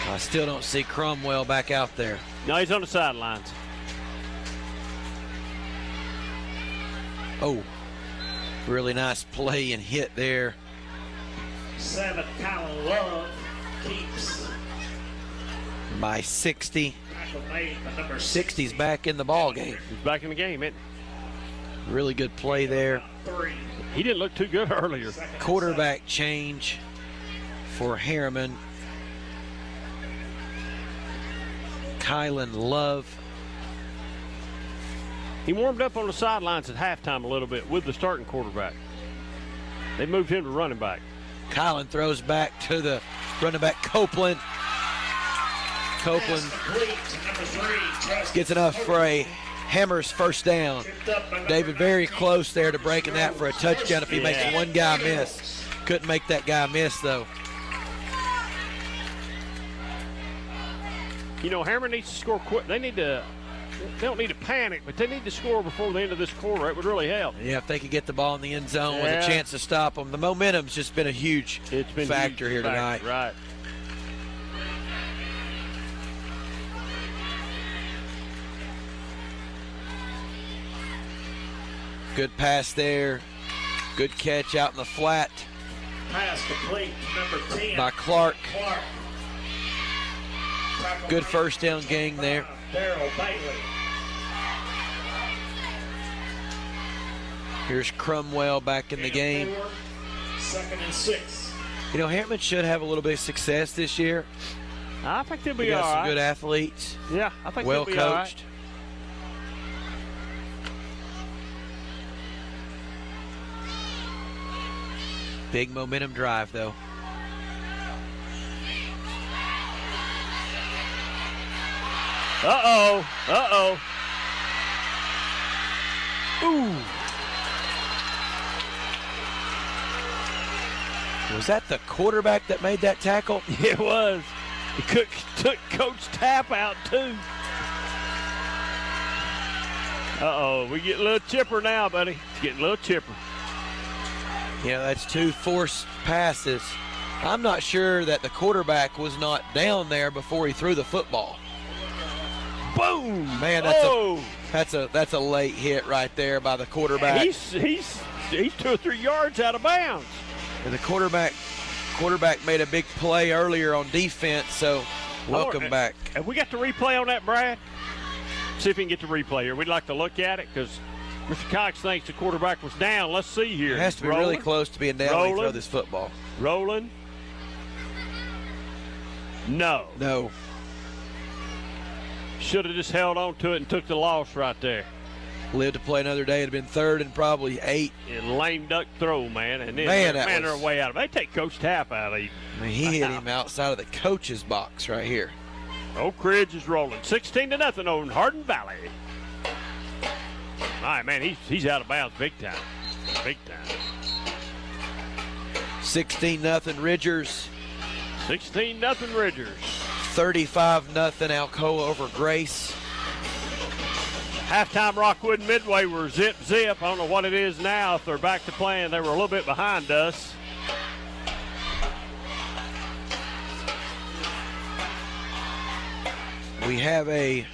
I still don't see Cromwell back out there. No, he's on the sidelines. Oh, really nice play and hit there. 7, Colin Love keeps By 60. tackle made by number 60's back in the ball game. He's back in the game, isn't he? Really good play there. 3. He didn't look too good earlier. Quarterback change for Harriman. Kylan Love. He warmed up on the sidelines at halftime a little bit with the starting quarterback. They moved him to running back. Kylan throws back to the running back Copeland. Copeland gets enough for a Hammers first down. David very close there to breaking that for a touchdown if he makes one guy miss. Couldn't make that guy miss though. You know, Harriman needs to score quick. They don't need to panic, but they need to score before the end of this quarter. It would really help. Yeah, if they could get the ball in the end zone with a chance to stop them. The momentum's just been a huge factor here tonight. Right. Good pass there. Good catch out in the flat Pass complete to number 10. by Clark. Good first down gang there. Darryl Bailey. Here's Cromwell back in the game. 2nd and 6. You know, Harriman should have a little bit of success this year. I think they'll They be all got some right. good athletes. Yeah, I think well they'll be all right. coached. Big momentum drive, though. Uh-oh. Uh-oh. Ooh. Was that the quarterback that made that tackle? It was. He took Coach Tapp out, too. Uh-oh. We get a little chipper now, buddy. It's getting a little chipper. Yeah, that's 2 forced passes. I'm not sure that the quarterback was not down there before he threw the football. Boom! Man, that's a late hit right there by the quarterback. He's 2 or 3 yards out of bounds. And the quarterback made a big play earlier on defense, so welcome back. Have we got the replay on that, Brad? See if we can get the replay here. We'd like to look at it because Mr. Cox thinks the quarterback was down. Let's see here. It has to be really close to being down when you throw this football. Rolling. No. No. Should have just held on to it and took the loss right there. Lived to play another day. It'd have been 3rd and probably 8. And lame duck throw, man. And then they're way out of it. They take Coach Tapp out of it. I mean, he hit him outside of the coach's box right here. Oak Ridge is rolling 16-0 over Hardin Valley. All right, man, he's out of bounds big time. Big time. 16-0 Ridgers. 16-0 Ridgers. 35-0 Alcoa over Grace. Halftime Rockwood and Midway were zip. I don't know what it is now. If they're back to playing, they were a little bit behind us. We have a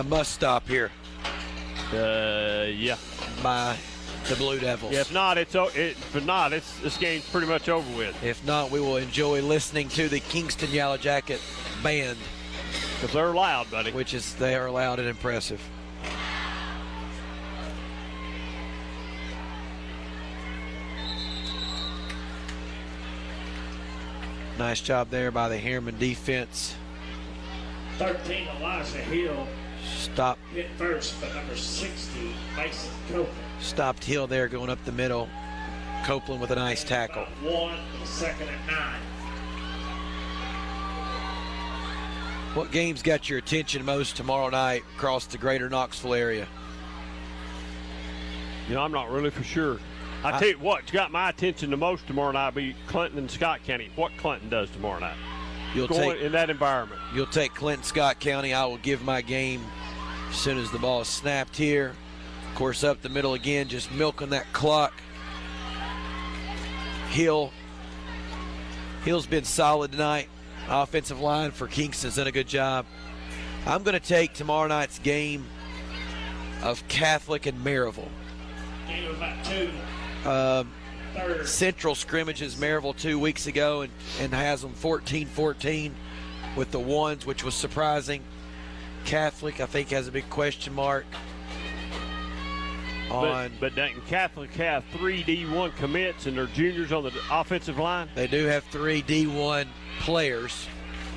must stop here. Yeah. By the Blue Devils. Yeah, if not, this game's pretty much over with. If not, we will enjoy listening to the Kingston Yellow Jacket band. Because they're loud, buddy. They are loud and impressive. Nice job there by the Harriman defense. 13, Elijah Hill. Stop. Hit first, but number 60, Mason Copeland. Stopped Hill there going up the middle. Copeland with a nice tackle. 1, second and 9. What games got your attention most tomorrow night across the greater Knoxville area? You know, I'm not really for sure. I tell you what's got my attention the most tomorrow night will be Clinton and Scott County. What Clinton does tomorrow night. In that environment. You'll take Clinton, Scott County. I will give my game as soon as the ball is snapped here. Of course, up the middle again, just milking that clock. Hill's been solid tonight. Offensive line for Kingston's done a good job. I'm going to take tomorrow night's game of Catholic and Maryville. Game of about 2. Central scrimmages Maryville 2 weeks ago and has them 14-14 with the ones, which was surprising. Catholic, I think, has a big question mark on. But doesn't Catholic have 3 D1 commits and their juniors on the offensive line? They do have 3 D1 players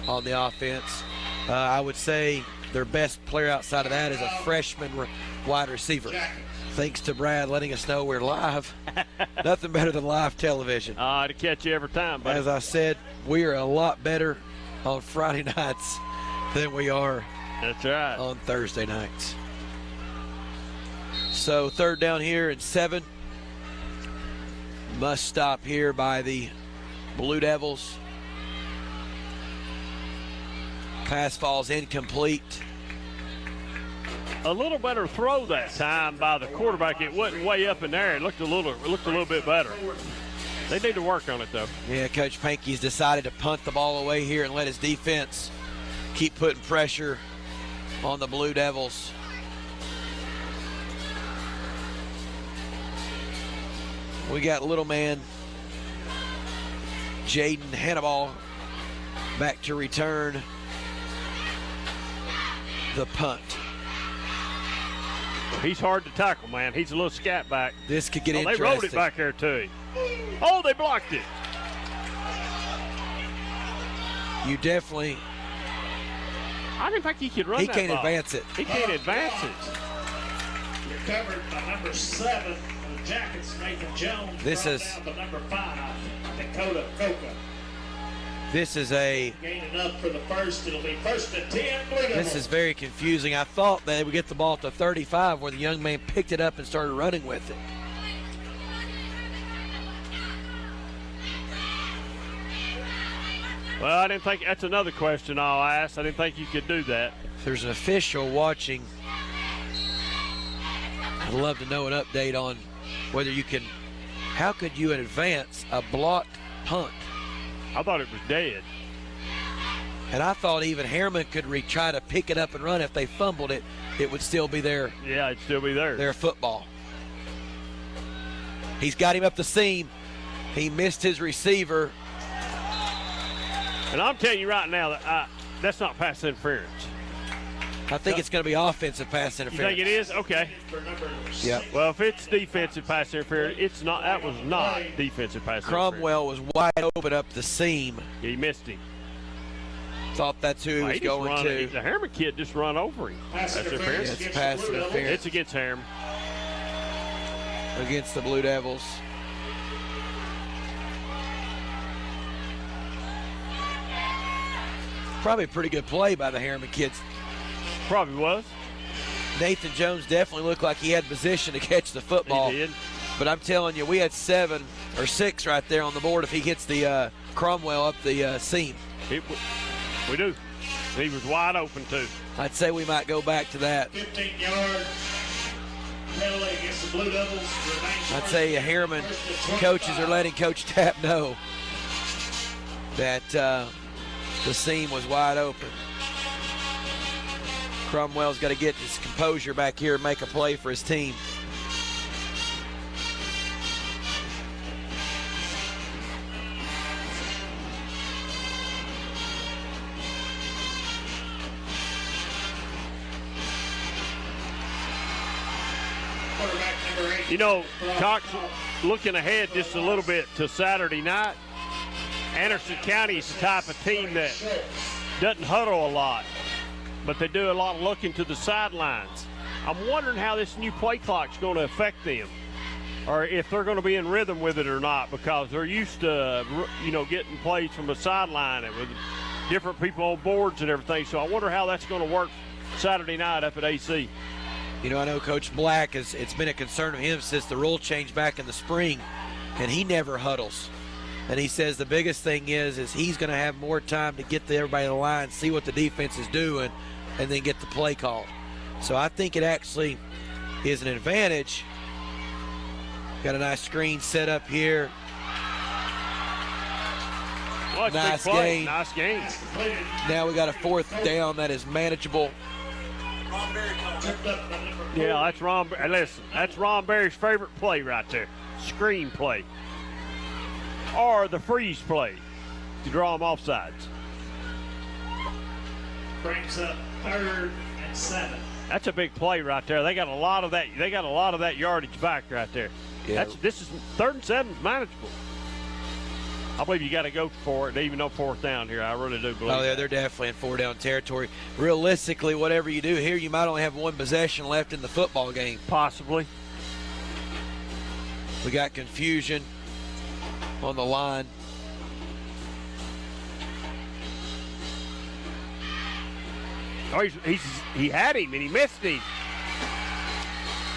on the offense. I would say their best player outside of that is a freshman wide receiver. Thanks to Brad letting us know we're live. Nothing better than live television. To catch you every time, buddy. As I said, we are a lot better on Friday nights than we are That's right. on Thursday nights. So 3rd down here and 7. Must stop here by the Blue Devils. Pass falls incomplete. A little better throw that time by the quarterback. It wasn't way up in there. It looked a little bit better. They need to work on it, though. Yeah, Coach Pankey's decided to punt the ball away here and let his defense keep putting pressure on the Blue Devils. We got little man Jaden Hannibal back to return the punt. He's hard to tackle, man. He's a little scat back. This could get interesting. They rolled it back there, too. Oh, they blocked it. You definitely. I didn't think he could run that ball. He can't advance it. He can't advance it. Recovered by number 7 of the Jackets, Nathan Jones. This is down to number 5, Dakota Coca. This is a. Gaining up for the first. It'll be 1st and 10. Blue Devils. This is very confusing. I thought that they would get the ball to 35 where the young man picked it up and started running with it. Well, I didn't think that's another question I'll ask. I didn't think you could do that. If there's an official watching, I'd love to know an update on whether you can. How could you advance a blocked punt? I thought it was dead. And I thought even Harriman could try to pick it up and run. If they fumbled it, it would still be there. Yeah, it'd still be there. Their football. He's got him up the seam. He missed his receiver. And I'm telling you right now that that's not pass interference. I think it's going to be offensive pass interference. You think it is? Okay. Yeah. Well, if it's defensive pass interference, it's not. That was not defensive pass interference. Cromwell was wide open up the seam. Yeah, he missed him. Thought that's who he was going to. The Harriman kid just run over him. Pass Yeah, interference. it's pass interference. It's against Harriman. Against the Blue Devils. Probably a pretty good play by the Harriman kids. Probably was. Nathan Jones definitely looked like he had position to catch the football. He did. But I'm telling you, we had 7 or 6 right there on the board if he hits the Cromwell up the seam. We do. He was wide open, too. I'd say we might go back to that. 15-yard penalty against the Blue Devils. I'd say Harriman coaches are letting Coach Tapp know that the seam was wide open. Cromwell's got to get his composure back here and make a play for his team. You know, Cox, looking ahead just a little bit to Saturday night, Anderson County is the type of team that doesn't huddle a lot, but they do a lot of looking to the sidelines. I'm wondering how this new play clock's going to affect them, or if they're going to be in rhythm with it or not, because they're used to, you know, getting plays from the sideline and with different people on boards and everything. So I wonder how that's going to work Saturday night up at AC. You know, I know Coach Black, it's been a concern of him since the rule change back in the spring, and he never huddles. And he says the biggest thing is he's going to have more time to get to everybody in the line, see what the defense is doing, and then get the play called. So I think it actually is an advantage. Got a nice screen set up here. Well, nice gain. Nice gain. Now we got a 4th down that is manageable. Yeah, that's Ron. Listen, that's Ron Berry's favorite play right there. Screen play. Or the freeze play to draw them offsides. Brings up 3rd and 7. That's a big play right there. They got a lot of that. They got a lot of that yardage back right there. Yeah. This is 3rd and 7 is manageable. I believe you got to go for it, even though 4th down here. I really do believe. Oh, yeah, they're definitely in 4-down territory. Realistically, whatever you do here, you might only have 1 possession left in the football game. Possibly. We got confusion on the line. Oh, he had him and he missed him.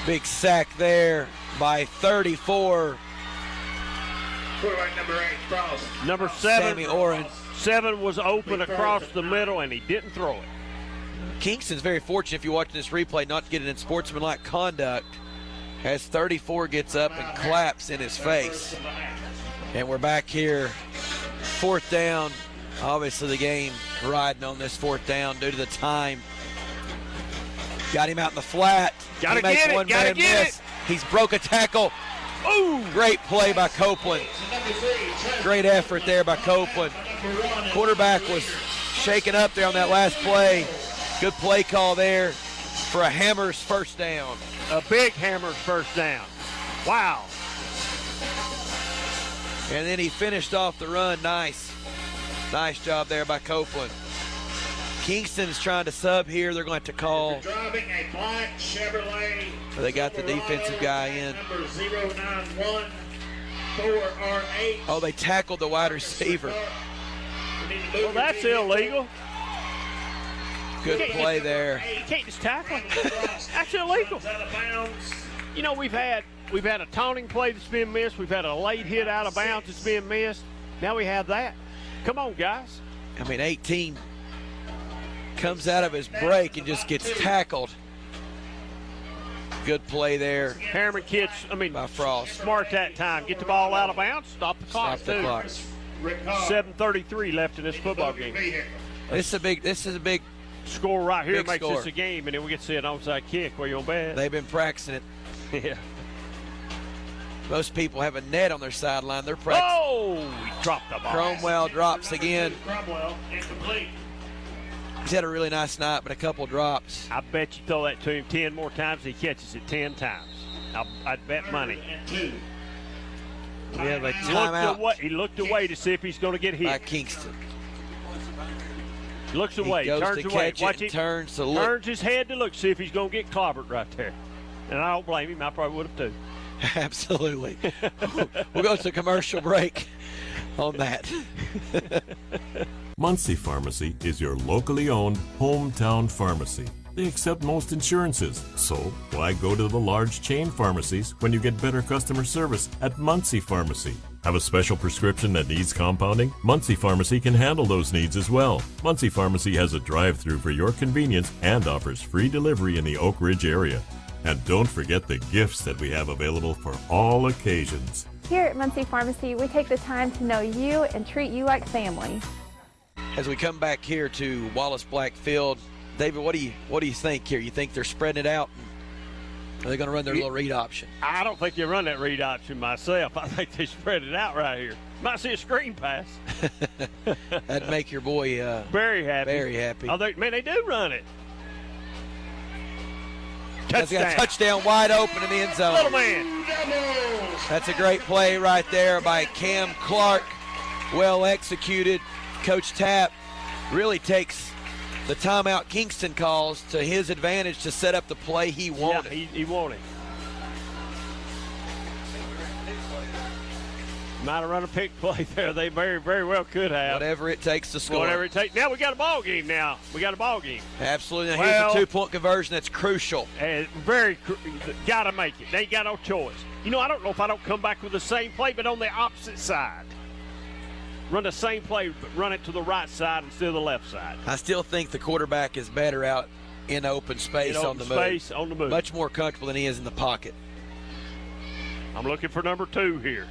Big sack there by 34. Quarterback number 8, Frost. Number 7. Sammy Oren. 7 was open across the middle and he didn't throw it. Kingston's very fortunate, if you're watching this replay, not to get it in sportsmanlike conduct, as 34 gets up and claps in his face. And we're back here, 4th down. Obviously the game riding on this 4th down due to the time. Got him out in the flat. Gotta get it, gotta get it. He's broke a tackle. Ooh, great play by Copeland. Great effort there by Copeland. Quarterback was shaken up there on that last play. Good play call there for a Hammers 1st down. A big Hammers 1st down. Wow. And then he finished off the run. Nice. Nice job there by Copeland. Kingston's trying to sub here. They're going to call. Driving a black Chevrolet. So they got the defensive guy in. Number 0914R8. Oh, they tackled the wide receiver. Well, that's illegal. Good play there. You can't just tackle. That's illegal. You know, we've had a taunting play that's been missed. We've had a late hit out of bounds that's been missed. Now we have that. Come on, guys. I mean, 18 comes out of his break and just gets tackled. Good play there. Harriman kids, by Frost. Smart that time. Get the ball out of bounds. Stop the clock, Stop the clock. 7:33 left in this football game. This is a big score right here. Big Makes score. this a game, and then we get to see an onside kick where you're on bad. They've been practicing it. Yeah. Most people have a net on their sideline. They're practicing. Oh, he dropped the ball. Cromwell drops again. Cromwell, incomplete. He's had a really nice night, but a couple drops. I bet you throw that to him 10 more times, he catches it 10 times. I'd bet money. We have a timeout. He looked away to see if he's going to get hit. By Kingston. Looks away, He goes turns to away. catch Watch it, it. turns to look. Turns his head to look, see if he's going to get clobbered right there. And I don't blame him. I probably would have too. Absolutely. We'll go to a commercial break on that. Muncie Pharmacy is your locally owned hometown pharmacy. They accept most insurances, so why go to the large chain pharmacies when you get better customer service at Muncie Pharmacy? Have a special prescription that needs compounding? Muncie Pharmacy can handle those needs as well. Muncie Pharmacy has a drive-thru for your convenience and offers free delivery in the Oak Ridge area. And don't forget the gifts that we have available for all occasions. Here at Muncie Pharmacy, we take the time to know you and treat you like family. As we come back here to Wallace Black Field, David, what do you think here? You think they're spreading it out? Are they going to run their little read option? I don't think they run that read option myself. I think they spread it out right here. Might see a screen pass. That'd make your boy very happy. Very happy. Oh, they do run it. Touchdown. Got a touchdown wide open in the end zone. Little man. That's a great play right there by Cam Clark. Well executed. Coach Tapp really takes the timeout Kingston calls to his advantage to set up the play he wanted. Yeah, he wanted. Might have run a pick play there. They very, very well could have. Whatever it takes to score. Whatever it takes. Now we got a ball game now. Absolutely. Now here's the 2-point conversion. That's crucial. And got to make it. They ain't got no choice. You know, I don't know if I don't come back with the same play, but on the opposite side. Run the same play, but run it to the right side instead of the left side. I still think the quarterback is better out in open space on the move. Much more comfortable than he is in the pocket. I'm looking for number 2 here.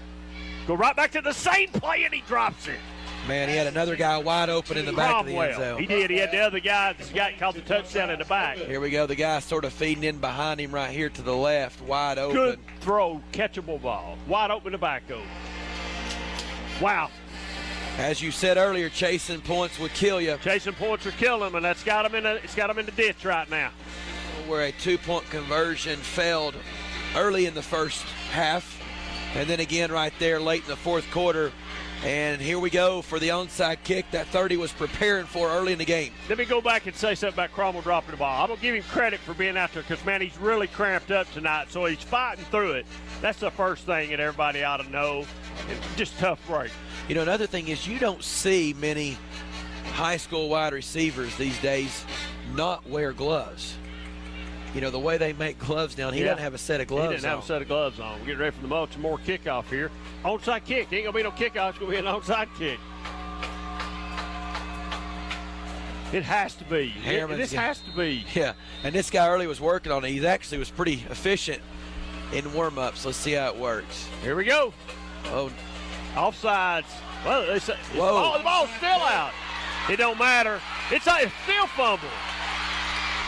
Go right back to the same play, and he drops it. Man, he had another guy wide open in the back of the end zone. He did. He had the other guy. This guy called the touchdown in the back. Here we go. The guy sort of feeding in behind him right here to the left, wide open. Good throw, catchable ball. Wide open to back over. Wow. As you said earlier, chasing points would kill you. Chasing points would kill him, and it's got him in the ditch right now. Where a 2-point conversion failed early in the first half. And then again right there late in the fourth quarter. And here we go for the onside kick that 30 was preparing for early in the game. Let me go back and say something about Cromwell dropping the ball. I'm going to give him credit for being out there because, man, he's really cramped up tonight. So he's fighting through it. That's the first thing that everybody ought to know. It's just tough break. You know, another thing is you don't see many high school wide receivers these days not wear gloves. You know, the way they make gloves now, he doesn't have a set of gloves on. He didn't have a set of gloves on. We're getting ready for the much more kickoff here. Onside kick. Ain't going to be no kickoff. It's going to be an onside kick. It has to be. This has to be. Yeah, and this guy early was working on it. He actually was pretty efficient in warm-ups. Let's see how it works. Here we go. Oh, offsides. Well, they say, whoa. The ball's still out. It don't matter. It's still fumble.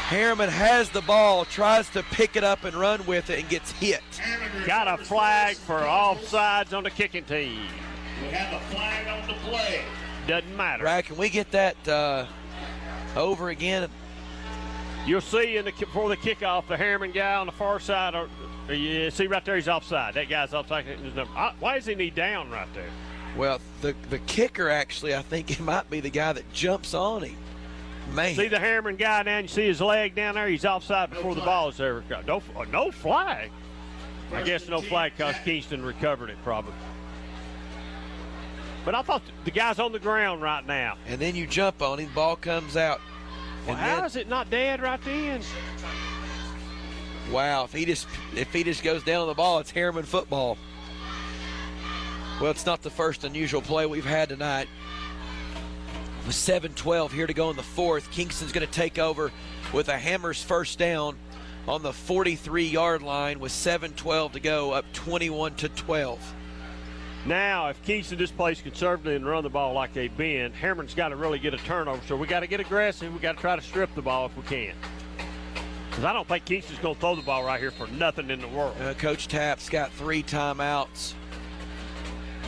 Harriman has the ball, tries to pick it up and run with it, and gets hit. Got a flag for offsides on the kicking team. We have a flag on the play. Doesn't matter. Brad, can we get that over again? You'll see before the kickoff, the Harriman guy on the far side. You see right there, he's offside. That guy's offside. Why isn't he down right there? Well, the kicker actually, I think it might be the guy that jumps on him. Man. See the Harriman guy down. You see his leg down there. He's offside before the ball is ever got. No flag. I guess no flag because Kingston recovered it probably. But I thought the guy's on the ground right now. And then you jump on him. Ball comes out. Well, how is it not dead right then? Wow, if he just goes down on the ball, it's Harriman football. Well, it's not the first unusual play we've had tonight. With 7:12 here to go in the fourth, Kingston's going to take over with a Hammers first down on the 43-yard line with 7:12 to go, up 21-12. Now, if Kingston just plays conservatively and run the ball like they've been, Harriman's got to really get a turnover. So we got to get aggressive. We got to try to strip the ball if we can. Because I don't think Kingston's going to throw the ball right here for nothing in the world. Coach Tapp's got 3 timeouts.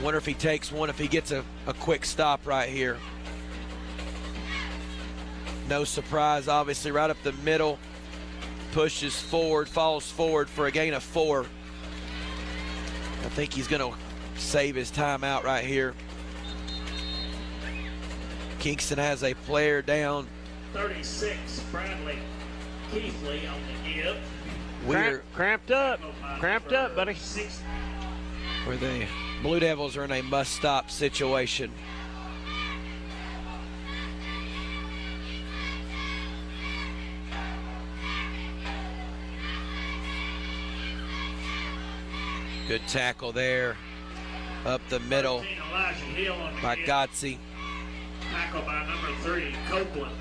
Wonder if he takes one, if he gets a quick stop right here. No surprise, obviously, right up the middle. Pushes forward, falls forward for a gain of 4. I think he's going to save his timeout right here. Kingston has a player down. 36, Bradley Keithley on the give. We're cramped up, buddy. Where the Blue Devils are in a must-stop situation. Good tackle there. Up the middle Elijah Hill on the by hit. Gotze. Tackle by number 3, Copeland.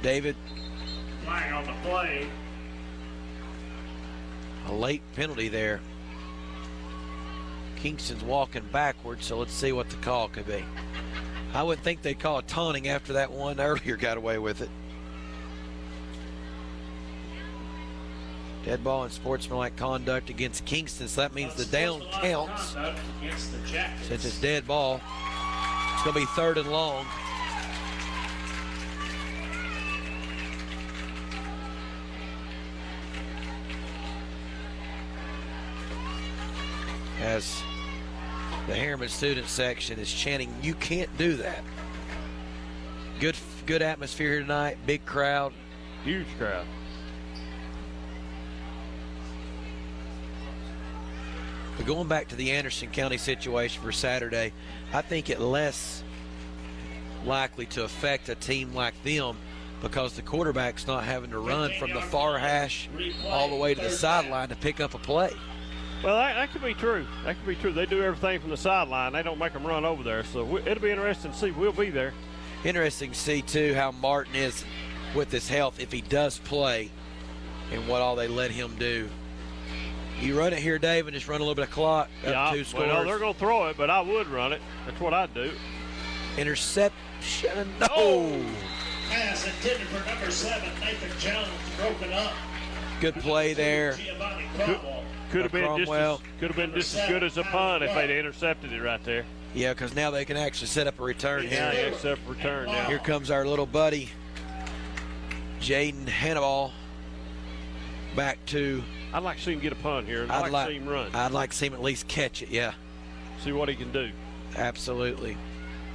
David, Flag on the play. a late penalty there. Kingston's walking backwards, so let's see what the call could be. I would think they'd call a taunting after that one earlier got away with it. Dead ball and sportsmanlike conduct against Kingston, so that means the down counts. Against the Jackets. Since it's dead ball, it's going to be 3rd and long. As the Harriman student section is chanting, "You can't do that." Good atmosphere here tonight, big crowd. Huge crowd. But going back to the Anderson County situation for Saturday, I think it less likely to affect a team like them because the quarterback's not having to run from the far hash all the way to the sideline to pick up a play. Well, that could be true. That could be true. They do everything from the sideline. They don't make them run over there. So it'll be interesting to see. We'll be there. Interesting to see, too, how Martin is with his health if he does play and what all they let him do. You run it here, Dave, and just run a little bit of clock. Up 2 scores. Well, they're going to throw it, but I would run it. That's what I'd do. Interception. No. Pass intended for number 7, Nathan Jones, broken up. Good play there. Giovanni Cromwell. Could have been just as good as a punt if they'd intercepted it right there. Yeah, because now they can actually set up a return here. Yeah, they can set up a return now. Here comes our little buddy, Jaden Hannibal, back to. I'd like to see him get a punt here. I'd like to see him run. I'd like to see him at least catch it, yeah. See what he can do. Absolutely.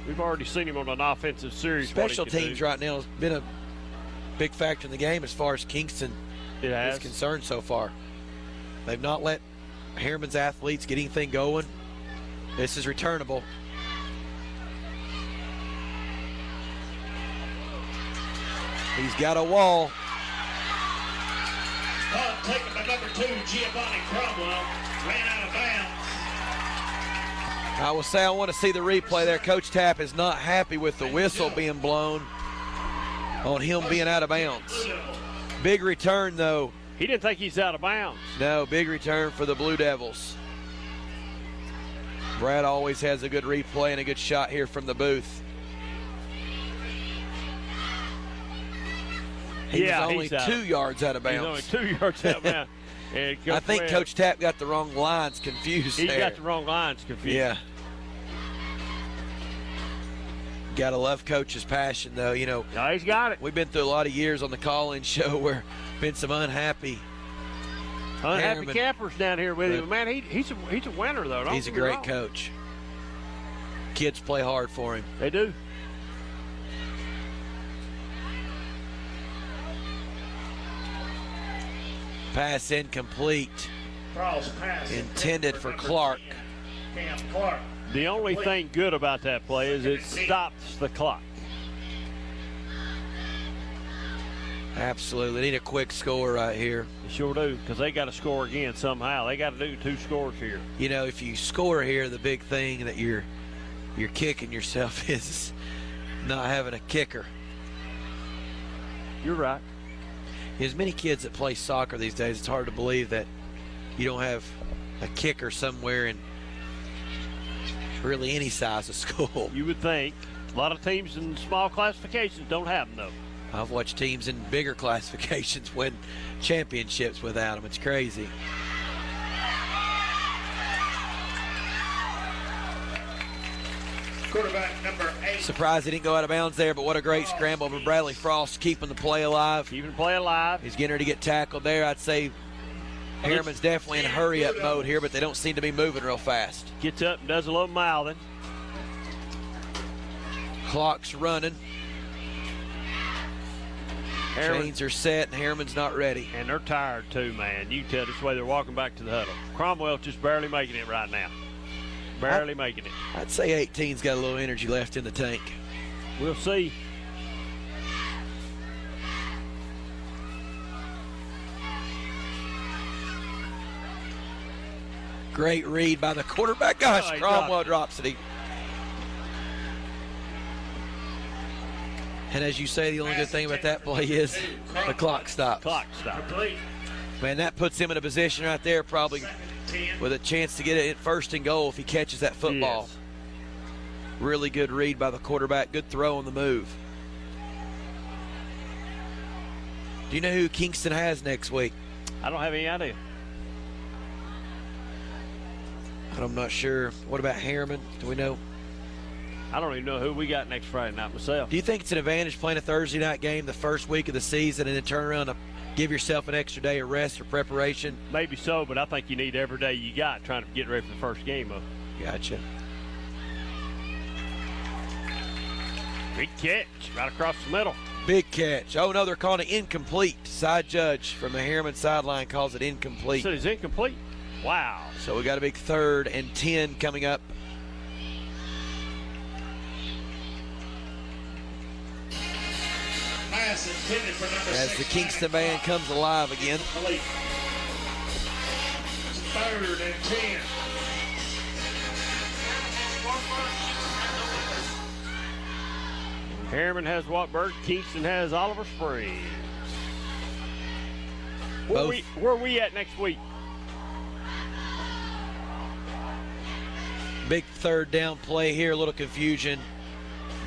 We've already seen him on an offensive series. Special teams right now has been a big factor in the game as far as Kingston is concerned so far. They've not let Harriman's athletes get anything going. This is returnable. He's got a wall. Punt taken by number 2, Giovanni Cromwell. Ran out of bounds. I will say I want to see the replay there. Coach Tapp is not happy with the whistle being blown on him being out of bounds. Big return, though. He didn't think he's out of bounds. No, big return for the Blue Devils. Brad always has a good replay and a good shot here from the booth. He was only 2 yards out of bounds. He's only 2 yards out of bounds. I think Coach Tapp got the wrong lines confused there. He got the wrong lines confused. Yeah. Gotta love Coach's passion, though. You know, no, he's got it. We've been through a lot of years on the call-in show where been some unhappy campers down here with him. Man, he's a winner, though. He's a great coach. Kids play hard for him. They do. Pass incomplete. Pass intended for Clark. Cam Clark. The only thing good about that play is it stops the clock. Absolutely. Need a quick score right here. They sure do, because they got to score again somehow. They got to do 2 scores here. You know, if you score here, the big thing that you're kicking yourself is not having a kicker. You're right. As many kids that play soccer these days, it's hard to believe that you don't have a kicker somewhere in really any size of school. You would think. A lot of teams in small classifications don't have them, though. I've watched teams in bigger classifications win championships without them. It's crazy. Quarterback number 8. Surprised he didn't go out of bounds there, but what a great scramble for Bradley Frost, keeping the play alive. Keeping the play alive. He's getting ready to get tackled there. I'd say Harriman's definitely in hurry-up mode here, but they don't seem to be moving real fast. Gets up and does a little mouthing. Clock's running. Chains are set, and Harriman's not ready. And they're tired, too, man. You can tell this way they're walking back to the huddle. Cromwell's just barely making it right now. Barely making it. I'd say 18's got a little energy left in the tank. We'll see. Great read by the quarterback. Gosh, Cromwell drops it. And as you say, the only good thing about that play is the clock stops. Man, that puts him in a position right there probably with a chance to get it at 1st and goal if he catches that football. Yes. Really good read by the quarterback. Good throw on the move. Do you know who Kingston has next week? I don't have any idea. I'm not sure. What about Harriman? Do we know? I don't even know who we got next Friday night myself. Do you think it's an advantage playing a Thursday night game the first week of the season and then turn around and give yourself an extra day of rest or preparation? Maybe so, but I think you need every day you got trying to get ready for the first game. Gotcha. Big catch right across the middle. Big catch. Oh, no, they're calling it incomplete. Side judge from the Harriman sideline calls it incomplete. So it's incomplete? Wow. So we got a big 3rd and 10 coming up. As the Kingston band comes alive again. 3rd and 10. Harriman has Wartburg. Kingston has Oliver Springs. Where are we at next week? Big 3rd down play here. A little confusion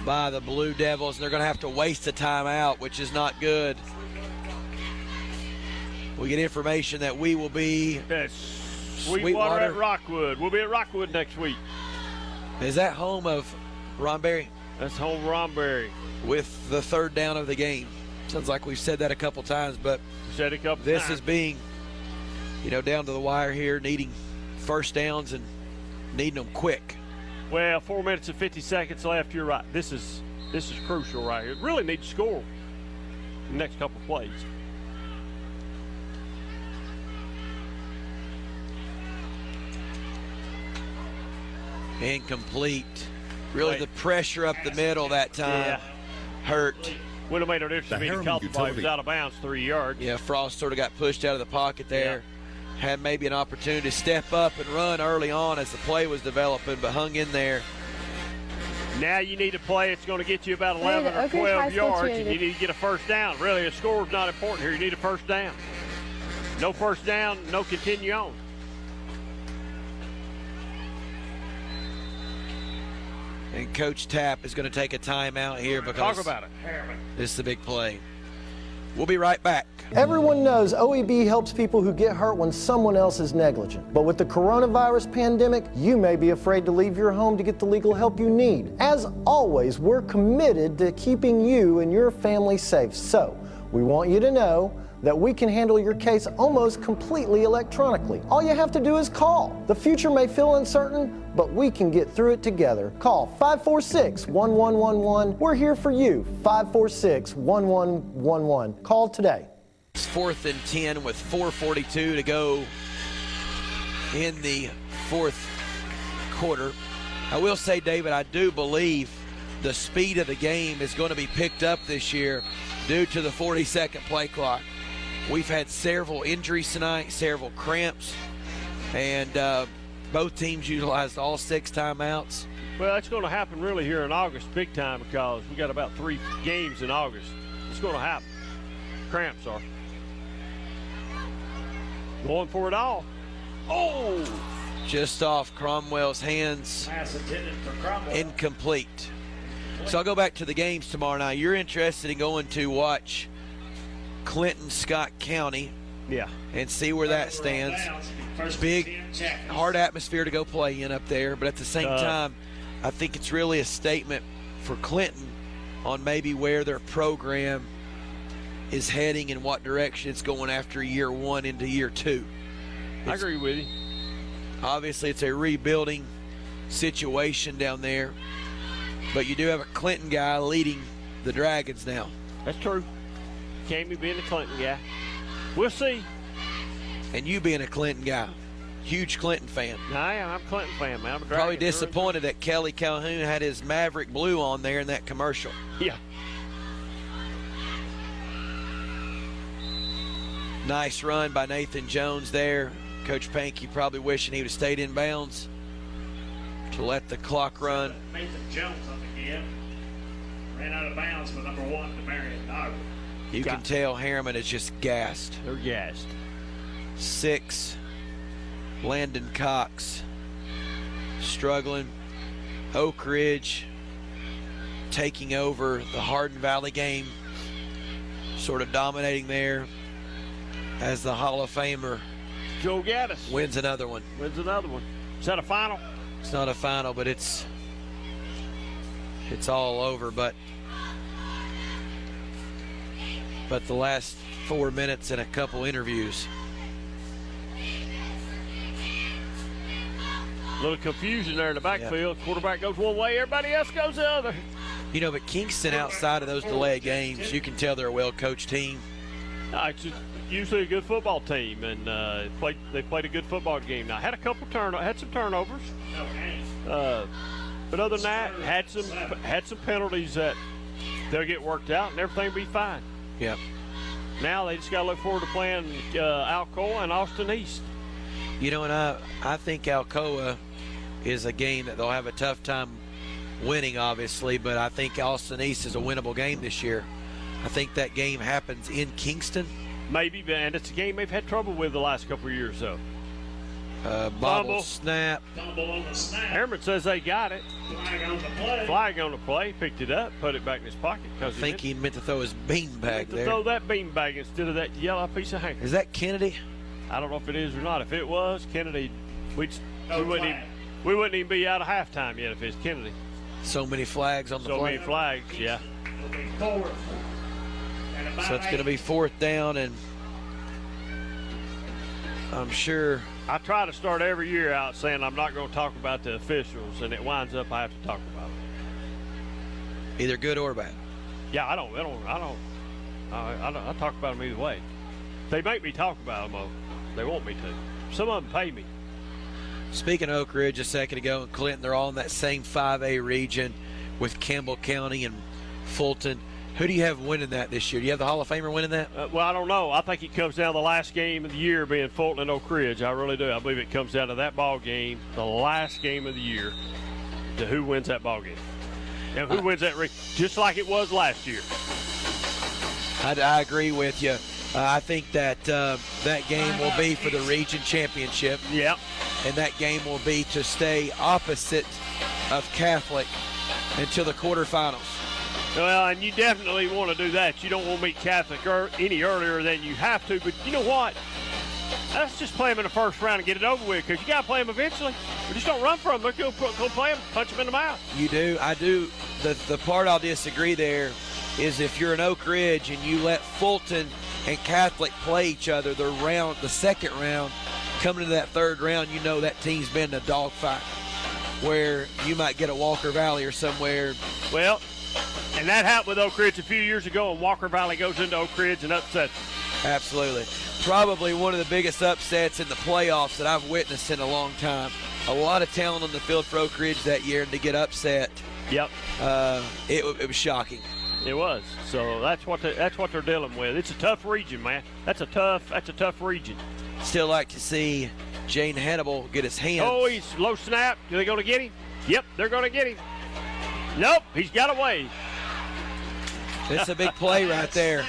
by the Blue Devils. They're going to have to waste a timeout, which is not good. We get information that we will be Sweetwater at Rockwood. We'll be at Rockwood next week. Is that home of Ronberry? That's home Ronberry. With the 3rd down of the game. Sounds like we've said that a couple times, but this is being, down to the wire here, needing first downs and needing them quick. Well, 4 minutes and 50 seconds left. You're right. This is crucial right here. Really need to score the next couple of plays. Incomplete. Really, the pressure up the middle that time hurt. Would have made no difference if he caught the ball. He was out of bounds 3 yards. Yeah, Frost sort of got pushed out of the pocket there. Had maybe an opportunity to step up and run early on as the play was developing, but hung in there. Now you need a play. It's going to get you about 11 or 12 yards, and you need to get a first down. Really, a score is not important here. You need a first down. No first down, no continue on. And Coach Tapp is going to take a timeout here because talk about it. This is the big play. We'll be right back. Everyone knows OEB helps people who get hurt when someone else is negligent. But with the coronavirus pandemic, you may be afraid to leave your home to get the legal help you need. As always, we're committed to keeping you and your family safe. So we want you to know that we can handle your case almost completely electronically. All you have to do is call. The future may feel uncertain, but we can get through it together. Call 546-1111. We're here for you. 546-1111. Call today. It's 4th and 10 with 4:42 to go in the 4th quarter. I will say, David, I do believe the speed of the game is going to be picked up this year due to the 40-second play clock. We've had several injuries tonight, several cramps, and both teams utilized all 6 timeouts. Well, it's going to happen really here in August big time because we got about 3 games in August. It's going to happen. Cramps are. Going for it all. Oh! Just off Cromwell's hands. Pass intended for Cromwell. Incomplete. So I'll go back to the games tomorrow night. You're interested in going to watch Clinton, Scott County. Yeah. And see where that stands. Big, hard atmosphere to go play in up there. But at the same time, I think it's really a statement for Clinton on maybe where their program is heading and what direction it's going after year 1 into year 2. I agree with you. Obviously, it's a rebuilding situation down there. But you do have a Clinton guy leading the Dragons now. That's true. Cammy being a Clinton guy. We'll see. And you being a Clinton guy. Huge Clinton fan. I am. I'm a Clinton fan, man. I'm a Probably disappointed that Kelly Calhoun had his Maverick blue on there in that commercial. Yeah. Nice run by Nathan Jones there. Coach Pankey probably wishing he would have stayed in bounds to let the clock run. Nathan Jones up again. Ran out of bounds with number 1, Demarion Dogger. You can tell Harriman is just gassed. They're gassed. 6, Landon Cox struggling. Oak Ridge taking over the Hardin Valley game, sort of dominating there as the Hall of Famer Joe Gaddis wins another one. Is that a final? It's not a final, but it's all over. But the last 4 minutes and a couple interviews. A little confusion there in the backfield. Yep. Quarterback goes one way, everybody else goes the other. You know, but Kingston, outside of those delayed games, you can tell they're a well-coached team. It's just usually a good football team, and they played a good football game. Now, had some turnovers, but other than that, had some penalties that they'll get worked out, and everything will be fine. Yep. Now they just got to look forward to playing Alcoa and Austin East. You know, and I think Alcoa is a game that they'll have a tough time winning, obviously, but I think Austin East is a winnable game this year. I think that game happens in Kingston. Maybe, and it's a game they've had trouble with the last couple of years, though. Bobble snap. Harriman says they got it. Flag on the play. Picked it up, put it back in his pocket. I think he meant to throw his beanbag there. Throw that beanbag instead of that yellow piece of handkerchief. Is that Kennedy? I don't know if it is or not. If it was Kennedy, we wouldn't even be out of halftime yet if it's Kennedy. So many flags on the play. So many flags, yeah. So it's going to be 4th down, and I'm sure. I try to start every year out saying I'm not going to talk about the officials, and it winds up I have to talk about it. Either good or bad. Yeah, I talk about them either way. They make me talk about them, though. They want me to. Some of them pay me. Speaking of Oak Ridge a second ago and Clinton, they're all in that same 5A region with Campbell County and Fulton. Who do you have winning that this year? Do you have the Hall of Famer winning that? Well, I don't know. I think it comes down to the last game of the year being Fulton and Oak Ridge. I really do. I believe it comes down to that ball game, the last game of the year, to who wins that ball game. And who wins that race, just like it was last year. I agree with you. I think that that game will be for the region championship. Yep. And that game will be to stay opposite of Catholic until the quarterfinals. Well, and you definitely want to do that. You don't want to meet Catholic any earlier than you have to. But you know what? Let's just play them in the first round and get it over with, because you got to play them eventually. We just don't run from them. Let's go play them, punch them in the mouth. You do. I do. The part I'll disagree there is if you're an Oak Ridge and you let Fulton and Catholic play each other the second round, coming to that third round, you know that team's been in a dogfight where you might get a Walker Valley or somewhere. Well, and that happened with Oak Ridge a few years ago, and Walker Valley goes into Oak Ridge and upsets them. Absolutely. Probably one of the biggest upsets in the playoffs that I've witnessed in a long time. A lot of talent on the field for Oak Ridge that year, and to get upset, yep, it was shocking. It was. So that's what they're dealing with. It's a tough region, man. That's a tough region. Still like to see Jane Hannibal get his hands. Oh, he's low snap. Are they going to get him? Yep, they're going to get him. Nope, he's got away. It's a big play right there.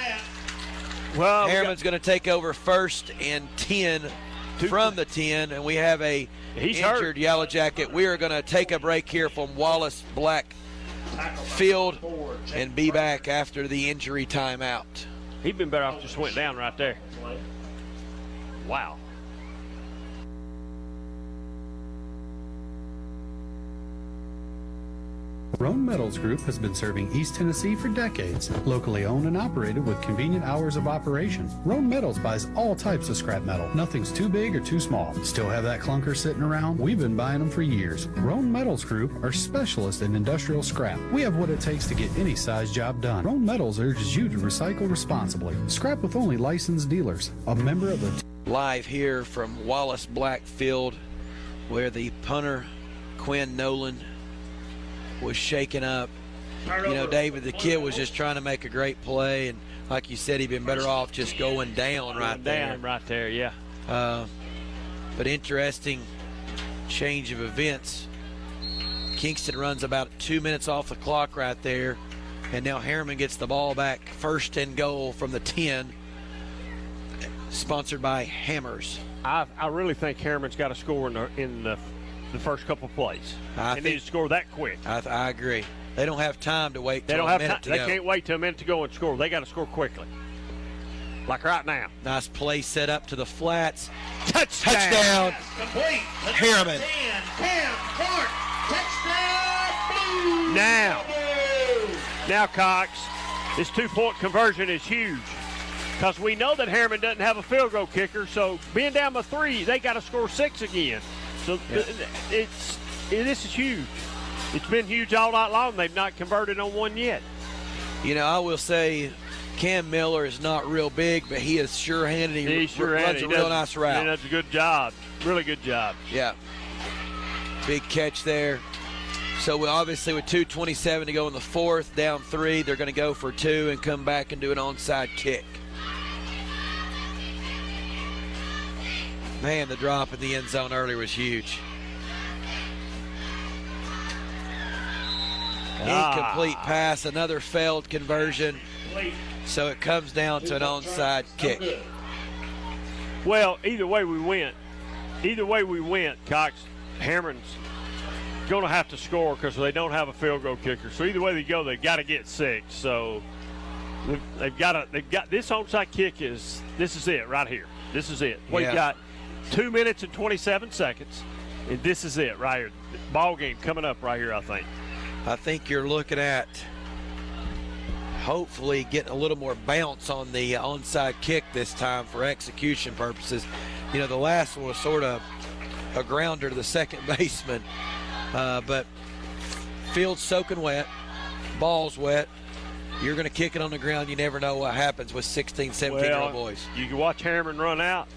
Well, Harriman's going to take over 1st and 10 from the 10, and we have a injured Yellow Jacket. We are going to take a break here from Wallace Black Field and be back after the injury timeout. He'd been better off just went down right there. Wow. Roan Metals Group has been serving East Tennessee for decades. Locally owned and operated with convenient hours of operation. Roan Metals buys all types of scrap metal. Nothing's too big or too small. Still have that clunker sitting around? We've been buying them for years. Roan Metals Group are specialists in industrial scrap. We have what it takes to get any size job done. Roan Metals urges you to recycle responsibly. Scrap with only licensed dealers. A member of the... Live here from Wallace Black Field, where the punter, Quinn Nolan, was shaken up. You know, David, the kid was just trying to make a great play, and like you said, he'd been better off just going down right there. Down right there, yeah. but interesting change of events. Kingston runs about 2 minutes off the clock right there, and now Harriman gets the ball back, 1st and goal from the 10, sponsored by Hammers. I really think Harriman's got to score in the first couple plays. They need to score that quick. I agree. They don't have time to wait till a minute to go. They can't wait till a minute to go and score. They got to score quickly. Like right now. Nice play set up to the flats. Touchdown. Complete. Harriman. 10, Clark. Touchdown. Now, Cox, this 2-point conversion is huge because we know that Harriman doesn't have a field goal kicker, so being down by 3, they got to score 6 again. So this is huge. It's been huge all night long. They've not converted on one yet. You know, I will say Cam Miller is not real big, but he is sure-handed. He runs a real nice route. He does a good job. Really good job. Yeah. Big catch there. So obviously with 2:27 to go in the 4th, down 3, they're going to go for 2 and come back and do an onside kick. Man, the drop in the end zone earlier was huge. Incomplete pass, another failed conversion. So it comes down to an onside kick. Well, either way we went, Cox, Harriman's going to have to score because they don't have a field goal kicker. So either way they go, they've got to get 6. So they've got this onside kick this is it right here. This is it. We've got 2 minutes and 27 seconds, and this is it right here. Ball game coming up right here, I think. I think you're looking at hopefully getting a little more bounce on the onside kick this time for execution purposes. You know, the last one was sort of a grounder to the second baseman, but field's soaking wet, ball's wet. You're going to kick it on the ground. You never know what happens with 16, 17-year-old boys. You can watch Harriman run out.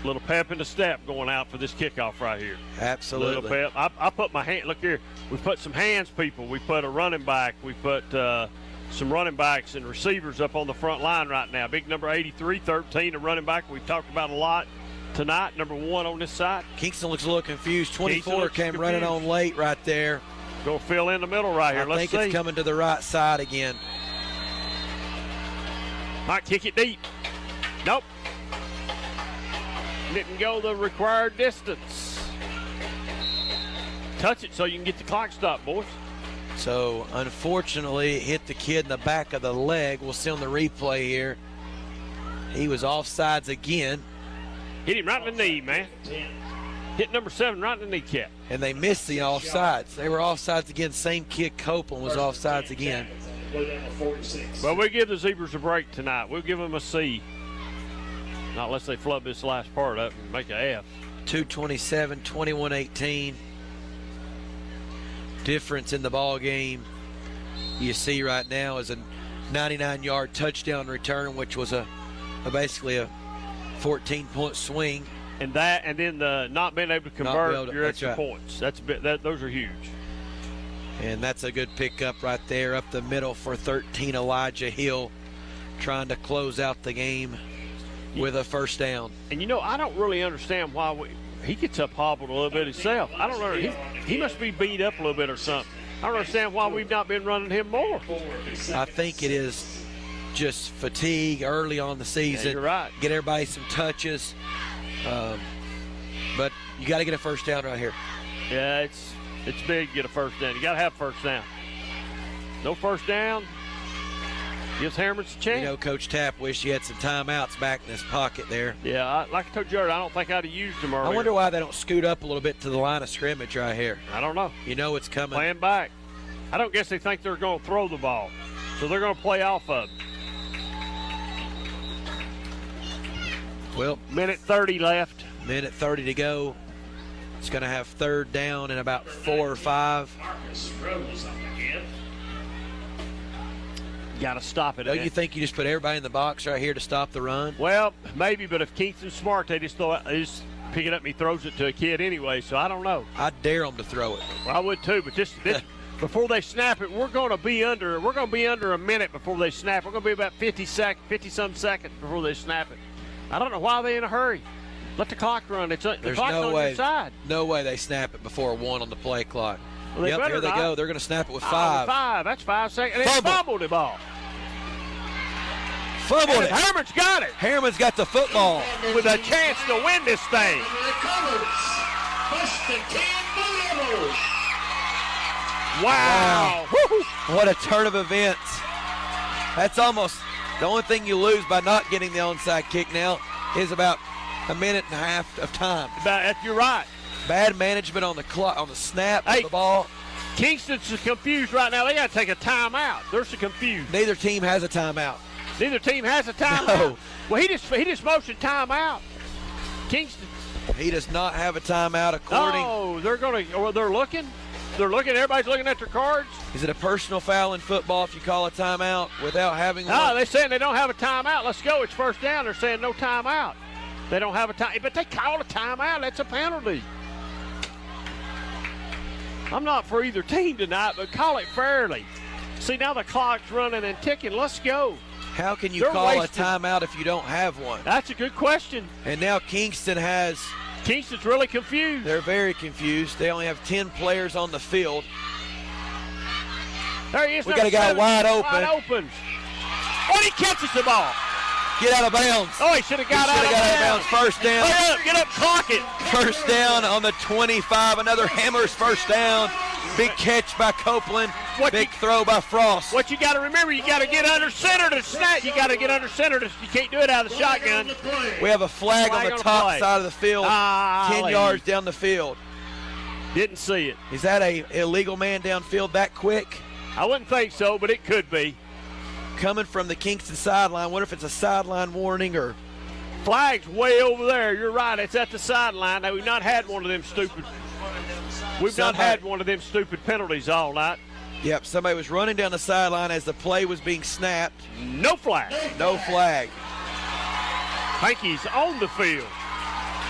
Little pep in the step going out for this kickoff right here. Absolutely. Little pep. I put my hand. Look here. We put some hands, people. We put a running back. We put some running backs and receivers up on the front line right now. Big number 83, 13, a running back we've talked about a lot tonight. Number 1 on this side. Kingston looks a little confused. 24 came running on late right there. Going to fill in the middle right here. I think it's coming to the right side again. Might kick it deep. Nope. Didn't go the required distance. Touch it so you can get the clock stopped, boys. So, unfortunately, it hit the kid in the back of the leg. We'll see on the replay here. He was offsides again. Hit him right in the knee, man. Hit number 7 right in the kneecap. And they missed the offsides. They were offsides again. Same kid, Copeland, was offsides again. Well, we'll give the Zebras a break tonight. We'll give them a C. Not unless they flub this last part up and make an F. 2:27, 21-18. Difference in the ball game you see right now is a 99-yard touchdown return, which was basically a 14-point swing. And then the not being able to convert your extra points. Those are huge. And that's a good pickup right there up the middle for 13, Elijah Hill, trying to close out the game with a first down. And you know, I don't really understand why he gets up hobbled a little bit himself. I don't know. He must be beat up a little bit or something. I don't understand why we've not been running him more. I think it is just fatigue early on the season. Yeah, you're right. Get everybody some touches. But you got to get a first down right here. Yeah, it's big to get a first down. You got to have first down. No first down gives Harriman a chance. You know, Coach Tapp wished he had some timeouts back in his pocket there. Yeah, like I told Jared, I don't think I'd have used them earlier. I wonder why they don't scoot up a little bit to the line of scrimmage right here. I don't know. You know it's coming. Playing back. I don't guess they think they're going to throw the ball, so they're going to play off of it. Well, minute 30 left. Minute 30 to go. It's going to have third down in about 4 or 5. Got to stop it. Don't you think you just put everybody in the box right here to stop the run? Well, maybe, but if Kingston's smart, they just pick it up and he throws it to a kid anyway, so I don't know. I'd dare them to throw it. Well, I would too, but this before they snap it, we're going to be under a minute before they snap. We're going to be about 50-some seconds before they snap it. I don't know why they're in a hurry. Let the clock run. The There's clock's no on way. your side. No way they snap it before 1 on the play clock. Well, Yep, here they not. go. They're going to snap it with Oh, 5. 5. That's 5 seconds. And they Fumble. fumbled the ball. Fumbled And it. Harriman's got it Harriman's got the football. with a chance to win this thing. Recovers. First and 10 Bulldogs. Wow. What a turn of events. That's almost the only thing you lose by not getting the onside kick now is about a minute and a half of time. You're right. Bad management on the clock, on the snap Hey. of the ball. Kingston's confused right now. They got to take a timeout. They're so confused. Neither team has a timeout. Neither team has a timeout. No. Well, he just motioned timeout. Kingston. He does not have a timeout according. Oh, they're looking. They're looking. Everybody's looking at their cards. Is it a personal foul in football if you call a timeout without having one? No, they're saying they don't have a timeout. Let's go. It's first down. They're saying no timeout. They don't have a time. But they call a timeout. That's a penalty. I'm not for either team tonight, but call it fairly. See, now the clock's running and ticking. Let's go. How can you They're call wasting. a timeout if you don't have one? That's a good question. And now Kingston's really confused. They're very confused. They only have 10 players on the field. There he is. We got a guy wide open. Wide open. Oh, he catches the ball. Get out of bounds. Oh, he should have got out of bounds. First down. Get up, clock it. First down on the 25. Another Hammers first down. Big catch by Copeland. Big throw by Frost. What you got to remember, you got to get under center to snap. You got to get under center. You can't do it out of the shotgun. We have a flag on the top side of the field, 10 yards down the field. Didn't see it. Is that a illegal man downfield that quick? I wouldn't think so, but it could be. Coming from the Kingston sideline. Wonder if it's a sideline warning or. Flag's way over there. You're right. It's at the sideline. Now, we've not had one of them stupid. We've not had one of them stupid penalties all night. Yep, somebody was running down the sideline as the play was being snapped. No flag. No flag. Hanky's on the field.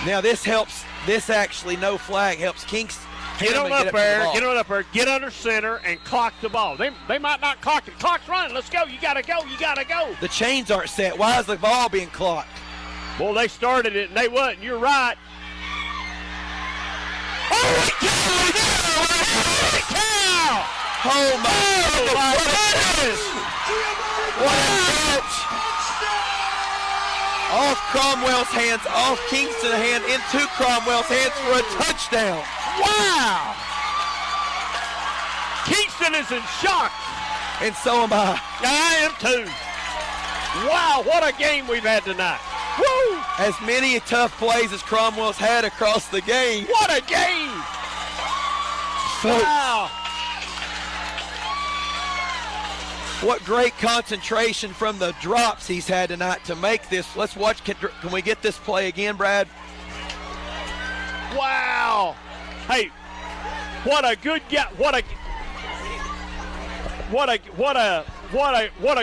Now this helps. This actually no flag helps Kingston. Get on up there. Get on up there. Get under center and clock the ball. They might not clock it. Clock's running. Let's go. You got to go. You got to go. The chains aren't set. Why is the ball being clocked? Well, they started it and they wasn't. You're right. Holy cow! Oh my goodness! What a catch! Off Cromwell's hands, off Kingston's hand, into Cromwell's hands for a touchdown. Wow! Kingston is in shock. And so am I. I am too. Wow, what a game we've had tonight. Woo! As many tough plays as Cromwell's had across the game. What a game! Folks, wow! What great concentration from the drops he's had tonight to make this. Let's watch. Can we get this play again, Brad? Wow! Hey, what a good guy! What a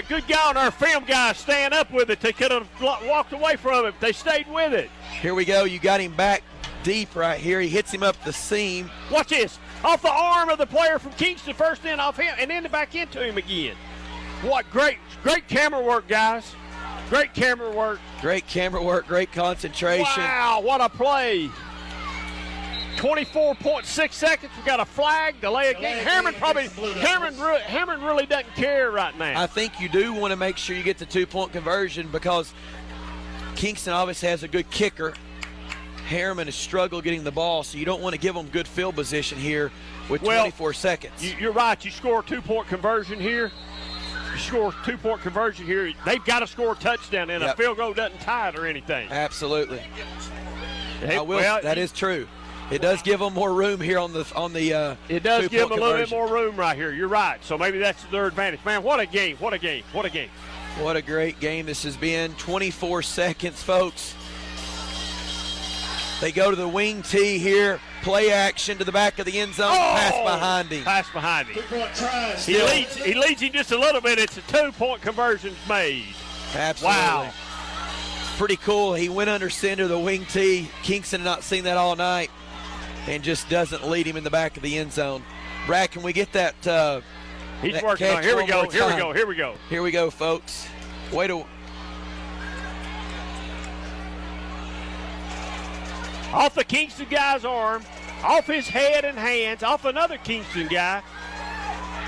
good guy on our film guy staying up with it. They could have walked away from it. They stayed with it. Here we go. You got him back deep right here. He hits him up the seam. Watch this. Off the arm of the player from Kingston, first in off him, and then back into him again. What great camera work, guys. Great camera work. Great camera work, great concentration. Wow, what a play. 24.6 seconds. We got a flag, delay a game. Harriman really doesn't care right now. I think you do want to make sure you get the 2-point conversion because Kingston obviously has a good kicker. Harriman has struggled getting the ball, so you don't want to give them good field position here with 24 seconds. You're right. You score a 2-point conversion here. They've got to score a touchdown, and a field goal doesn't tie it or anything. Absolutely. That is true. It does give them more room here on the It does give them a little bit conversion. more room right here. You're right. So maybe that's their advantage. Man, what a game. What a game. What a game. What a great game this has been. 24 seconds, folks. They go to the wing tee here. Play action to the back of the end zone. Pass behind him. Pass behind him. He leads him just a little bit. It's a 2-point conversion made. Absolutely. Wow. Pretty cool. He went under center, the wing tee. Kingston had not seen that all night and just doesn't lead him in the back of the end zone. Brad, can we get that? He's that working on it. Here we go. Here we go, folks. off the Kingston guy's arm, off his head and hands, off another Kingston guy,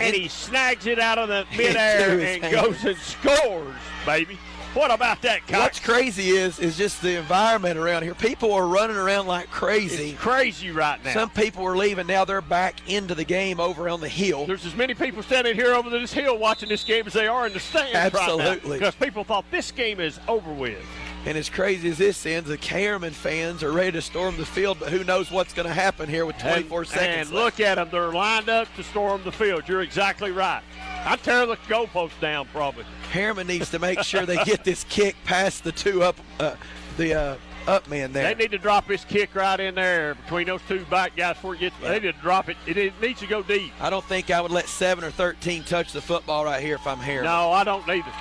and he snags it out of the midair and goes and scores, baby. What about that, Cox? What's crazy is just the environment around here. People are running around like crazy. It's crazy right now. Some people are leaving. Now they're back into the game over on the hill. There's as many people standing here over this hill watching this game as they are in the stands Absolutely. right now. Because people thought this game is over with. And as crazy as this ends, the Harriman fans are ready to storm the field, but who knows what's going to happen here with 24 seconds And look at them. They're lined up to storm the field. You're exactly right. I'd tear the goalpost down probably. Harriman needs to make sure they get this kick past the up man there. They need to drop this kick right in there between those two back guys before it gets. They need to drop it. It needs to go deep. I don't think I would let 7 or 13 touch the football right here if I'm Harriman. No, I don't either.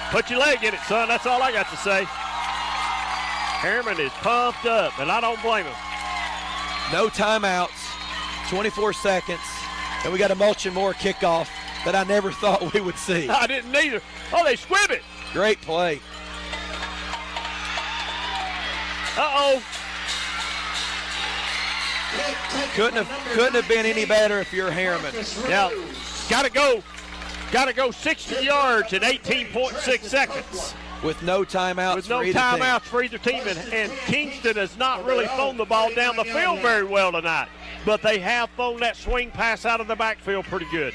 Put your leg in it, son. That's all I got to say. Harriman is pumped up, and I don't blame him. No timeouts, 24 seconds, and we got a Mulchin Moore kickoff that I never thought we would see. I didn't either. Oh, they squib it. Great play. Uh-oh. Couldn't have been any better if you're Harriman. Yeah, Got to go 60 yards in 18.6 seconds. With no timeouts With no timeouts for either team. And Kingston has not really thrown the ball down the field very well tonight. But they have thrown that swing pass out of the backfield pretty good.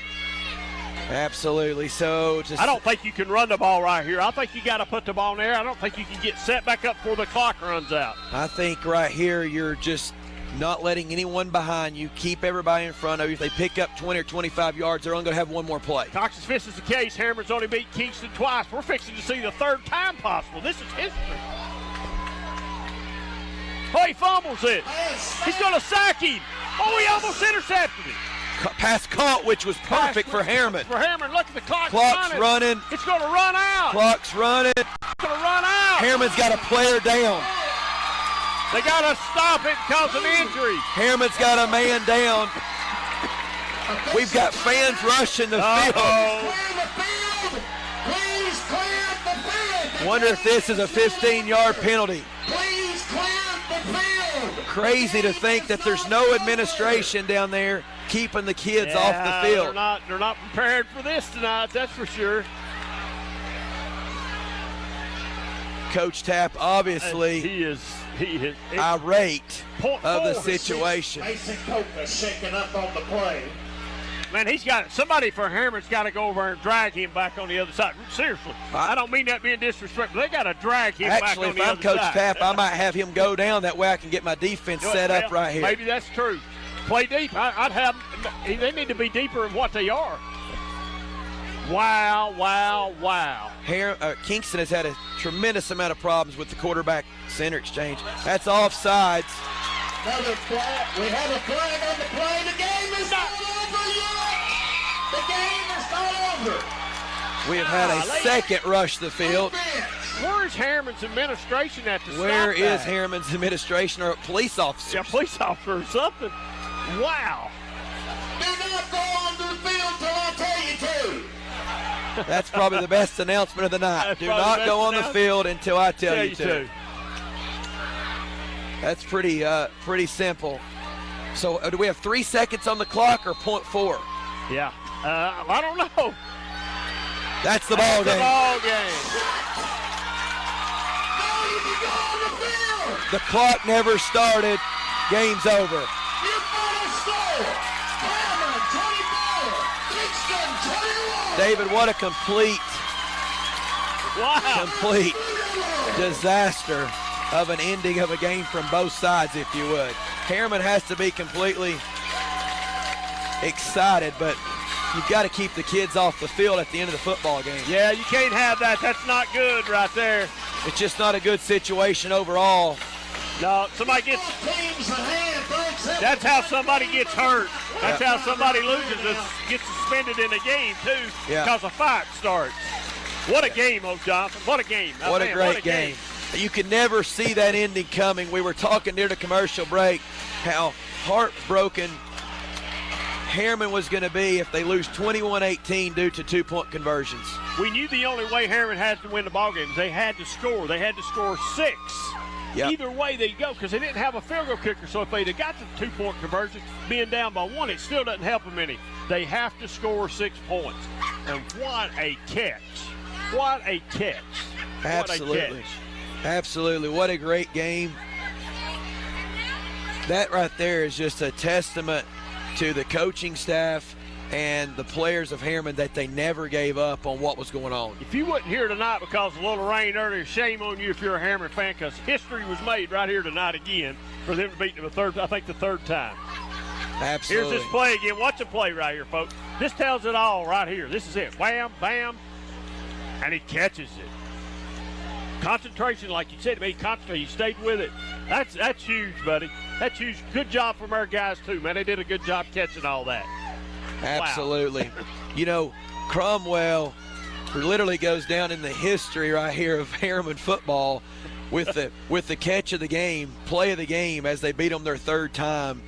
Absolutely. So I don't think you can run the ball right here. I think you got to put the ball in there. I don't think you can get set back up before the clock runs out. I think right here you're just not letting anyone behind you. Keep everybody in front of you. If they pick up 20 or 25 yards, they're only going to have one more play. Cox is this is the case. Harriman's only beat Kingston twice. We're fixing to see the third time possible. This is history. Oh, he fumbles it. He's going to sack him. Oh, he almost intercepted it. Pass caught, which was perfect for Harriman. For Harriman, look at the clock. Clock's running. It's going to run out. Clock's running. It's going to run out. Harriman's got a player down. They got to stop it because of injury. Harriman's got a man down. We've got fans rushing the field. Please clear the field. Wonder if this is a 15-yard penalty. Please clear the field. Crazy to think that there's no administration down there keeping the kids off the field. They're not prepared for this tonight, that's for sure. Coach Tapp obviously he is irate of the situation. Mason Coker shaking up on the play. Man, somebody for Harriman's got to go over and drag him back on the other side. Seriously, I don't mean that being disrespectful. They got to drag him back on the other side. Actually, if I'm Coach Tapp, I might have him go down. That way I can get my defense set up right here. Maybe that's true. Play deep. I'd have. They need to be deeper in what they are. Wow. Kingston has had a tremendous amount of problems with the quarterback-center exchange. That's offsides. Another flag. We have a flag on the play. The game is not over yet. The game is not over. We have had a second rush the field. Where is Harriman's administration at the stop Where is that? Harriman's administration or a police officer? Yeah, police officer or something. Wow. Do not go on the field till I tell you to. That's probably the best announcement of the night. Do not go on the field until I tell you to. That's pretty simple. So do we have 3 seconds on the clock or 0.4? Yeah. I don't know. That's the ball game. The clock never started. Game's over. David, what a complete disaster of an ending of a game from both sides, if you would. Harriman has to be completely excited, but you've got to keep the kids off the field at the end of the football game. Yeah, you can't have that. That's not good right there. It's just not a good situation overall. No, somebody gets. That's how somebody gets hurt. That's how somebody gets suspended in a game too, because a fight starts. What a game, Johnson! What a game! What a great game! You could never see that ending coming. We were talking during the commercial break how heartbroken Harriman was going to be if they lose 21-18 due to 2-point conversions. We knew the only way Harriman had to win the ball game is they had to score. They had to score 6 Yep. Either way they go, because they didn't have a field goal kicker. So if they'd have got the 2-point conversion, being down by 1, it still doesn't help them any. They have to score 6 points. And what a catch. What a catch. Absolutely. What a catch. Absolutely. What a great game. That right there is just a testament to the coaching staff and the players of Harriman that they never gave up on what was going on. If you wasn't here tonight because of a little rain earlier, shame on you if you're a Harriman fan, because history was made right here tonight again for them to beat them the third time. Absolutely. Here's this play again. Watch the play right here, folks. This tells it all right here. This is it. Wham, bam, and he catches it. Concentration, like you said, he stayed with it. That's huge, buddy. That's huge. Good job from our guys, too, man. They did a good job catching all that. Absolutely. Wow. You know, Cromwell literally goes down in the history right here of Harriman football with the catch of the game, play of the game, as they beat them their third time.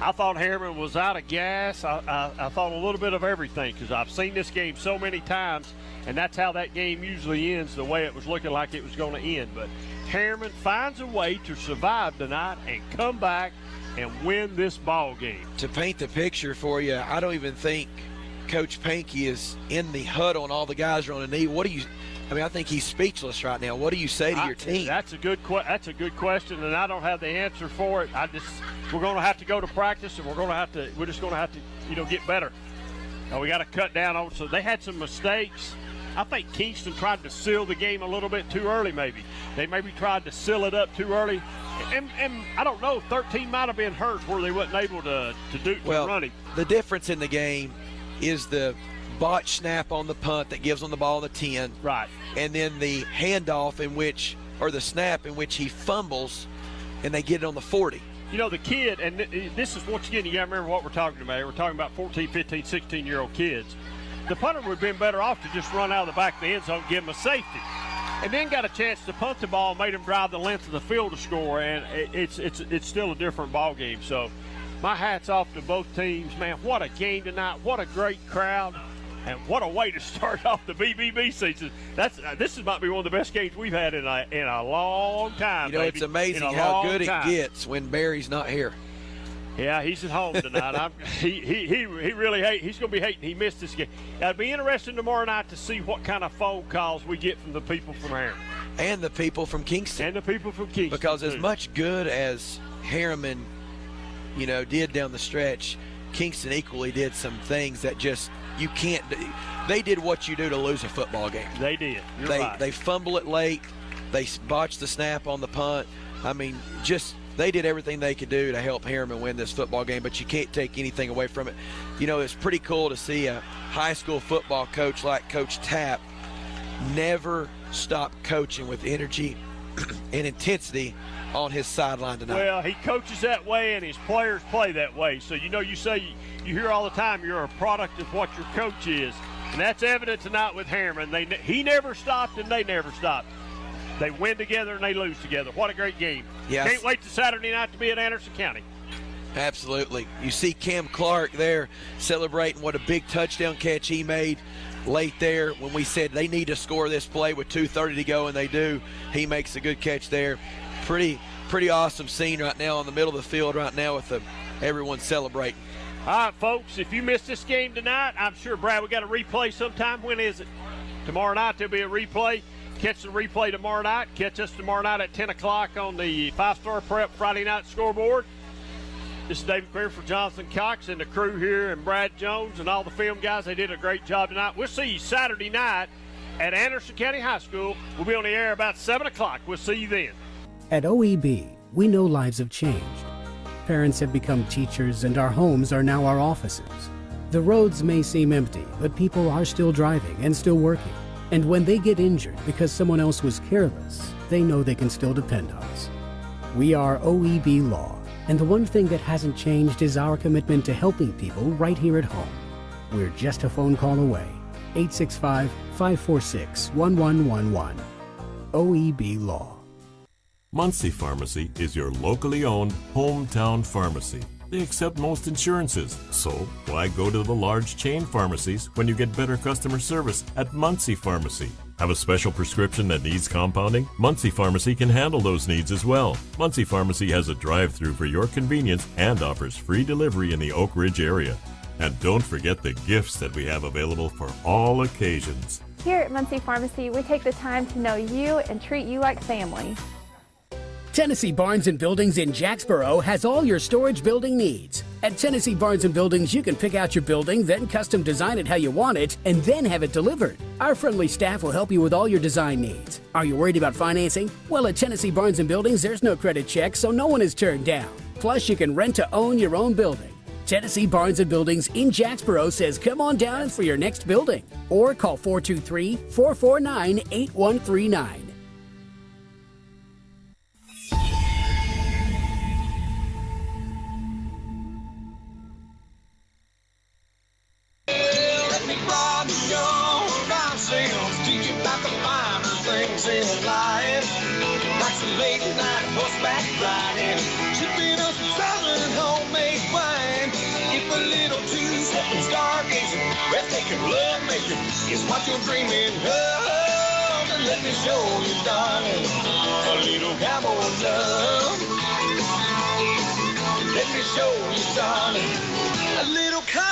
I thought Harriman was out of gas. I thought a little bit of everything, because I've seen this game so many times, and that's how that game usually ends, the way it was looking like it was going to end. But Harriman finds a way to survive tonight and come back and win this ball game. To paint the picture for you, I don't even think Coach Pankey is in the huddle and all the guys are on the knee. I think he's speechless right now. What do you say to your team? That's a good question, and I don't have the answer for it. We're going to have to go to practice, and we're just going to have to get better. We got to cut down on. So they had some mistakes. I think Kingston tried to seal the game a little bit too early, maybe. They maybe tried to seal it up too early. And I don't know, 13 might have been hurt where they wasn't able to run it. The difference in the game is the botch snap on the punt that gives them the ball in the 10. Right. And then the handoff the snap in which he fumbles and they get it on the 40. You know, the kid, and this is once again, you got to remember what we're talking about. We're talking about 14, 15, 16-year-old kids. The punter would have been better off to just run out of the back of the end zone and give him a safety. And then got a chance to punt the ball, made him drive the length of the field to score, and it's still a different ball game. So my hat's off to both teams, man. What a game tonight. What a great crowd. And what a way to start off the BBB season. This might be one of the best games we've had in a long time. You know, baby. it's amazing how good it gets when Barry's not here. Yeah, he's at home tonight. He really he's going to be hating he missed this game. It'll be interesting tomorrow night to see what kind of phone calls we get from the people from Harriman. And the people from Kingston. Because as much good as Harriman, did down the stretch, Kingston equally did some things that just you can't do. They did what you do to lose a football game. They did. You're right. They fumble it late. They botched the snap on the punt. I mean, they did everything they could do to help Harriman win this football game, but you can't take anything away from it. It's pretty cool to see a high school football coach like Coach Tapp never stop coaching with energy and intensity on his sideline tonight. Well, he coaches that way, and his players play that way. So, you say you hear all the time you're a product of what your coach is, and that's evident tonight with Harriman. He never stopped, and they never stopped. They win together and they lose together. What a great game. Yes. Can't wait to Saturday night to be at Anderson County. Absolutely. You see Cam Clark there celebrating what a big touchdown catch he made late there when we said they need to score this play with 2:30 to go, and they do. He makes a good catch there. Pretty awesome scene right now in the middle of the field right now with everyone celebrating. All right, folks, if you missed this game tonight, I'm sure, Brad, we got a replay sometime. When is it? Tomorrow night there'll be a replay. Catch the replay tomorrow night. Catch us tomorrow night at 10 o'clock on the 5-Star Prep Friday Night Scoreboard. This is David Clear for Jonathan Cox and the crew here, and Brad Jones and all the film guys. They did a great job tonight. We'll see you Saturday night at Anderson County High School. We'll be on the air about 7 o'clock. We'll see you then. At OEB, we know lives have changed. Parents have become teachers, and our homes are now our offices. The roads may seem empty, but people are still driving and still working. And when they get injured because someone else was careless, they know they can still depend on us. We are OEB Law, and the one thing that hasn't changed is our commitment to helping people right here at home. We're just a phone call away. 865-546-1111. OEB Law. Muncie Pharmacy is your locally owned hometown pharmacy. They accept most insurances, so why go to the large chain pharmacies when you get better customer service at Muncie Pharmacy? Have a special prescription that needs compounding? Muncie Pharmacy can handle those needs as well. Muncie Pharmacy has a drive-thru for your convenience and offers free delivery in the Oak Ridge area. And don't forget the gifts that we have available for all occasions. Here at Muncie Pharmacy, we take the time to know you and treat you like family. Tennessee Barns & Buildings in Jacksboro has all your storage building needs. At Tennessee Barns & Buildings, you can pick out your building, then custom design it how you want it, and then have it delivered. Our friendly staff will help you with all your design needs. Are you worried about financing? Well, at Tennessee Barns & Buildings, there's no credit check, so no one is turned down. Plus, you can rent to own your own building. Tennessee Barns & Buildings in Jacksboro says come on down for your next building. Or call 423-449-8139. Teach you about the finer things in life, like some late night horseback riding, sipping on some southern homemade wine. If a little two-stepping stargazing, breathtaking love-making is what you're dreaming of, then let me show you, darling, a little cowboy love. Let me show you, darling, a little cowboy.